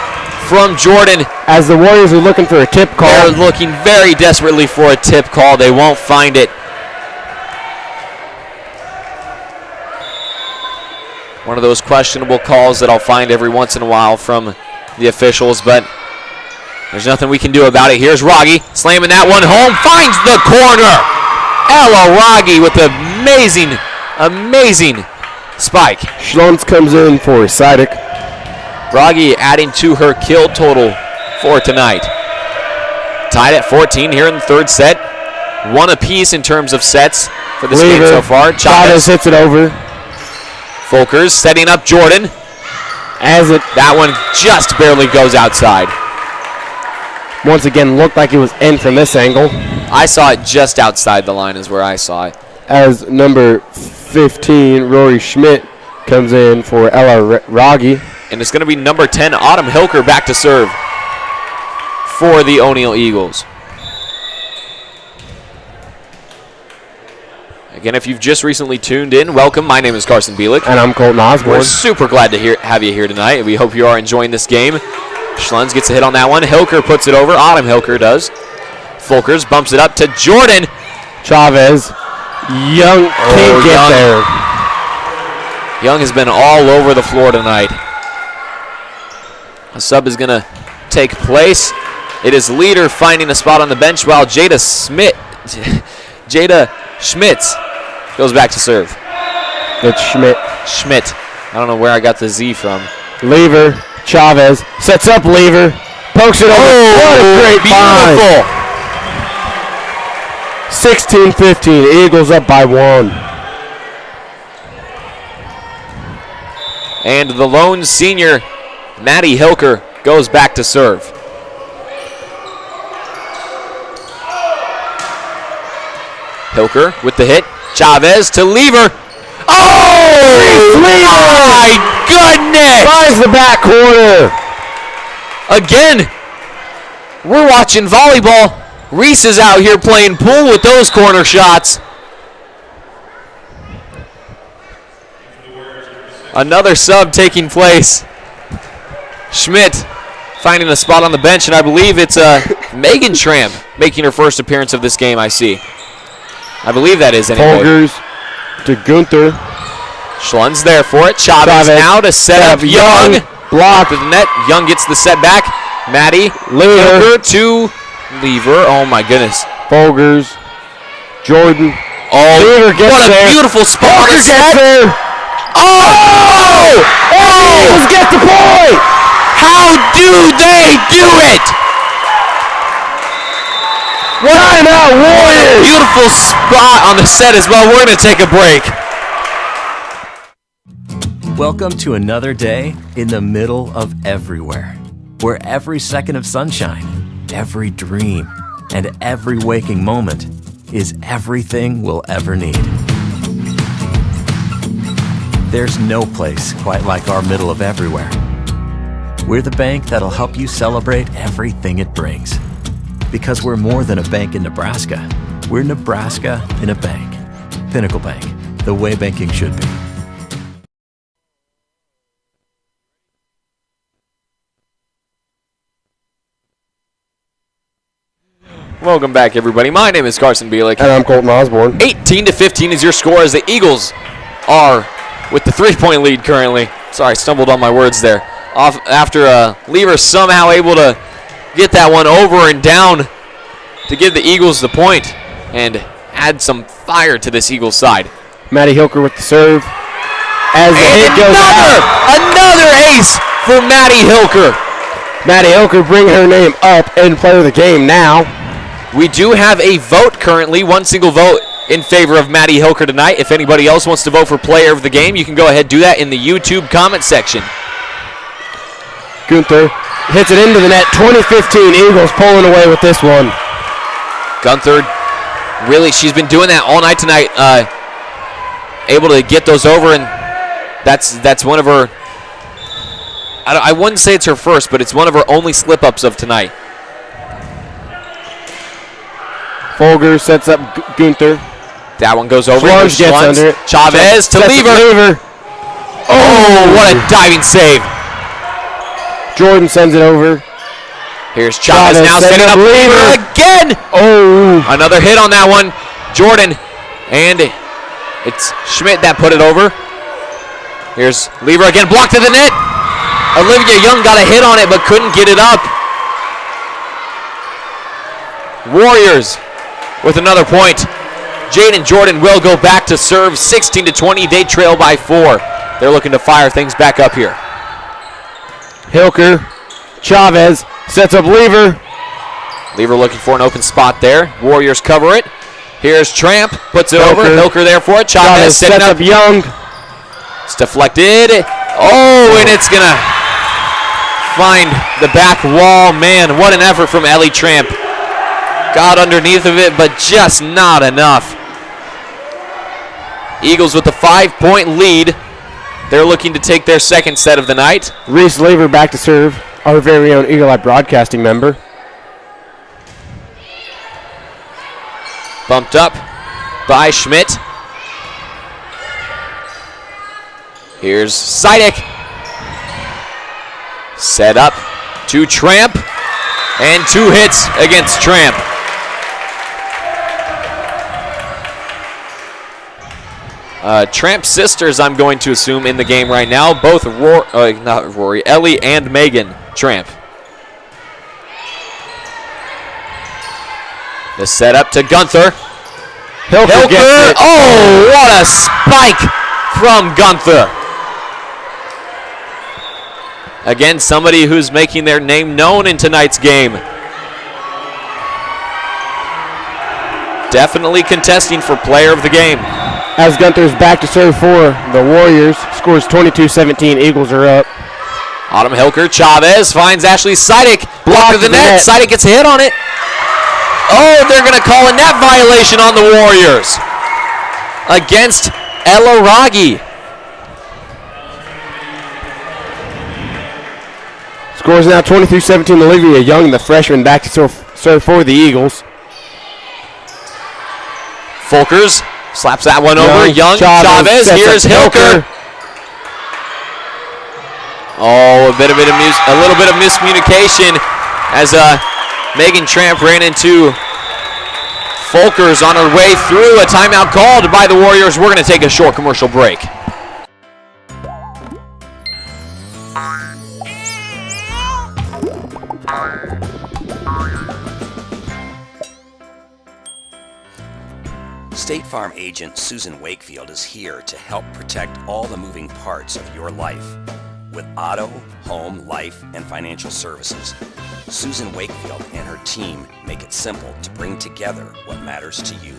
from Jordan. As the Warriors are looking for a tip call. They're looking very desperately for a tip call. They won't find it. One of those questionable calls that I'll find every once in a while from the officials, but there's nothing we can do about it. Here's Ragi slamming that one home. Finds the corner. Ella Ragi with an amazing spike. Schlons comes in for Sidek. Ragi adding to her kill total for tonight. Tied at 14 here in the third set. One apiece in terms of sets for this game so far. Chavez hits it over. Folkers setting up Jordan. That one just barely goes outside. Once again, looked like it was in from this angle. I saw it just outside the line is where I saw it. As number 15, Rory Schmidt, comes in for Ella Ragi. And it's going to be number 10, Autumn Hilker, back to serve for the O'Neill Eagles. Again, if you've just recently tuned in, welcome. My name is Carson Bielik. And I'm Colton Osborne. We're super glad to have you here tonight. We hope you are enjoying this game. Schlunz gets a hit on that one. Hilker puts it over. Autumn Hilker does. Folkers bumps it up to Jordan. Chavez. Young can't get there. Young has been all over the floor tonight. A sub is going to take place. It is Leader finding a spot on the bench while Jada Schmitz goes back to serve. It's Schmidt. Schmidt. I don't know where I got the Z from. Lever. Chavez sets up Lever. Pokes it over. What a great beautiful find. 16-15. Eagles up by 1. And the lone senior, Maddie Hilker, goes back to serve. Hilker with the hit. Chavez to Lever. Oh! My goodness! Finds the back corner. Again, we're watching volleyball. Reese is out here playing pool with those corner shots. Another sub taking place. Schmidt finding a spot on the bench, and I believe it's Megan Tramp making her first appearance of this game, I see. I believe that is anyway. Folgers to Gunther. Schlund's there for it. Chavez now to set up Young. Block. To the net. Young gets the set back. Maddie. Lever to Lever. Oh my goodness. Folgers. Jordan. Oh, Lever gets what a there. beautiful spot. Folgers gets there. Oh! Eagles get the point. How do they do it? Timeout Warriors. Beautiful spot on the set as well. We're going to take a break. Welcome to another day in the middle of everywhere, where every second of sunshine, every dream, and every waking moment is everything we'll ever need. There's no place quite like our middle of everywhere. We're the bank that'll help you celebrate everything it brings. Because we're more than a bank in Nebraska. We're Nebraska in a bank. Pinnacle Bank, the way banking should be. Welcome back, everybody. My name is Carson Bielik. And I'm Colton Osborne. 18-15 is your score as the Eagles are with the 3-point lead currently. Sorry, I stumbled on my words there. Off after Lever somehow able to get that one over and down to give the Eagles the point and add some fire to this Eagles side. Maddie Hilker with the serve. As the hit goes out. Another ace for Maddie Hilker. Maddie Hilker bringing her name up and player of the game now. We do have a vote currently, one single vote in favor of Maddie Hilker tonight. If anybody else wants to vote for player of the game, you can go ahead and do that in the YouTube comment section. Gunther hits it into the net. 20-15, Eagles pulling away with this one. Gunther, really, she's been doing that all night tonight, able to get those over, and that's one of her, I wouldn't say it's her first, but it's one of her only slip-ups of tonight. Folger sets up Gunther. That one goes over. Schlunz gets under it. Chavez to Lever. Oh, what a diving save. Jordan sends it over. Here's Chavez now setting up Lever again. Oh. Another hit on that one. Jordan. And it's Schmidt that put it over. Here's Lever again. Blocked to the net. Olivia Young got a hit on it but couldn't get it up. Warriors with another point. Jaden Jordan will go back to serve. 16-20. They trail by 4. They're looking to fire things back up here. Hilker. Chavez sets up Lever. Lever looking for an open spot there. Warriors cover it. Here's Tramp. Puts it over. Hilker there for it. Chavez setting sets up Young. It's deflected. Oh, and it's going to find the back wall. Man, what an effort from Ellie Tramp. Got underneath of it, but just not enough. Eagles with a 5-point lead. They're looking to take their second set of the night. Reese Lever back to serve, our very own Eagle Eye Broadcasting member. Bumped up by Schmidt. Here's Sidek. Set up to Tramp. And 2 hits against Tramp. Tramp's sisters, I'm going to assume, in the game right now. Both Ellie and Megan Tramp. The setup to Gunther. Hilker gets it. Oh, what a spike from Gunther. Again, somebody who's making their name known in tonight's game. Definitely contesting for player of the game. As Gunther's back to serve for the Warriors. Scores 22-17. Eagles are up. Autumn Hilker. Chavez finds Ashley Sidek. Block of the net. Sidek gets a hit on it. Oh, they're going to call a net violation on the Warriors against Ella Raggi. Scores now 23-17. Olivia Young, the freshman, back to serve for the Eagles. Folkers slaps that one over. Young, Chavez. Here's Hilker. Oh, a little bit of miscommunication as Megan Tramp ran into Folkers on her way through. A timeout called by the Warriors. We're going to take a short commercial break. State Farm agent Susan Wakefield is here to help protect all the moving parts of your life with auto, home, life, and financial services. Susan Wakefield and her team make it simple to bring together what matters to you.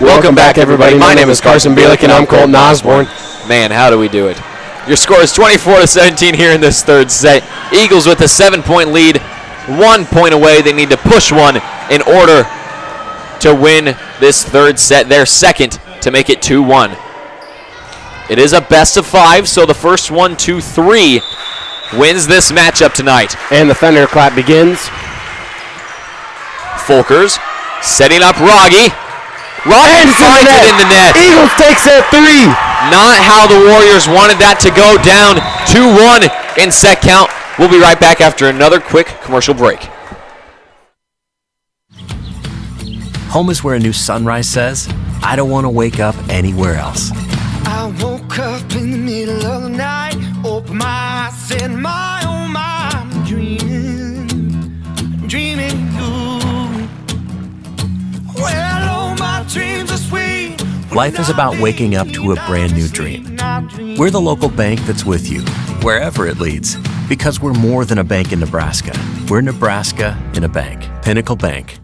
Welcome back, everybody. My name is Carson Bielik, and I'm Colton Osborne. Man, how do we do it? Your score is 24-17 here in this third set. Eagles with a 7-point lead, 1 point away. They need to push one in order to win this third set. Their second to make it 2-1. It is a best of 5, so the first 1, 2, 3 wins this matchup tonight. And the thunderclap begins. Folkers setting up Raggi. Raggi finds it in the net. Eagles take set 3. Not how the Warriors wanted that to go down. 2-1 in set count. We'll be right back after another quick commercial break. Home is where a new sunrise says, I don't want to wake up anywhere else. I woke up in the middle of the night, opened my eyes in my own mind, dreaming you. Well, all my dreams are sweet. Life is about waking up to a brand new dream. We're the local bank that's with you, wherever it leads, because we're more than a bank in Nebraska. We're Nebraska in a bank. Pinnacle Bank.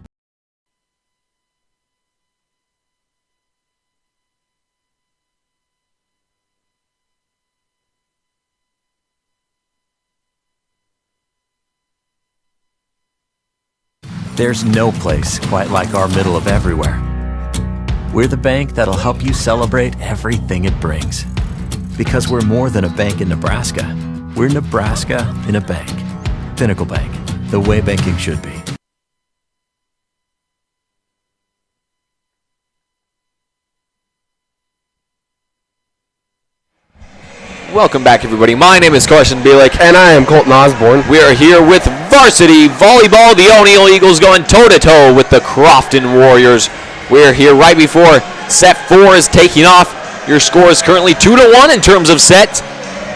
There's no place quite like our middle of everywhere. We're the bank that'll help you celebrate everything it brings. Because we're more than a bank in Nebraska. We're Nebraska in a bank. Pinnacle Bank, the way banking should be. Welcome back, everybody. My name is Carson Bielik. And I am Colton Osborne. We are here with varsity volleyball. The O'Neill Eagles going toe-to-toe with the Crofton Warriors. We're here right before set 4 is taking off. Your score is currently 2-1 in terms of sets.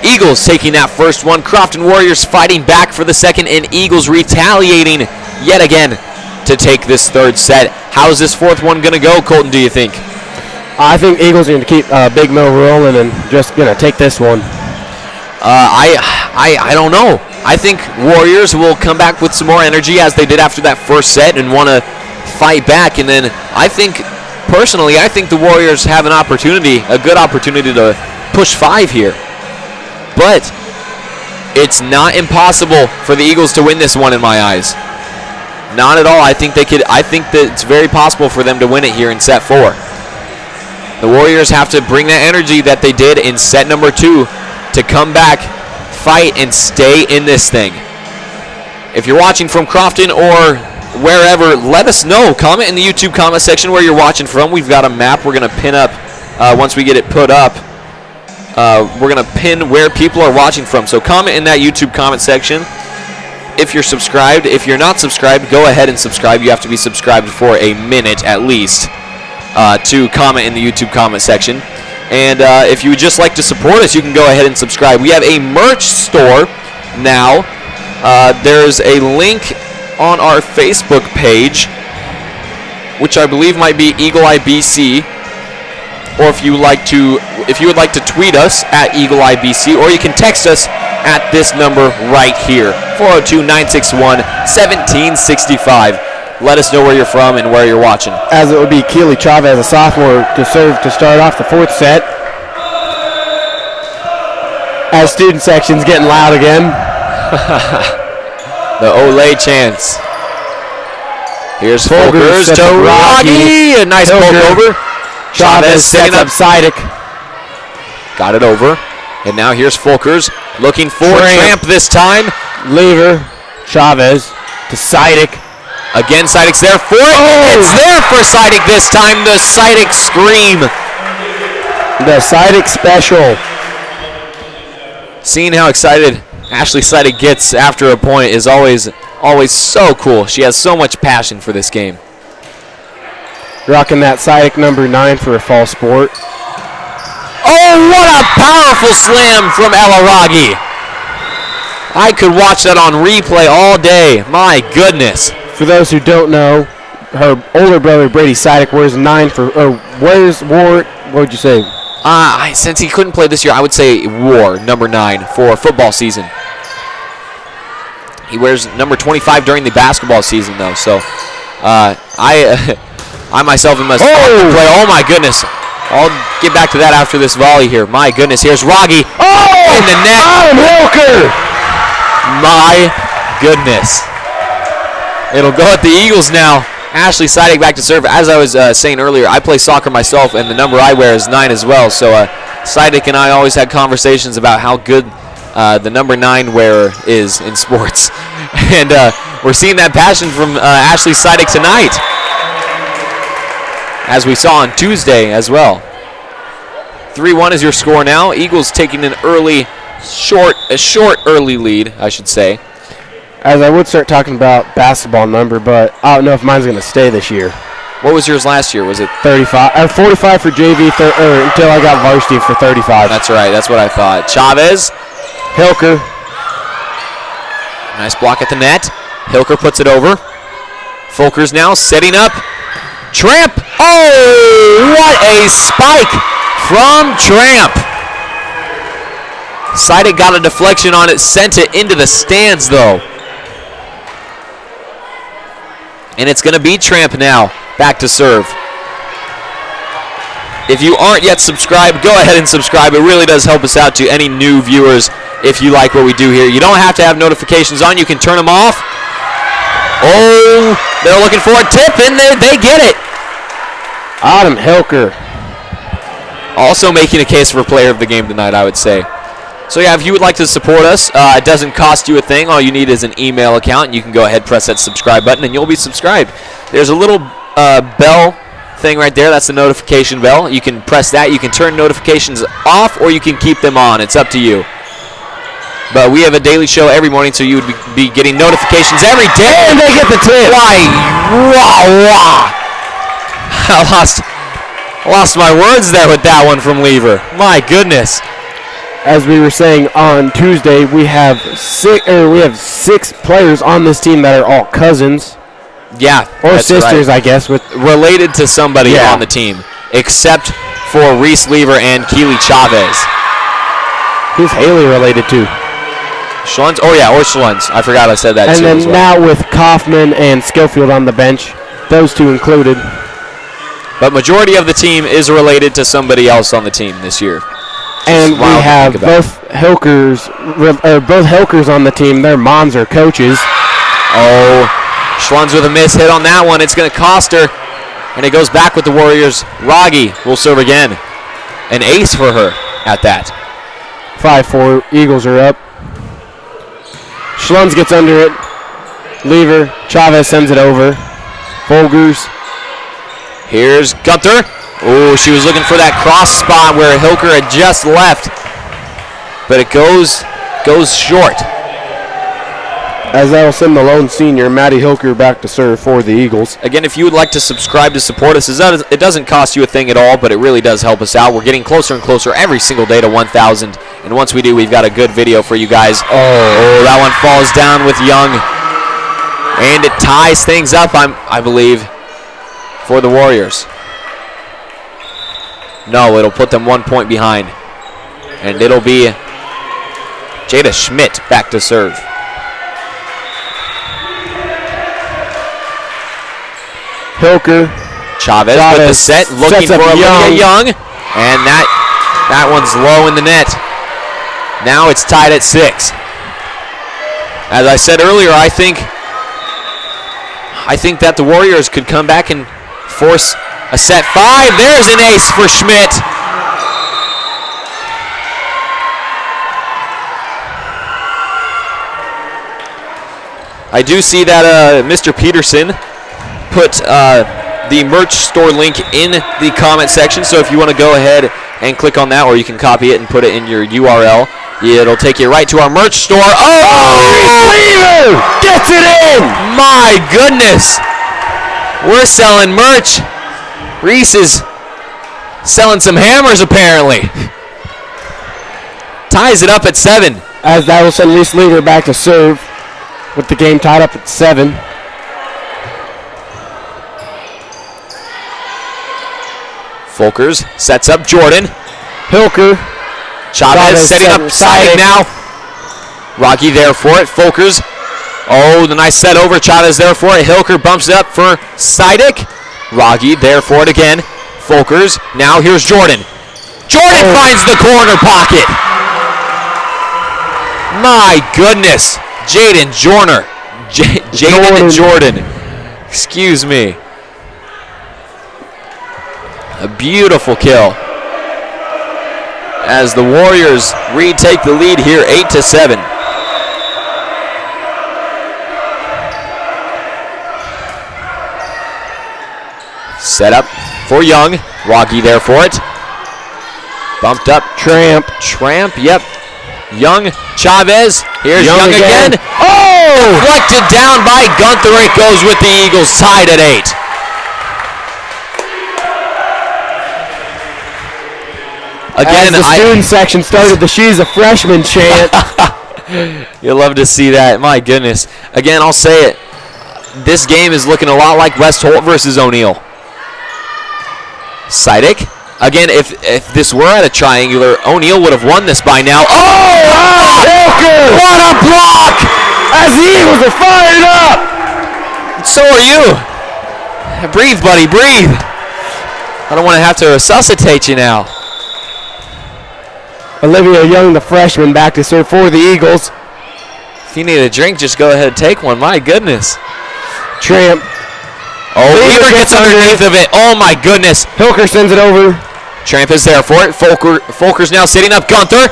Eagles taking that first one. Crofton Warriors fighting back for the second, and Eagles retaliating yet again to take this third set. How's this fourth one going to go, Colton, do you think? I think Eagles are going to keep Big Mill rolling and just going to take this one. I don't know. I think Warriors will come back with some more energy as they did after that first set and want to fight back. And then I think, personally, I think the Warriors have an opportunity, a good opportunity to push 5 here. But it's not impossible for the Eagles to win this one in my eyes. Not at all. I think they could. I think that it's very possible for them to win it here in set 4. The Warriors have to bring that energy that they did in set number 2 to come back, fight, and stay in this thing. If you're watching from Crofton or wherever, let us know. Comment in the YouTube comment section where you're watching from. We've got a map we're going to pin up once we get it put up. We're going to pin where people are watching from. So comment in that YouTube comment section if you're subscribed. If you're not subscribed, go ahead and subscribe. You have to be subscribed for a minute at least. to comment in the YouTube comment section. And if you would just like to support us, you can go ahead and subscribe. We have a merch store now. There's a link on our Facebook page, which I believe might be Eagle Eye BC. Or if you would like to tweet us at Eagle Eye BC, or you can text us at this number right here, 402-961-1765. Let us know where you're from and where you're watching. As it would be Keely Chavez, a sophomore, to serve to start off the fourth set. As student section's getting loud again. The Olay chants. Here's Folkers to Rocky. A nice poke over. Chavez setting up Sidek. Got it over. And now here's Folkers looking for Tramp this time. Lever. Chavez to Sidek. Again, Sidek's there for it. Oh! It's there for Sidek this time. The Sidek scream. The Sidek special. Seeing how excited Ashley Sidek gets after a point is always so cool. She has so much passion for this game. Rocking that Sidek number 9 for a fall sport. Oh, what a powerful slam from Elaragi. I could watch that on replay all day. My goodness. For those who don't know, her older brother Brady Sidek wears 9 for, what would you say? Since he couldn't play this year, I would say wore number 9 for football season. He wears number 25 during the basketball season, though. So, I myself am a player. Oh my goodness! I'll get back to that after this volley here. My goodness, here's Rogge in the net. Adam Hilker! My goodness. It'll go at the Eagles now. Ashley Sidek back to serve. As I was saying earlier, I play soccer myself, and the number I wear is 9 as well. So Sidek and I always had conversations about how good the number 9 wearer is in sports. And we're seeing that passion from Ashley Sidek tonight, as we saw on Tuesday as well. 3-1 is your score now. Eagles taking an short early lead, I should say. As I would start talking about basketball number, but I don't know if mine's going to stay this year. What was yours last year? Was it 35? 45 for JV, until I got varsity for 35. That's right. That's what I thought. Chavez. Hilker. Nice block at the net. Hilker puts it over. Folkers now setting up. Tramp. Oh, what a spike from Tramp. Sidek got a deflection on it, sent it into the stands, though. And it's going to be Tramp now, back to serve. If you aren't yet subscribed, go ahead and subscribe. It really does help us out to any new viewers if you like what we do here. You don't have to have notifications on. You can turn them off. Oh, they're looking for a tip, and they get it. Adam Hilker. Also making a case for player of the game tonight, I would say. So yeah, if you would like to support us, it doesn't cost you a thing. All you need is an email account, and you can go ahead and press that subscribe button, and you'll be subscribed. There's a little bell thing right there. That's the notification bell. You can press that. You can turn notifications off, or you can keep them on. It's up to you. But we have a daily show every morning, so you would be getting notifications every day. And they get the tip. Wow. I lost my words there with that one from Lever. My goodness. As we were saying on Tuesday, we have six players on this team that are all cousins. Yeah, or sisters, right. I guess, with related to somebody on the team, except for Reese Lever and Keely Chavez. Who's Haley related to? Schlunz? Oh yeah, or Schlunz. I forgot I said that too. And then now with Kaufman and Schofield on the bench, those two included. But majority of the team is related to somebody else on the team this year. And we have both Hilkers on the team. Their moms are coaches. Oh, Schlunz with a miss hit on that one. It's going to cost her. And it goes back with the Warriors. Rogge will serve again. An ace for her at that. 5-4. Eagles are up. Schlunz gets under it. Lever. Chavez sends it over. Folkers. Here's Gunther. Oh, she was looking for that cross spot where Hilker had just left. But it goes short. As that will send the lone senior, Maddie Hilker, back to serve for the Eagles. Again, if you would like to subscribe to support us, it doesn't cost you a thing at all, but it really does help us out. We're getting closer and closer every single day to 1,000. And once we do, we've got a good video for you guys. Oh, that one falls down with Young. And it ties things up, I believe, for the Warriors. No, it'll put them 1 point behind. And it'll be Jada Schmidt back to serve. Hilker. Chavez with the set, looking for Olivia Young. And that one's low in the net. Now it's tied at 6. As I said earlier, I think that the Warriors could come back and force a set 5. There's an ace for Schmidt. I do see that Mr. Peterson put the merch store link in the comment section, so if you want to go ahead and click on that, or you can copy it and put it in your URL, it'll take you right to our merch store. Oh! Gets it in! My goodness! We're selling merch. Reese is selling some hammers, apparently. Ties it up at 7. As that will send Reese Leader back to serve, with the game tied up at 7. Folkers sets up Jordan. Hilker. Chavez setting up Siding now. Rocky there for it. Folkers. Oh, the nice set over. Chavez there for it. Hilker bumps it up for Sidic. Rocky there for it again. Folkers. Now here's Jordan. Jordan finds the corner pocket. My goodness. Jaden Jordan. Jaden Jordan. Excuse me. A beautiful kill. As the Warriors retake the lead here, 8-7. Set up for Young. Rocky there for it. Bumped up. Tramp, yep. Young, Chavez. Here's Young again. Oh! Deflected down by Gunther. It goes with the Eagles, tied at 8. Again, as the student section started the "She's a Freshman" chant. You'll love to see that. My goodness. Again, I'll say it. This game is looking a lot like West Holt versus O'Neill. Sidic. Again, if this were at a triangular, O'Neill would have won this by now. Oh! Hilker! What a block! As the Eagles are fired up! So are you. Breathe, buddy, breathe. I don't want to have to resuscitate you now. Olivia Young, the freshman, back to serve for the Eagles. If you need a drink, just go ahead and take one. My goodness. Tramp. Oh, Weaver gets underneath of it. Oh, my goodness. Hilker sends it over. Tramp is there for it. Folkers now sitting up. Gunther.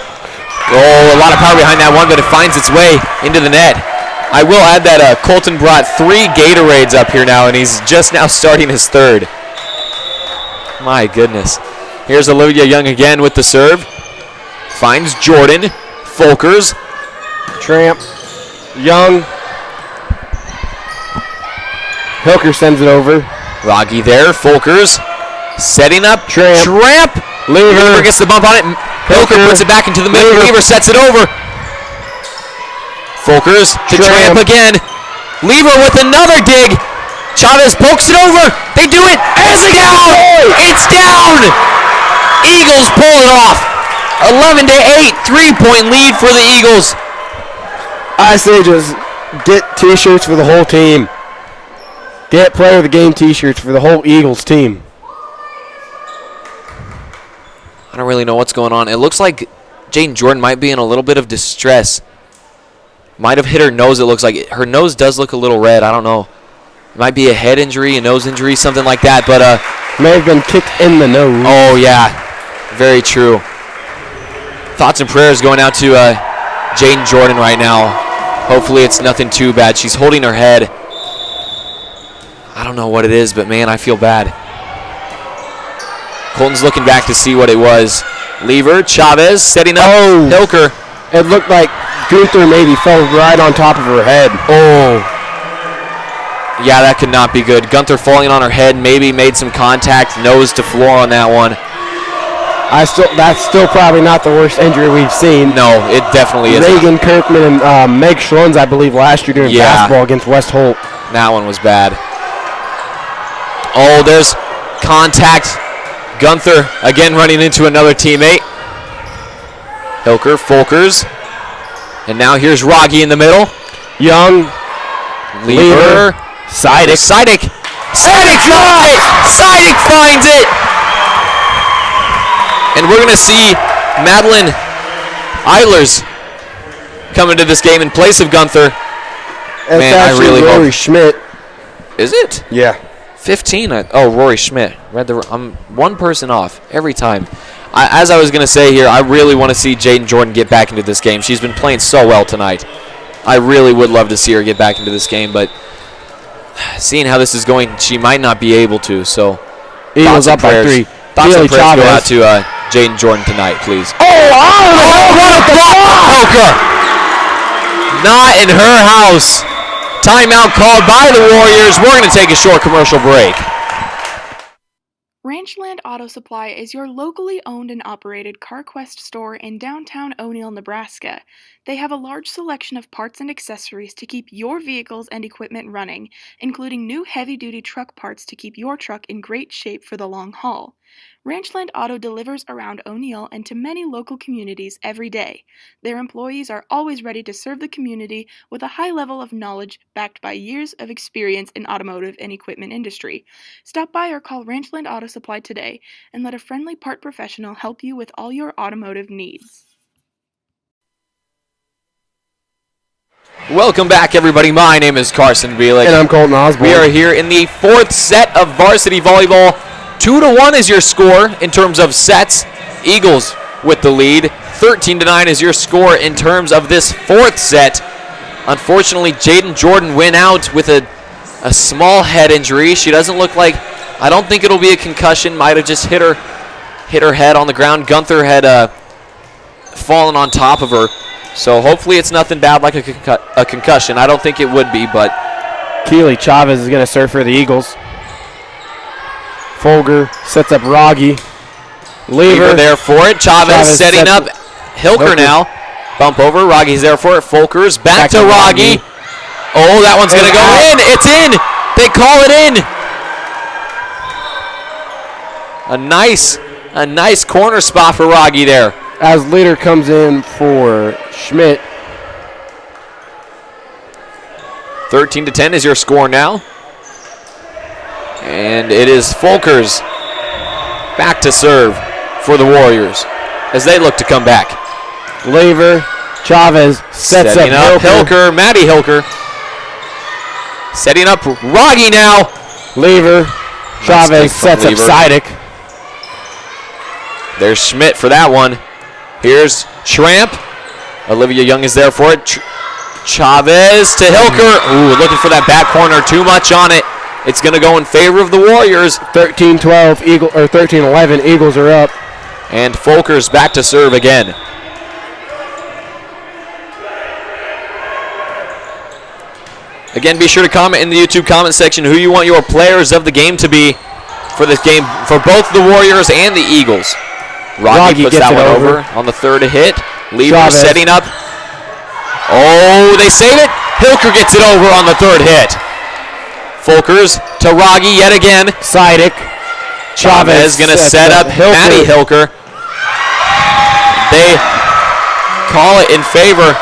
Oh, a lot of power behind that one, but it finds its way into the net. I will add that Colton brought 3 Gatorades up here now, and he's just now starting his 3rd. My goodness. Here's Olivia Young again with the serve. Finds Jordan. Folkers. Tramp. Young. Hilker sends it over. Rocky there. Folkers. Setting up. Tramp. Lever gets the bump on it. Hilker puts it back into the middle. Lever sets it over. Folkers to Tramp again. Lever with another dig. Chavez pokes it over. They do it. It's down. It's down. Eagles pull it off. 11-8. 3-point lead for the Eagles. I say just get T-shirts for the whole team. Get player of the game T-shirts for the whole Eagles team. I don't really know what's going on. It looks like Jaden Jordan might be in a little bit of distress. Might have hit her nose, it looks like. Her nose does look a little red. I don't know. It might be a head injury, a nose injury, something like that. But may have been kicked in the nose. Oh, yeah. Very true. Thoughts and prayers going out to Jaden Jordan right now. Hopefully it's nothing too bad. She's holding her head. I don't know what it is, but, man, I feel bad. Colton's looking back to see what it was. Lever, Chavez setting up. Hilker. It looked like Gunther maybe fell right on top of her head. Oh. Yeah, that could not be good. Gunther falling on her head, maybe made some contact, nose to floor on that one. That's still probably not the worst injury we've seen. No, it definitely isn't. Reagan Kirkman and Meg Schlunz, I believe, last year during basketball against West Holt. That one was bad. Oh, there's contact. Gunther again running into another teammate. Hilker, Folkers. And now here's Rogge in the middle. Young. Lever. Sidek. Sidek finds it! Sidek finds it! And we're going to see Madeline Eilers come into this game in place of Gunther. Man, I really hope. Rory Schmidt. Is it? Yeah. 15. Rory Schmidt. I'm one person off every time. As I was going to say here, I really want to see Jaden Jordan get back into this game. She's been playing so well tonight. I really would love to see her get back into this game, but seeing how this is going, she might not be able to. So, Eagles up by 3. Thoughts and prayers go out to Jaden Jordan tonight, please. Oh, what a block! Not in her house. Timeout called by the Warriors. We're going to take a short commercial break. Ranchland Auto Supply is your locally owned and operated CarQuest store in downtown O'Neill, Nebraska. They have a large selection of parts and accessories to keep your vehicles and equipment running, including new heavy-duty truck parts to keep your truck in great shape for the long haul. Ranchland Auto delivers around O'Neill and to many local communities every day. Their employees are always ready to serve the community with a high level of knowledge backed by years of experience in automotive and equipment industry. Stop by or call Ranchland Auto Supply today and let a friendly part professional help you with all your automotive needs. Welcome back, everybody. My name is Carson Bielik. And I'm Colton Osborne. We are here in the 4th set of varsity volleyball. 2-1 is your score in terms of sets. Eagles with the lead. 13-9 is your score in terms of this 4th set. Unfortunately, Jaden Jordan went out with a small head injury. She doesn't look like, I don't think it'll be a concussion. Might have just hit her head on the ground. Gunther had fallen on top of her. So hopefully it's nothing bad like a concussion. I don't think it would be, but Keely Chavez is going to serve for the Eagles. Folger sets up Rogge. Lever there for it. Chavez setting up Hilker now. Bump over. Rogge's there for it. Folkers back to Rogge. Oh, that one's going to go in. It's in. They call it in. A nice corner spot for Rogge there. As leader comes in for Schmidt. 13-10 is your score now. And it is Folkers back to serve for the Warriors as they look to come back. Lever, Chavez sets up Hilker. Maddie Hilker. Setting up Rogge now. Lever, Chavez sets up Sidek. There's Schmidt for that one. Here's Schramp. Olivia Young is there for it. Chavez to Hilker. Ooh, looking for that back corner. Too much on it. It's going to go in favor of the Warriors. 13-12, 13-11, Eagles are up. And Folkers back to serve again. Again, be sure to comment in the YouTube comment section who you want your players of the game to be for this game, for both the Warriors and the Eagles. Rogge puts that one over on the third hit. Lever setting up. Oh, they save it. Hilker gets it over on the third hit. Folkers to Rogge yet again. Sidek. Chavez going to set up Maddie Hilker. They call it in favor.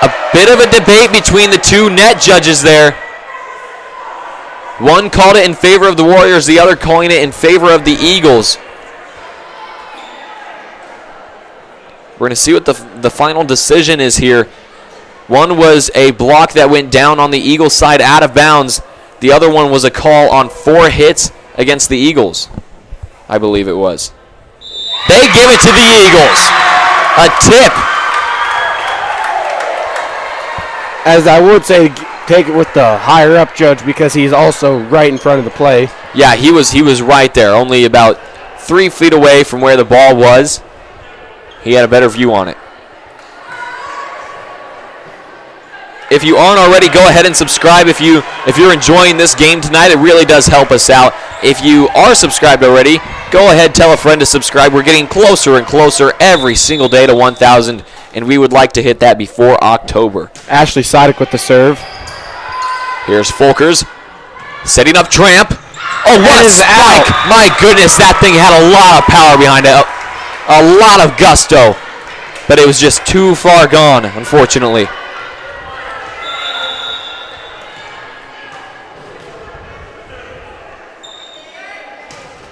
A bit of a debate between the two net judges there. One called it in favor of the Warriors, the other calling it in favor of the Eagles. We're going to see what the final decision is here. One was a block that went down on the Eagles side out of bounds. The other one was a call on 4 hits against the Eagles, I believe it was. They give it to the Eagles. A tip. As I would say, take it with the higher up judge because he's also right in front of the play. Yeah, he was right there, only about 3 feet away from where the ball was. He had a better view on it. If you aren't already, go ahead and subscribe. If you're enjoying this game tonight, it really does help us out. If you are subscribed already, go ahead, tell a friend to subscribe. We're getting closer and closer every single day to 1,000, and we would like to hit that before October. Ashley Sidek with the serve. Here's Folkers setting up Tramp. Oh, what a spike! My goodness, that thing had a lot of power behind it. A lot of gusto. But it was just too far gone, unfortunately.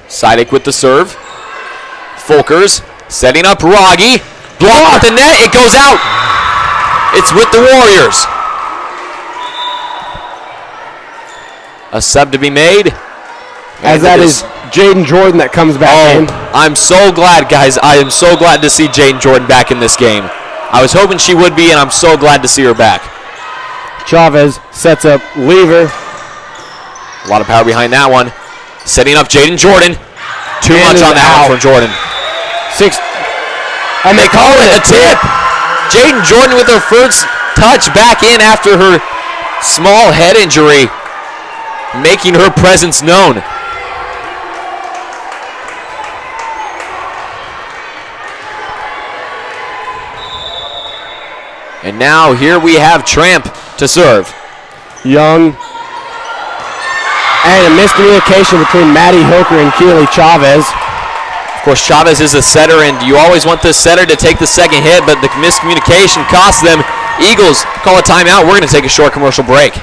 Sidek with the serve. Folkers setting up Rogge. Blocked with the net. It goes out. It's with the Warriors. A sub to be made. As that is Jaden Jordan that comes back in. I'm so glad, guys. I am so glad to see Jaden Jordan back in this game. I was hoping she would be, and I'm so glad to see her back. Chavez sets up Lever. A lot of power behind that one. Setting up Jaden Jordan. Too much on that one for Jordan. And they call it a tip. Jaden Jordan with her first touch back in after her small head injury, making her presence known. And now here we have Tramp to serve. Young. And a miscommunication between Maddie Hilker and Keely Chavez. Of course, Chavez is a setter, and you always want the setter to take the second hit, but the miscommunication costs them. Eagles call a timeout. We're going to take a short commercial break.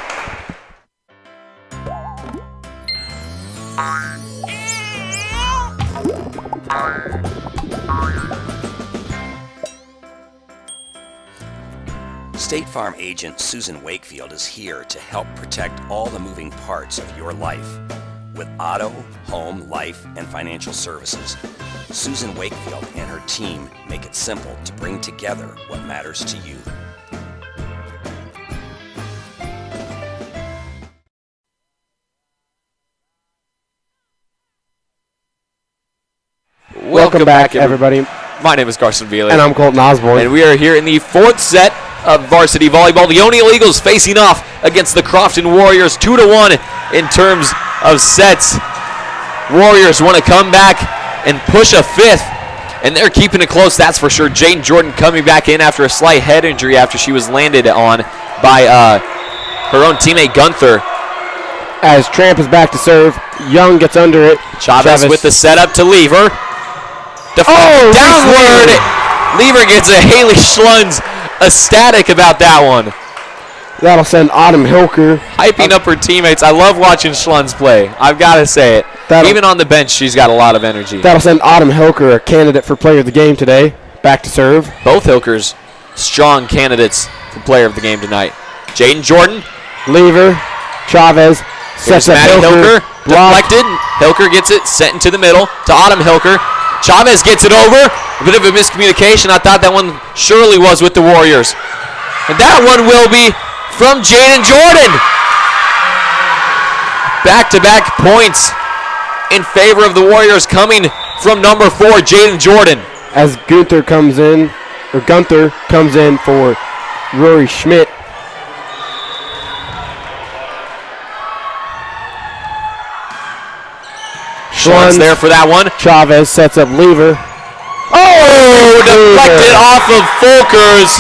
State Farm agent Susan Wakefield is here to help protect all the moving parts of your life. With auto, home, life, and financial services, Susan Wakefield and her team make it simple to bring together what matters to you. Welcome back, everybody. My name is Carson Veely. And I'm Colton Osborne. And we are here in the fourth set of varsity volleyball. The O'Neill Eagles facing off against the Crofton Warriors 2-1 in terms of sets. Warriors want to come back and push a fifth, and they're keeping it close, that's for sure. Jane Jordan coming back in after a slight head injury after she was landed on by her own teammate Gunther. As Tramp is back to serve, Young gets under it. Chavez with the setup to Lever. Downward. Lever gets a Haley Schlunz ecstatic about that one. That'll send Autumn Hilker hyping up her teammates. I love watching Schlunz play. I've got to say it. Even on the bench, she's got a lot of energy. That'll send Autumn Hilker a candidate for player of the game today. Back to serve. Both Hilkers strong candidates for player of the game tonight. Jaden Jordan. Lever. Chavez. Sets up Hilker. Deflected. Hilker gets it sent into the middle to Autumn Hilker. Chavez gets it over. A bit of a miscommunication. I thought that one surely was with the Warriors. And that one will be from Jaden Jordan. Back-to-back points in favor of the Warriors coming from number 4, Jaden Jordan. As Gunther comes in for Rory Schmidt. Schlunz there for that one. Chavez sets up Lever. Deflected off of Folkers.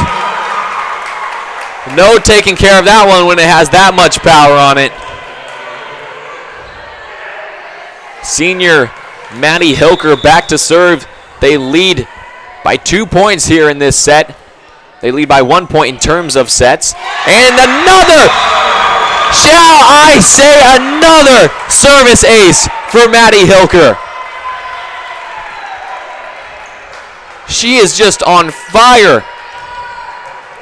No taking care of that one when it has that much power on it. Senior Maddie Hilker back to serve. They lead by 2 points here in this set. They lead by 1 point in terms of sets. And another, shall I say, another service ace for Maddie Hilker. She is just on fire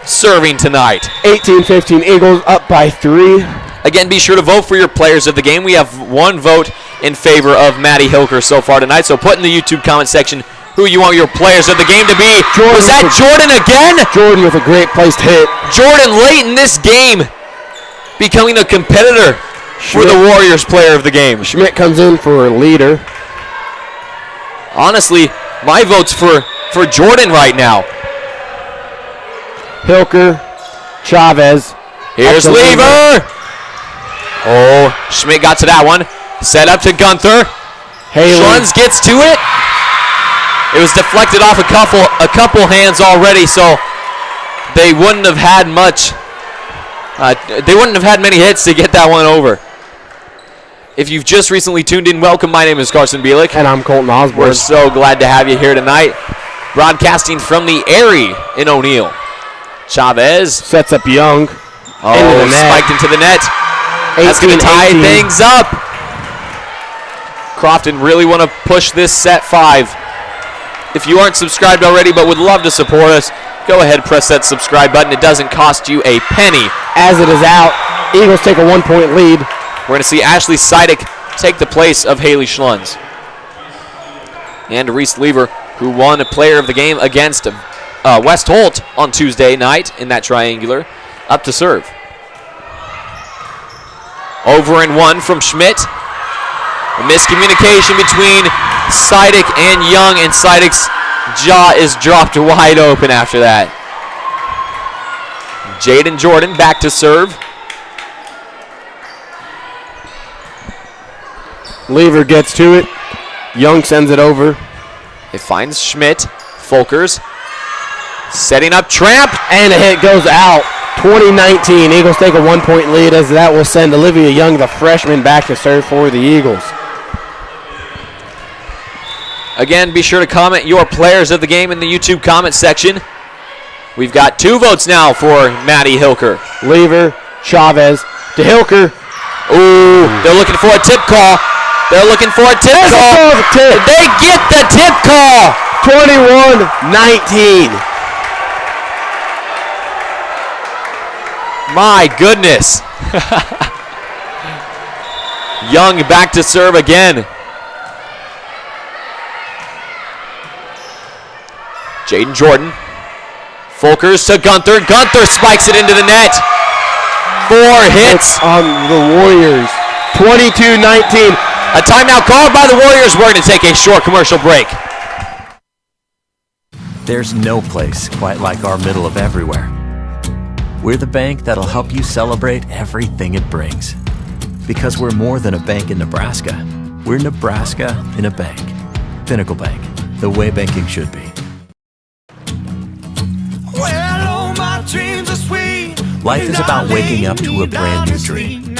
serving tonight. 18-15 Eagles up by 3. Again, be sure to vote for your players of the game. We have one vote in favor of Maddie Hilker so far tonight. So put in the YouTube comment section who you want your players of the game to be. Was that Jordan again? Jordan with a great placed hit. Jordan late in this game becoming a competitor for the Warriors player of the game. Schmidt comes in for leader. Honestly, my vote's for for Jordan right now. Hilker, Chavez. Here's Lever. Oh, Schmidt got to that one. Set up to Gunther. Schlunz gets to it. It was deflected off a couple hands already, so they wouldn't have had much. They wouldn't have had many hits to get that one over. If you've just recently tuned in, welcome. My name is Carson Bielik. And I'm Colton Osborne. We're so glad to have you here tonight. Broadcasting from the Airy in O'Neill. Chavez. Sets up Young. Oh, spiked into the net. That's going to tie things up. Crofton really want to push this set 5. If you aren't subscribed already but would love to support us, go ahead, press that subscribe button. It doesn't cost you a penny. As it is out, Eagles take a 1-point lead. We're going to see Ashley Seidick take the place of Haley Schlunz. And Reese Lever, who won a player of the game against West Holt on Tuesday night in that triangular, up to serve. Over and 1 from Schmidt. A miscommunication between Seidick and Young, and Seidick's jaw is dropped wide open after that. Jaden Jordan back to serve. Lever gets to it. Young sends it over. It finds Schmidt. Folkers setting up Tramp. And a hit goes out. 2019, Eagles take a 1-point lead, as that will send Olivia Young, the freshman, back to serve for the Eagles. Again, be sure to comment your players of the game in the YouTube comment section. We've got 2 votes now for Maddie Hilker. Lever, Chavez to Hilker. Ooh, they're looking for a tip call. They're looking for a tip call. They get the tip call. 21-19. My goodness. Young back to serve again. Jaden Jordan. Folkers to Gunther. Gunther spikes it into the net. 4 hits on the Warriors. 22-19. A timeout called by the Warriors. We're going to take a short commercial break. There's no place quite like our middle of everywhere. We're the bank that'll help you celebrate everything it brings. Because we're more than a bank in Nebraska. We're Nebraska in a bank. Pinnacle Bank, the way banking should be. Life is about waking up to a brand new dream.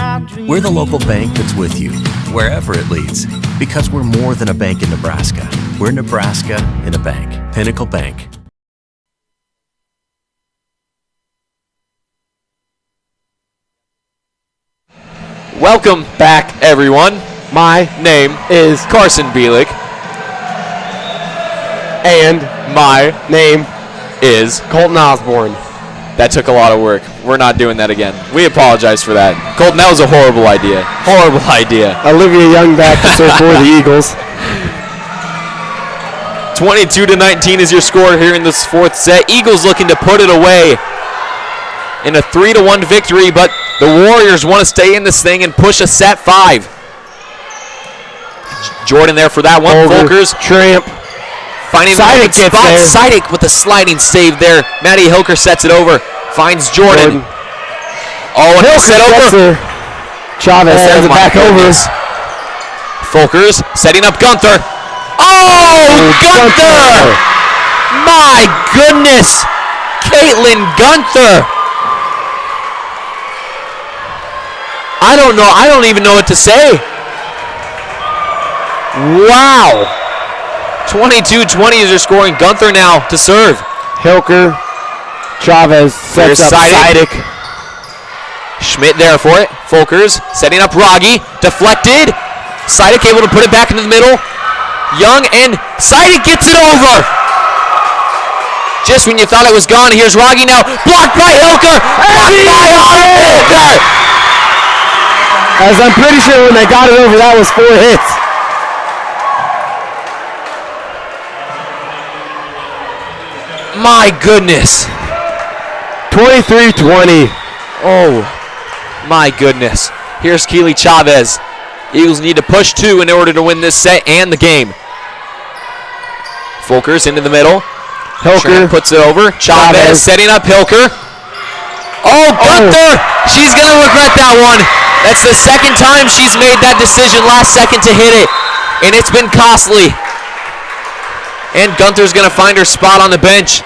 We're the local bank that's with you, wherever it leads. Because we're more than a bank in Nebraska. We're Nebraska in a bank. Pinnacle Bank. Welcome back, everyone. My name is Carson Bielik. And my name is Colton Osborne. That took a lot of work. We're not doing that again. We apologize for that. Colton, that was a horrible idea. Horrible idea. Olivia Young back to serve for the Eagles. 22-19 is your score here in this 4th set. Eagles looking to put it away in a 3-1 victory, but the Warriors want to stay in this thing and push a set 5. Jordan there for that one. Folkers. Tramp. Finding the spot. Seidick with the sliding save there. Maddie Hilker sets it over. Finds Jordan. Oh, and set over. Chavez sends it back over. Folkers setting up Gunther. Oh, Gunther! My goodness! Caitlin Gunther! I don't know. I don't even know what to say. Wow. 22-20 is your scoring. Gunther now to serve. Hilker. Chavez sets up Seidick. Schmidt there for it. Folkers setting up Rogge. Deflected. Seidick able to put it back into the middle. Young and Seidick gets it over. Just when you thought it was gone, here's Rogge now. Blocked by Hilker. Blocked by Hilker. As I'm pretty sure when they got it over, that was 4 hits. My goodness. 23-20. Oh, my goodness. Here's Keely Chavez. Eagles need to push 2 in order to win this set and the game. Folkers into the middle. Hilker puts it over. Chavez setting up Hilker. Oh, Gunther! She's going to regret that one. That's the second time she's made that decision last second to hit it, and it's been costly. And Gunther's going to find her spot on the bench,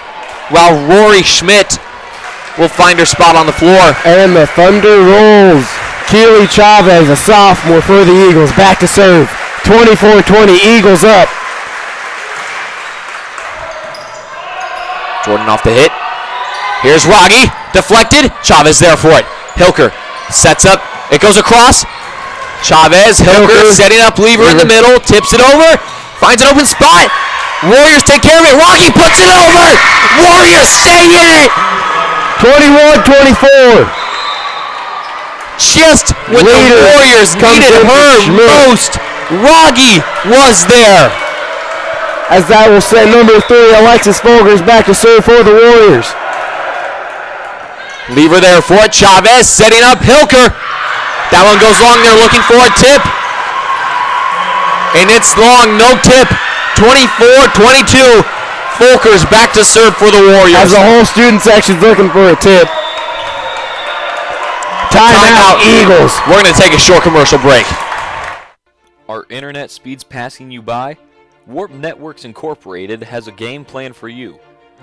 while Rory Schmidt will find her spot on the floor. And the Thunder rolls. Keely Chavez, a sophomore for the Eagles, back to serve. 24-20, Eagles up. Jordan off the hit. Here's Rogge, deflected. Chavez there for it. Hilker sets up. It goes across. Chavez, Hilker setting up, Lever in the middle, tips it over, finds an open spot. Warriors take care of it. Rogge puts it over. Warriors stay in it. 21-24. Just when the Warriors needed her most, Rogge was there. As that will send number 3, Alexis Folgers, back to serve for the Warriors. Lever there for it. Chavez setting up Hilker. That one goes long. They're looking for a tip. And it's long. No tip. 24-22. Folgers back to serve for the Warriors. As the whole student section's looking for a tip. Timeout, Eagles. We're going to take a short commercial break. Are internet speeds passing you by? Warp Networks Incorporated has a game plan for you.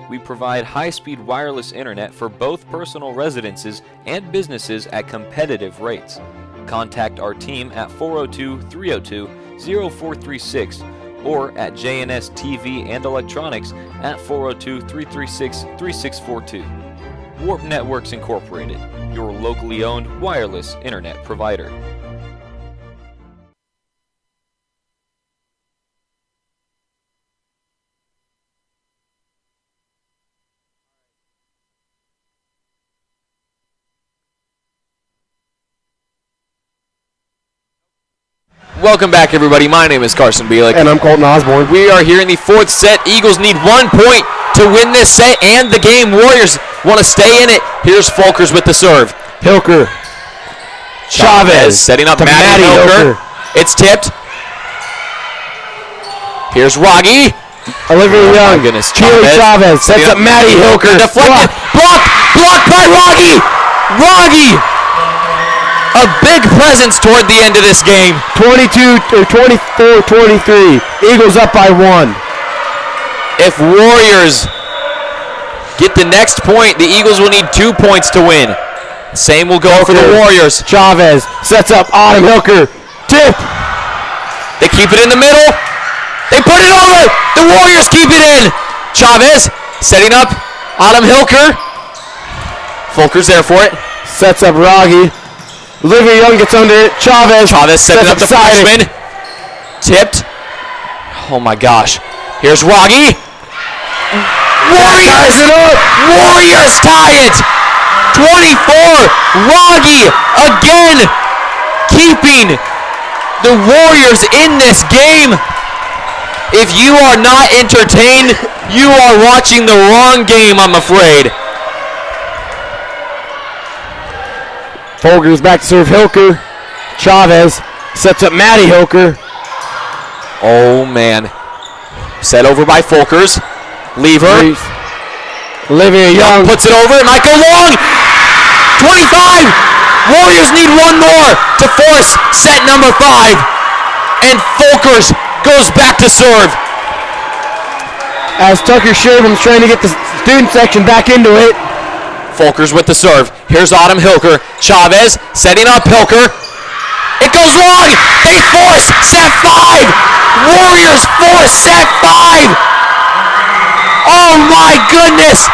We provide high-speed wireless internet for both personal residences and businesses at competitive rates. Contact our team at 402-302-0436 or at JNS TV and Electronics at 402-336-3642. Warp Networks Incorporated, your locally owned wireless internet provider. Welcome back, everybody. My name is Carson Bielik. And I'm Colton Osborne. We are here in the fourth set. Eagles need 1 point to win this set and the game. Warriors want to stay in it. Here's Folgers with the serve. Hilker. Chavez setting up to Maddie Hilker. It's tipped. Here's Rogge. Olivia Young. My goodness. Keely Chavez sets up Maddie Hilker. Deflected. Blocked by Rogge. Rogge. A big presence toward the end of this game. 24-23. Eagles up by 1. If Warriors get the next point, the Eagles will need 2 points to win. Same will go for the Warriors. Chavez sets up Autumn Hilker. Tip. They keep it in the middle. They put it over. The Warriors keep it in. Chavez setting up Autumn Hilker. Folgers there for it. Sets up Rogge. Olivia Young gets under it. Chavez setting up the freshman. Tipped. Oh my gosh. Here's Rogge. Warriors tie it. 24. Rogge again keeping the Warriors in this game. If you are not entertained, you are watching the wrong game, I'm afraid. Folgers back to serve Hilker. Chavez sets up Maddie Hilker. Oh, man. Set over by Folgers. Lever. Olivia Young puts it over. It might go long. 25. Warriors need 1 more to force set number 5. And Folgers goes back to serve. As Tucker Sherman's trying to get the student section back into it. Folgers with the serve. Here's Autumn Hilker. Chavez setting up Hilker. It goes long. They force set 5. Warriors force set 5. Oh my goodness.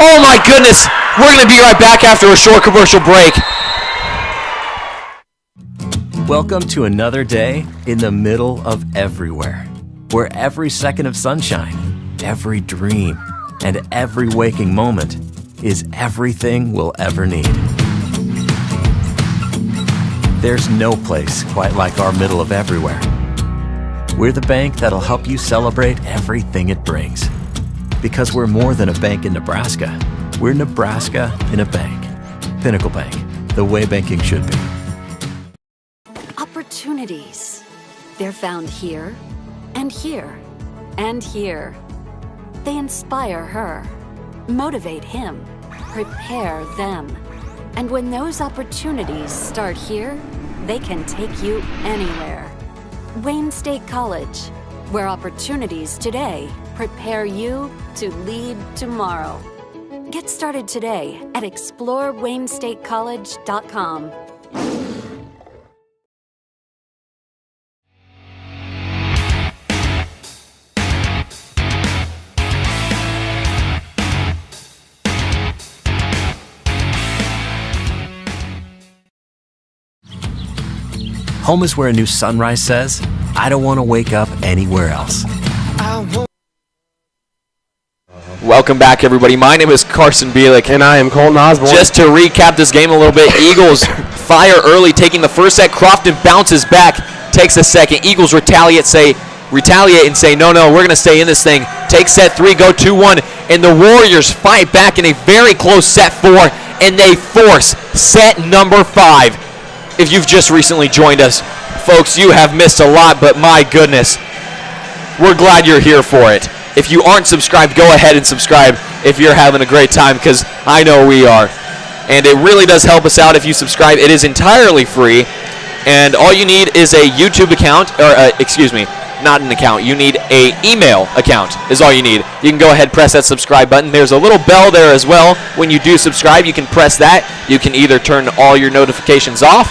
Oh my goodness. We're going to be right back after a short commercial break. Welcome to another day in the middle of everywhere, where every second of sunshine, every dream, and every waking moment is everything we'll ever need. There's no place quite like our middle of everywhere. We're the bank that'll help you celebrate everything it brings. Because we're more than a bank in Nebraska. We're Nebraska in a bank. Pinnacle Bank, the way banking should be. Opportunities. They're found here, and here, and here. They inspire her, motivate him, prepare them. And when those opportunities start here, they can take you anywhere. Wayne State College, where opportunities today prepare you to lead tomorrow. Get started today at explorewaynestatecollege.com. Home is where a new sunrise says, I don't want to wake up anywhere else. Welcome back, everybody. My name is Carson Bielik. And I am Colton Osborne. Just to recap this game a little bit, Eagles fire early, taking the first set. Crofton bounces back, takes the second. Eagles retaliate and say, no, we're going to stay in this thing. Take set 3, go 2-1. And the Warriors fight back in a very close set 4, and they force set number 5. If you've just recently joined us, folks, you have missed a lot, but my goodness, we're glad you're here for it. If you aren't subscribed, go ahead and subscribe if you're having a great time, because I know we are. And it really does help us out if you subscribe. It is entirely free, and all you need is a YouTube account, or not an account. You need an email account is all you need. You can go ahead and press that subscribe button. There's a little bell there as well. When you do subscribe, you can press that. You can either turn all your notifications off.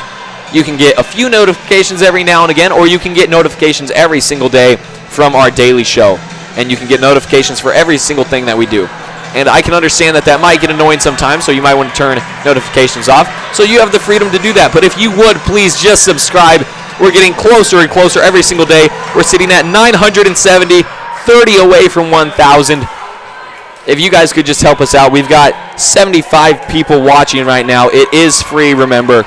You can get a few notifications every now and again, or you can get notifications every single day from our daily show. And you can get notifications for every single thing that we do. And I can understand that might get annoying sometimes, so you might want to turn notifications off. So you have the freedom to do that. But if you would, please just subscribe. We're getting closer and closer every single day. We're sitting at 970, 30 away from 1,000. If you guys could just help us out. We've got 75 people watching right now. It is free, remember.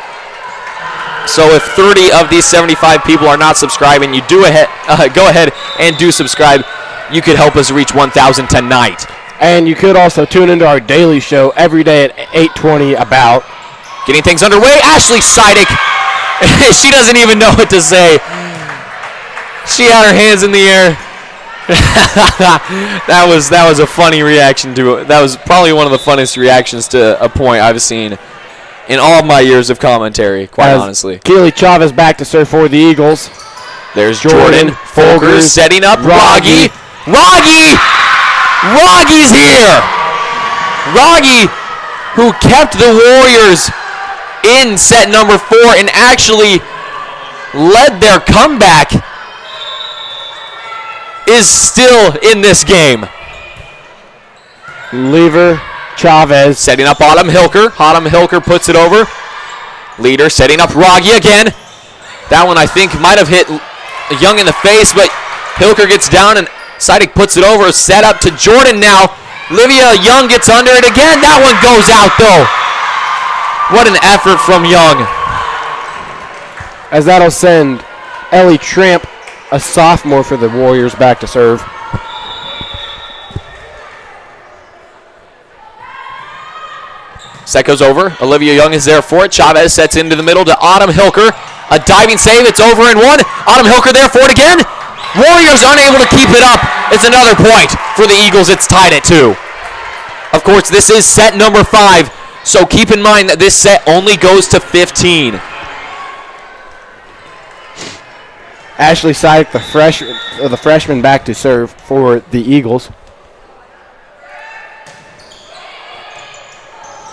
So if 30 of these 75 people are not subscribing, you go ahead and do subscribe. You could help us reach 1,000 tonight. And you could also tune into our daily show every day at 8:20 about getting things underway. Ashley Sidek, she doesn't even know what to say. She had her hands in the air. That was a funny reaction to it. That was probably one of the funniest reactions to a point I've seen in all of my years of commentary, quite honestly. Keely Chavez back to serve for the Eagles. There's Jordan Folgers setting up Rogge. Rogge's here. Rogge, who kept the Warriors in set number 4 and actually led their comeback, is still in this game. Lever, Chavez. Setting up Autumn Hilker. Autumn Hilker puts it over. Leader setting up Rogge again. That one I think might have hit Young in the face, but Hilker gets down and Sidek puts it over. Set up to Jordan now. Livia Young gets under it again. That one goes out though. What an effort from Young. As that'll send Ellie Tramp, a sophomore for the Warriors, back to serve. Set goes over. Olivia Young is there for it. Chavez sets into the middle to Autumn Hilker. A diving save. It's over in 1. Autumn Hilker there for it again. Warriors unable to keep it up. It's another point for the Eagles. It's tied at 2. Of course, this is set number 5, so keep in mind that this set only goes to 15. Ashley Sidek, the freshman, back to serve for the Eagles.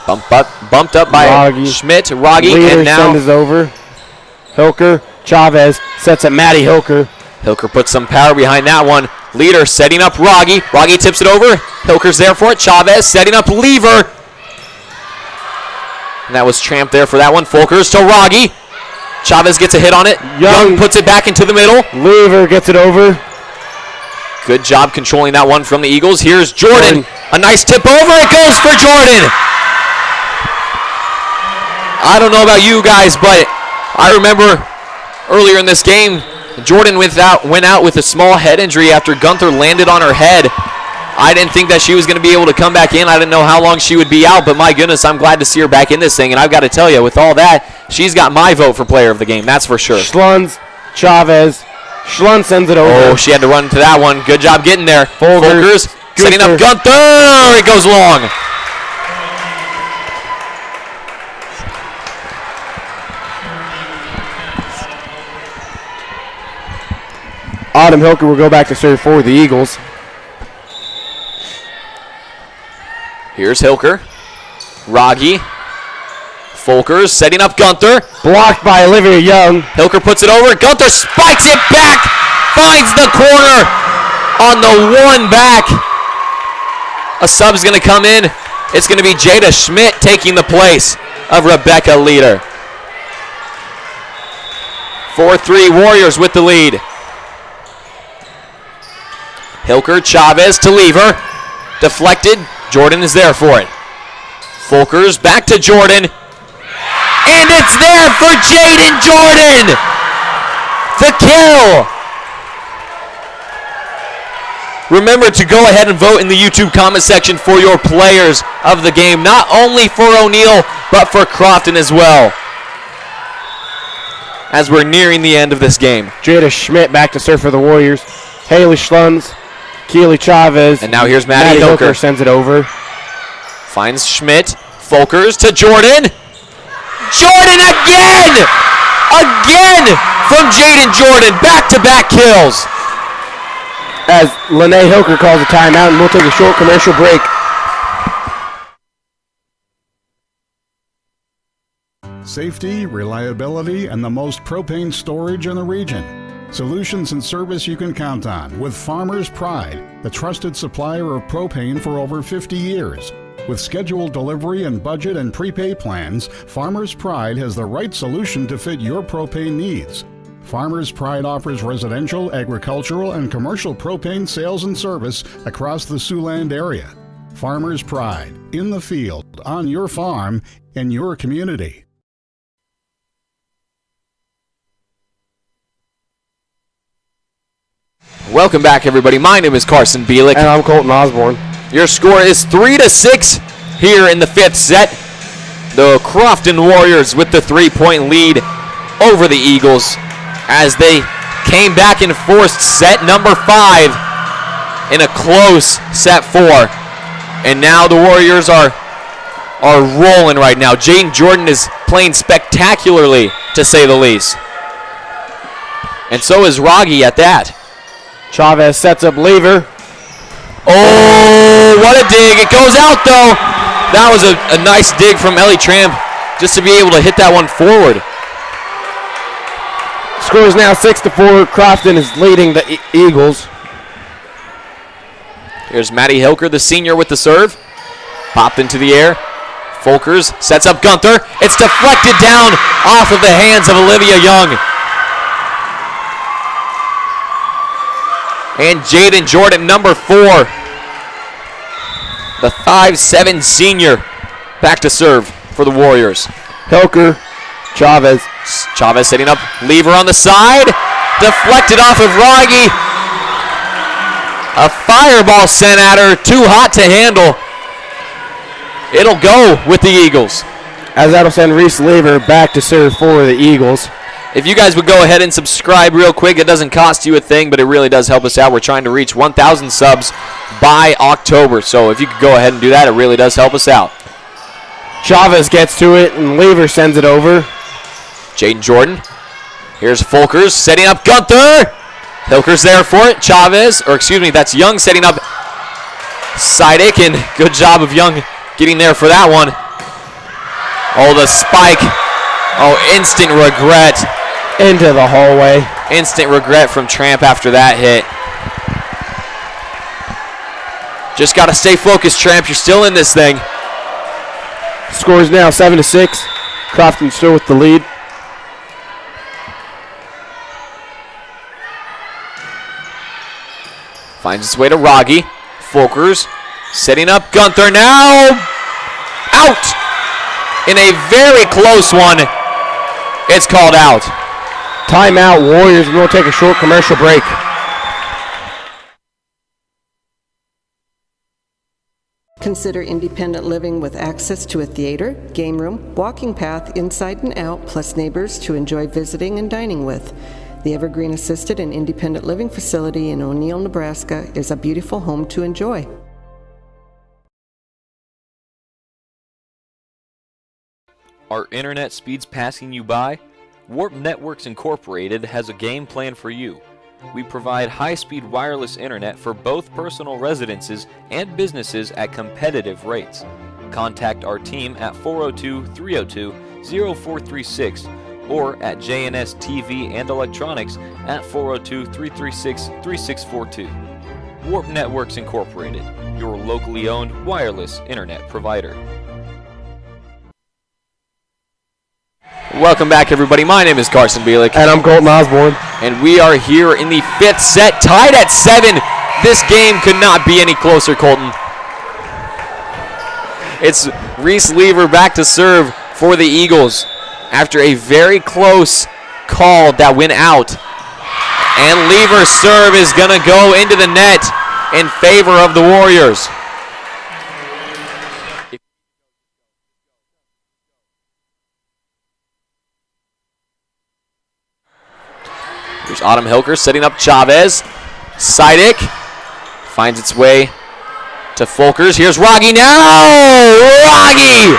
Bumped up by Rogge. Schmidt, Rogge, Leader and now sends over. Hilker, Chavez sets at Maddie Hilker. Hilker puts some power behind that one. Leader setting up Rogge. Rogge tips it over. Hilker's there for it. Chavez setting up Lever. And that was Tramp there for that one. Folkers to Rogge. Chavez gets a hit on it. Young puts it back into the middle. Lever gets it over. Good job controlling that one from the Eagles. Here's Jordan. A nice tip over. It goes for Jordan. I don't know about you guys, but I remember earlier in this game, Jordan went out with a small head injury after Gunther landed on her head. I didn't think that she was going to be able to come back in. I didn't know how long she would be out, but my goodness, I'm glad to see her back in this thing. And I've got to tell you, with all that, she's got my vote for player of the game, that's for sure. Schlunz, Chavez. Schlunz sends it over. Oh, she had to run to that one. Good job getting there. Folkers Setting up Gunther. It goes long. Autumn Hilker will go back to serve for the Eagles. Here's Hilker. Rogge. Folkers setting up Gunther. Blocked by Olivia Young. Hilker puts it over. Gunther spikes it back. Finds the corner on the one back. A sub's going to come in. It's going to be Jada Schmidt taking the place of Rebecca Leader. 4-3 Warriors with the lead. Hilker, Chavez to Lever. Deflected. Jordan is there for it. Folkers back to Jordan. And it's there for Jaden Jordan. The kill. Remember to go ahead and vote in the YouTube comment section for your players of the game, not only for O'Neill, but for Crofton as well, as we're nearing the end of this game. Jada Schmidt back to serve for the Warriors. Haley Schlunz, Keely Chavez. And now here's Maddie Hilker. Sends it over. Finds Schmidt. Folkers to Jordan. Jordan again! Again from Jaden Jordan. Back-to-back kills. As Lene Hilker calls a timeout, and we'll take a short commercial break. Safety, reliability, and the most propane storage in the region. Solutions and service you can count on with Farmers Pride, the trusted supplier of propane for over 50 years. With scheduled delivery and budget and prepay plans, Farmers Pride has the right solution to fit your propane needs. Farmers Pride offers residential, agricultural, and commercial propane sales and service across the Siouxland area. Farmers Pride, in the field, on your farm, in your community. Welcome back, everybody. My name is Carson Bielek. And I'm Colton Osborne. Your score is 3-6 here in the fifth set. The Crofton Warriors with the 3-point lead over the Eagles as they came back and forced set number 5 in a close set 4. And now the Warriors are rolling right now. Jaden Jordan is playing spectacularly, to say the least. And so is Rogge at that. Chavez sets up Lever. Oh, what a dig. It goes out, though. That was a nice dig from Ellie Tramp just to be able to hit that one forward. Score is now 6-4. Crofton is leading the Eagles. Here's Maddie Hilker, the senior, with the serve. Popped into the air. Folkers sets up Gunther. It's deflected down off of the hands of Olivia Young. And Jaden Jordan, number 4. The 5'7" senior, back to serve for the Warriors. Hilker, Chavez. Chavez setting up Lever on the side. Deflected off of Rogge. A fireball sent at her, too hot to handle. It'll go with the Eagles. As that'll send Reese Lever back to serve for the Eagles. If you guys would go ahead and subscribe real quick, it doesn't cost you a thing, but it really does help us out. We're trying to reach 1,000 subs by October, so if you could go ahead and do that, it really does help us out. Chavez gets to it, and Lever sends it over. Jaden Jordan. Here's Folkers setting up Gunther. Hilker's there for it. Chavez, or excuse me, that's Young setting up Sidick, and good job of Young getting there for that one. Oh, the spike. Oh, instant regret. Into the hallway. Instant regret from Tramp after that hit. Just got to stay focused, Tramp. You're still in this thing. Score is now 7-6. Crofton still with the lead. Finds its way to Rogge. Folkers setting up Gunther now. Out! In a very close one. It's called out. Timeout, Warriors. We'll take a short commercial break. Consider independent living with access to a theater, game room, walking path inside and out, plus neighbors to enjoy visiting and dining with. The Evergreen Assisted and Independent Living Facility in O'Neill, Nebraska is a beautiful home to enjoy. Are internet speeds passing you by? Warp Networks Incorporated has a game plan for you. We provide high-speed wireless internet for both personal residences and businesses at competitive rates. Contact our team at 402-302-0436 or at JNS TV and Electronics at 402-336-3642. Warp Networks Incorporated, your locally owned wireless internet provider. Welcome back, everybody. My name is Carson Bielik. And I'm Colton Osborne. And we are here in the 5th set, tied at 7. This game could not be any closer, Colton. It's Reese Lever back to serve for the Eagles after a very close call that went out. And Lever's serve is going to go into the net in favor of the Warriors. Here's Autumn Hilker setting up Chavez. Sidek finds its way to Folkers. Here's Rogge now! Rogge!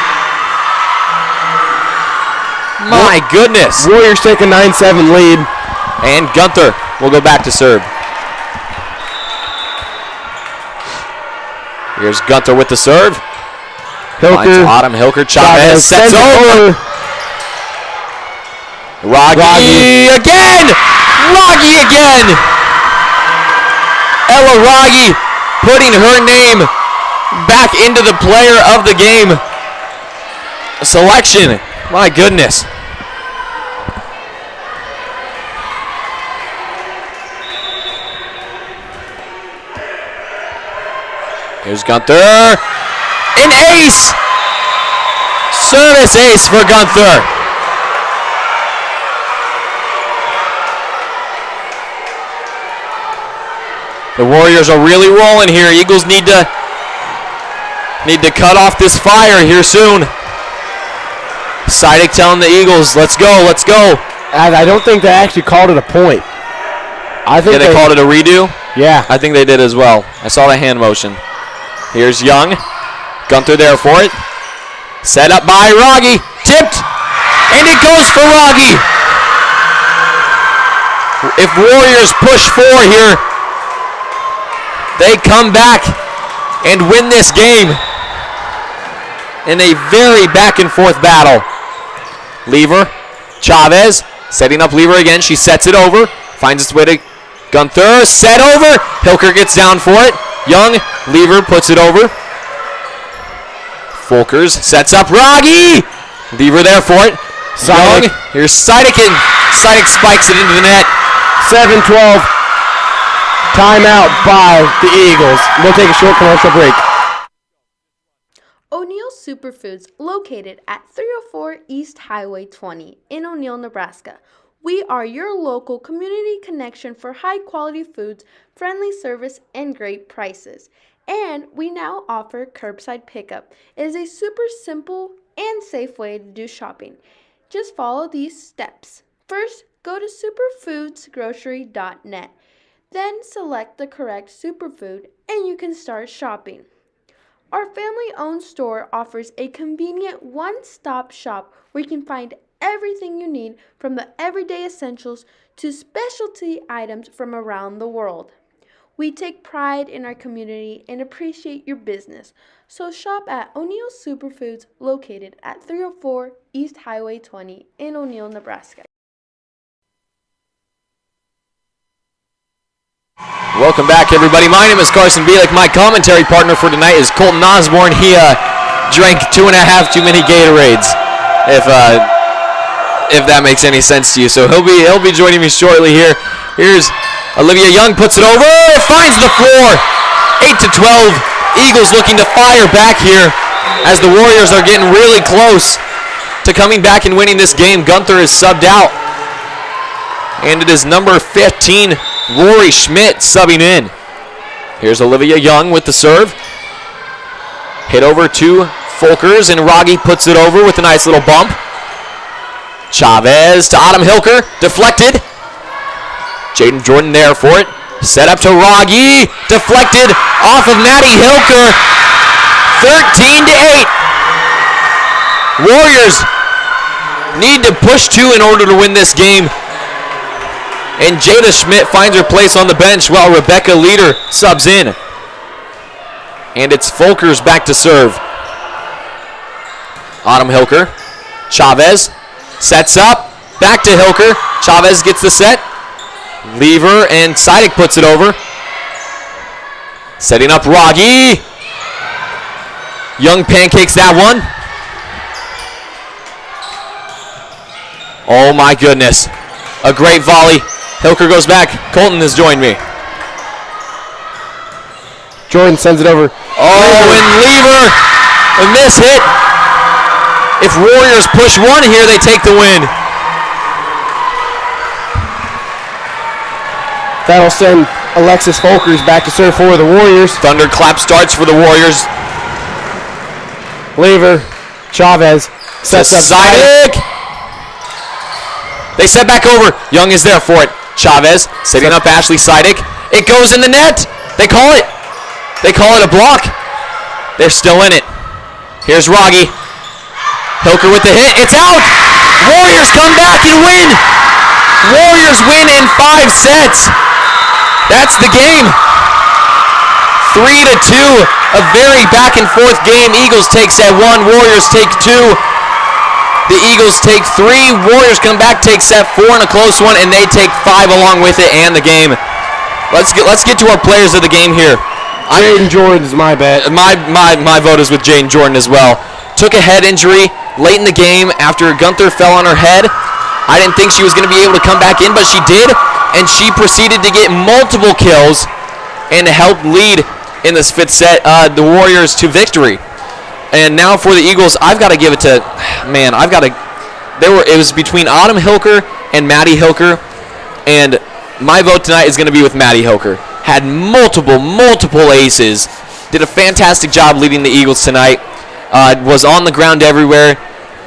My goodness. Warriors take a 9-7 lead. And Gunther will go back to serve. Here's Gunther with the serve. Hilker. Autumn Hilker. Chavez sets over. Rogge again! Rogge again! Ella Rogge putting her name back into the player of the game selection. My goodness. Here's Gunther. An ace! Service ace for Gunther. The Warriors are really rolling here. Eagles need to cut off this fire here soon. Sidek telling the Eagles, let's go, let's go. And I don't think they actually called it a point. I think they called it a redo? Yeah. I think they did as well. I saw the hand motion. Here's Young. Gunther there for it. Set up by Rogge. Tipped. And it goes for Rogge. If Warriors push 4 here, they come back and win this game in a very back and forth battle. Lever, Chavez, setting up Lever again. She sets it over, finds its way to Gunther, set over. Hilker gets down for it. Young, Lever puts it over. Folkers sets up Rogge. Lever there for it. Young, here's Sidek, and Sidek spikes it into the net. 7-12. Timeout by the Eagles. We'll take a short commercial break. O'Neill Superfoods, located at 304 East Highway 20 in O'Neill, Nebraska. We are your local community connection for high-quality foods, friendly service, and great prices. And we now offer curbside pickup. It is a super simple and safe way to do shopping. Just follow these steps. First, go to superfoodsgrocery.net. Then select the correct superfood and you can start shopping. Our family-owned store offers a convenient one-stop shop where you can find everything you need from the everyday essentials to specialty items from around the world. We take pride in our community and appreciate your business, so shop at O'Neill Superfoods located at 304 East Highway 20 in O'Neill, Nebraska. Welcome back, everybody. My name is Carson Bielik. My commentary partner for tonight is Colton Osborne. He drank 2.5 too many Gatorades, if that makes any sense to you. So he'll be joining me shortly here. Here's Olivia Young, puts it over, finds the floor. 8-12. Eagles looking to fire back here as the Warriors are getting really close to coming back and winning this game. Gunther is subbed out, and it is number 15. Rory Schmidt subbing in. Here's Olivia Young with the serve. Hit over to Folkers, and Rogge puts it over with a nice little bump. Chavez to Autumn Hilker. Deflected. Jaden Jordan there for it. Set up to Rogge. Deflected off of Maddie Hilker. 13-8. Warriors need to push 2 in order to win this game. And Jada Schmidt finds her place on the bench while Rebecca Leader subs in. And it's Folkers back to serve. Autumn Hilker. Chavez sets up. Back to Hilker. Chavez gets the set. Lever and Sidek puts it over. Setting up Rogge. Young pancakes that one. Oh my goodness. A great volley. Hilker goes back. Colton has joined me. Jordan sends it over. Oh, and Lever. A miss hit. If Warriors push 1 here, they take the win. That'll send Alexis Folkers back to serve for the Warriors. Thunderclap starts for the Warriors. Lever. Chavez. Sets up Sidek. They set back over. Young is there for it. Chavez setting up Ashley Sidek. It goes in the net. They call it. They call it a block. They're still in it. Here's Rogge. Hilker with the hit. It's out. Warriors come back and win. Warriors win in 5 sets. That's the game. 3-2. A very back and forth game. Eagles take set 1. Warriors take 2. The Eagles take 3. Warriors come back, take set 4 in a close one, and they take 5 along with it and the game. Let's get to our players of the game here. Jaden Jordan's my bet. My vote is with Jaden Jordan as well. Took a head injury late in the game after Gunther fell on her head. I didn't think she was going to be able to come back in, but she did, and she proceeded to get multiple kills and help lead in this 5th set the Warriors to victory. And now for the Eagles, I've got to give it to, it was between Autumn Hilker and Maddie Hilker, and my vote tonight is going to be with Maddie Hilker. Had multiple aces, did a fantastic job leading the Eagles tonight, was on the ground everywhere.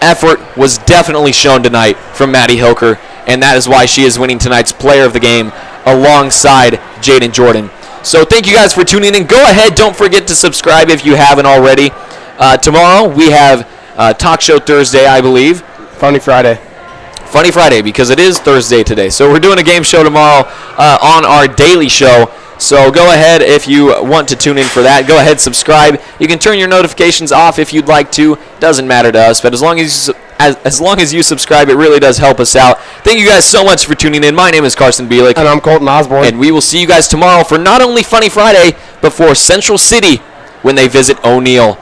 Effort was definitely shown tonight from Maddie Hilker, and that is why she is winning tonight's player of the game alongside Jaden Jordan. So thank you guys for tuning in. Go ahead, don't forget to subscribe if you haven't already. Tomorrow we have Talk Show Thursday, I believe. Funny Friday. Funny Friday, because it is Thursday today. So we're doing a game show tomorrow on our daily show. So go ahead if you want to tune in for that. Go ahead, subscribe. You can turn your notifications off if you'd like to. Doesn't matter to us, but as long as you subscribe, it really does help us out. Thank you guys so much for tuning in. My name is Carson Bielik. And I'm Colton Osborne. And we will see you guys tomorrow for not only Funny Friday, but for Central City when they visit O'Neill.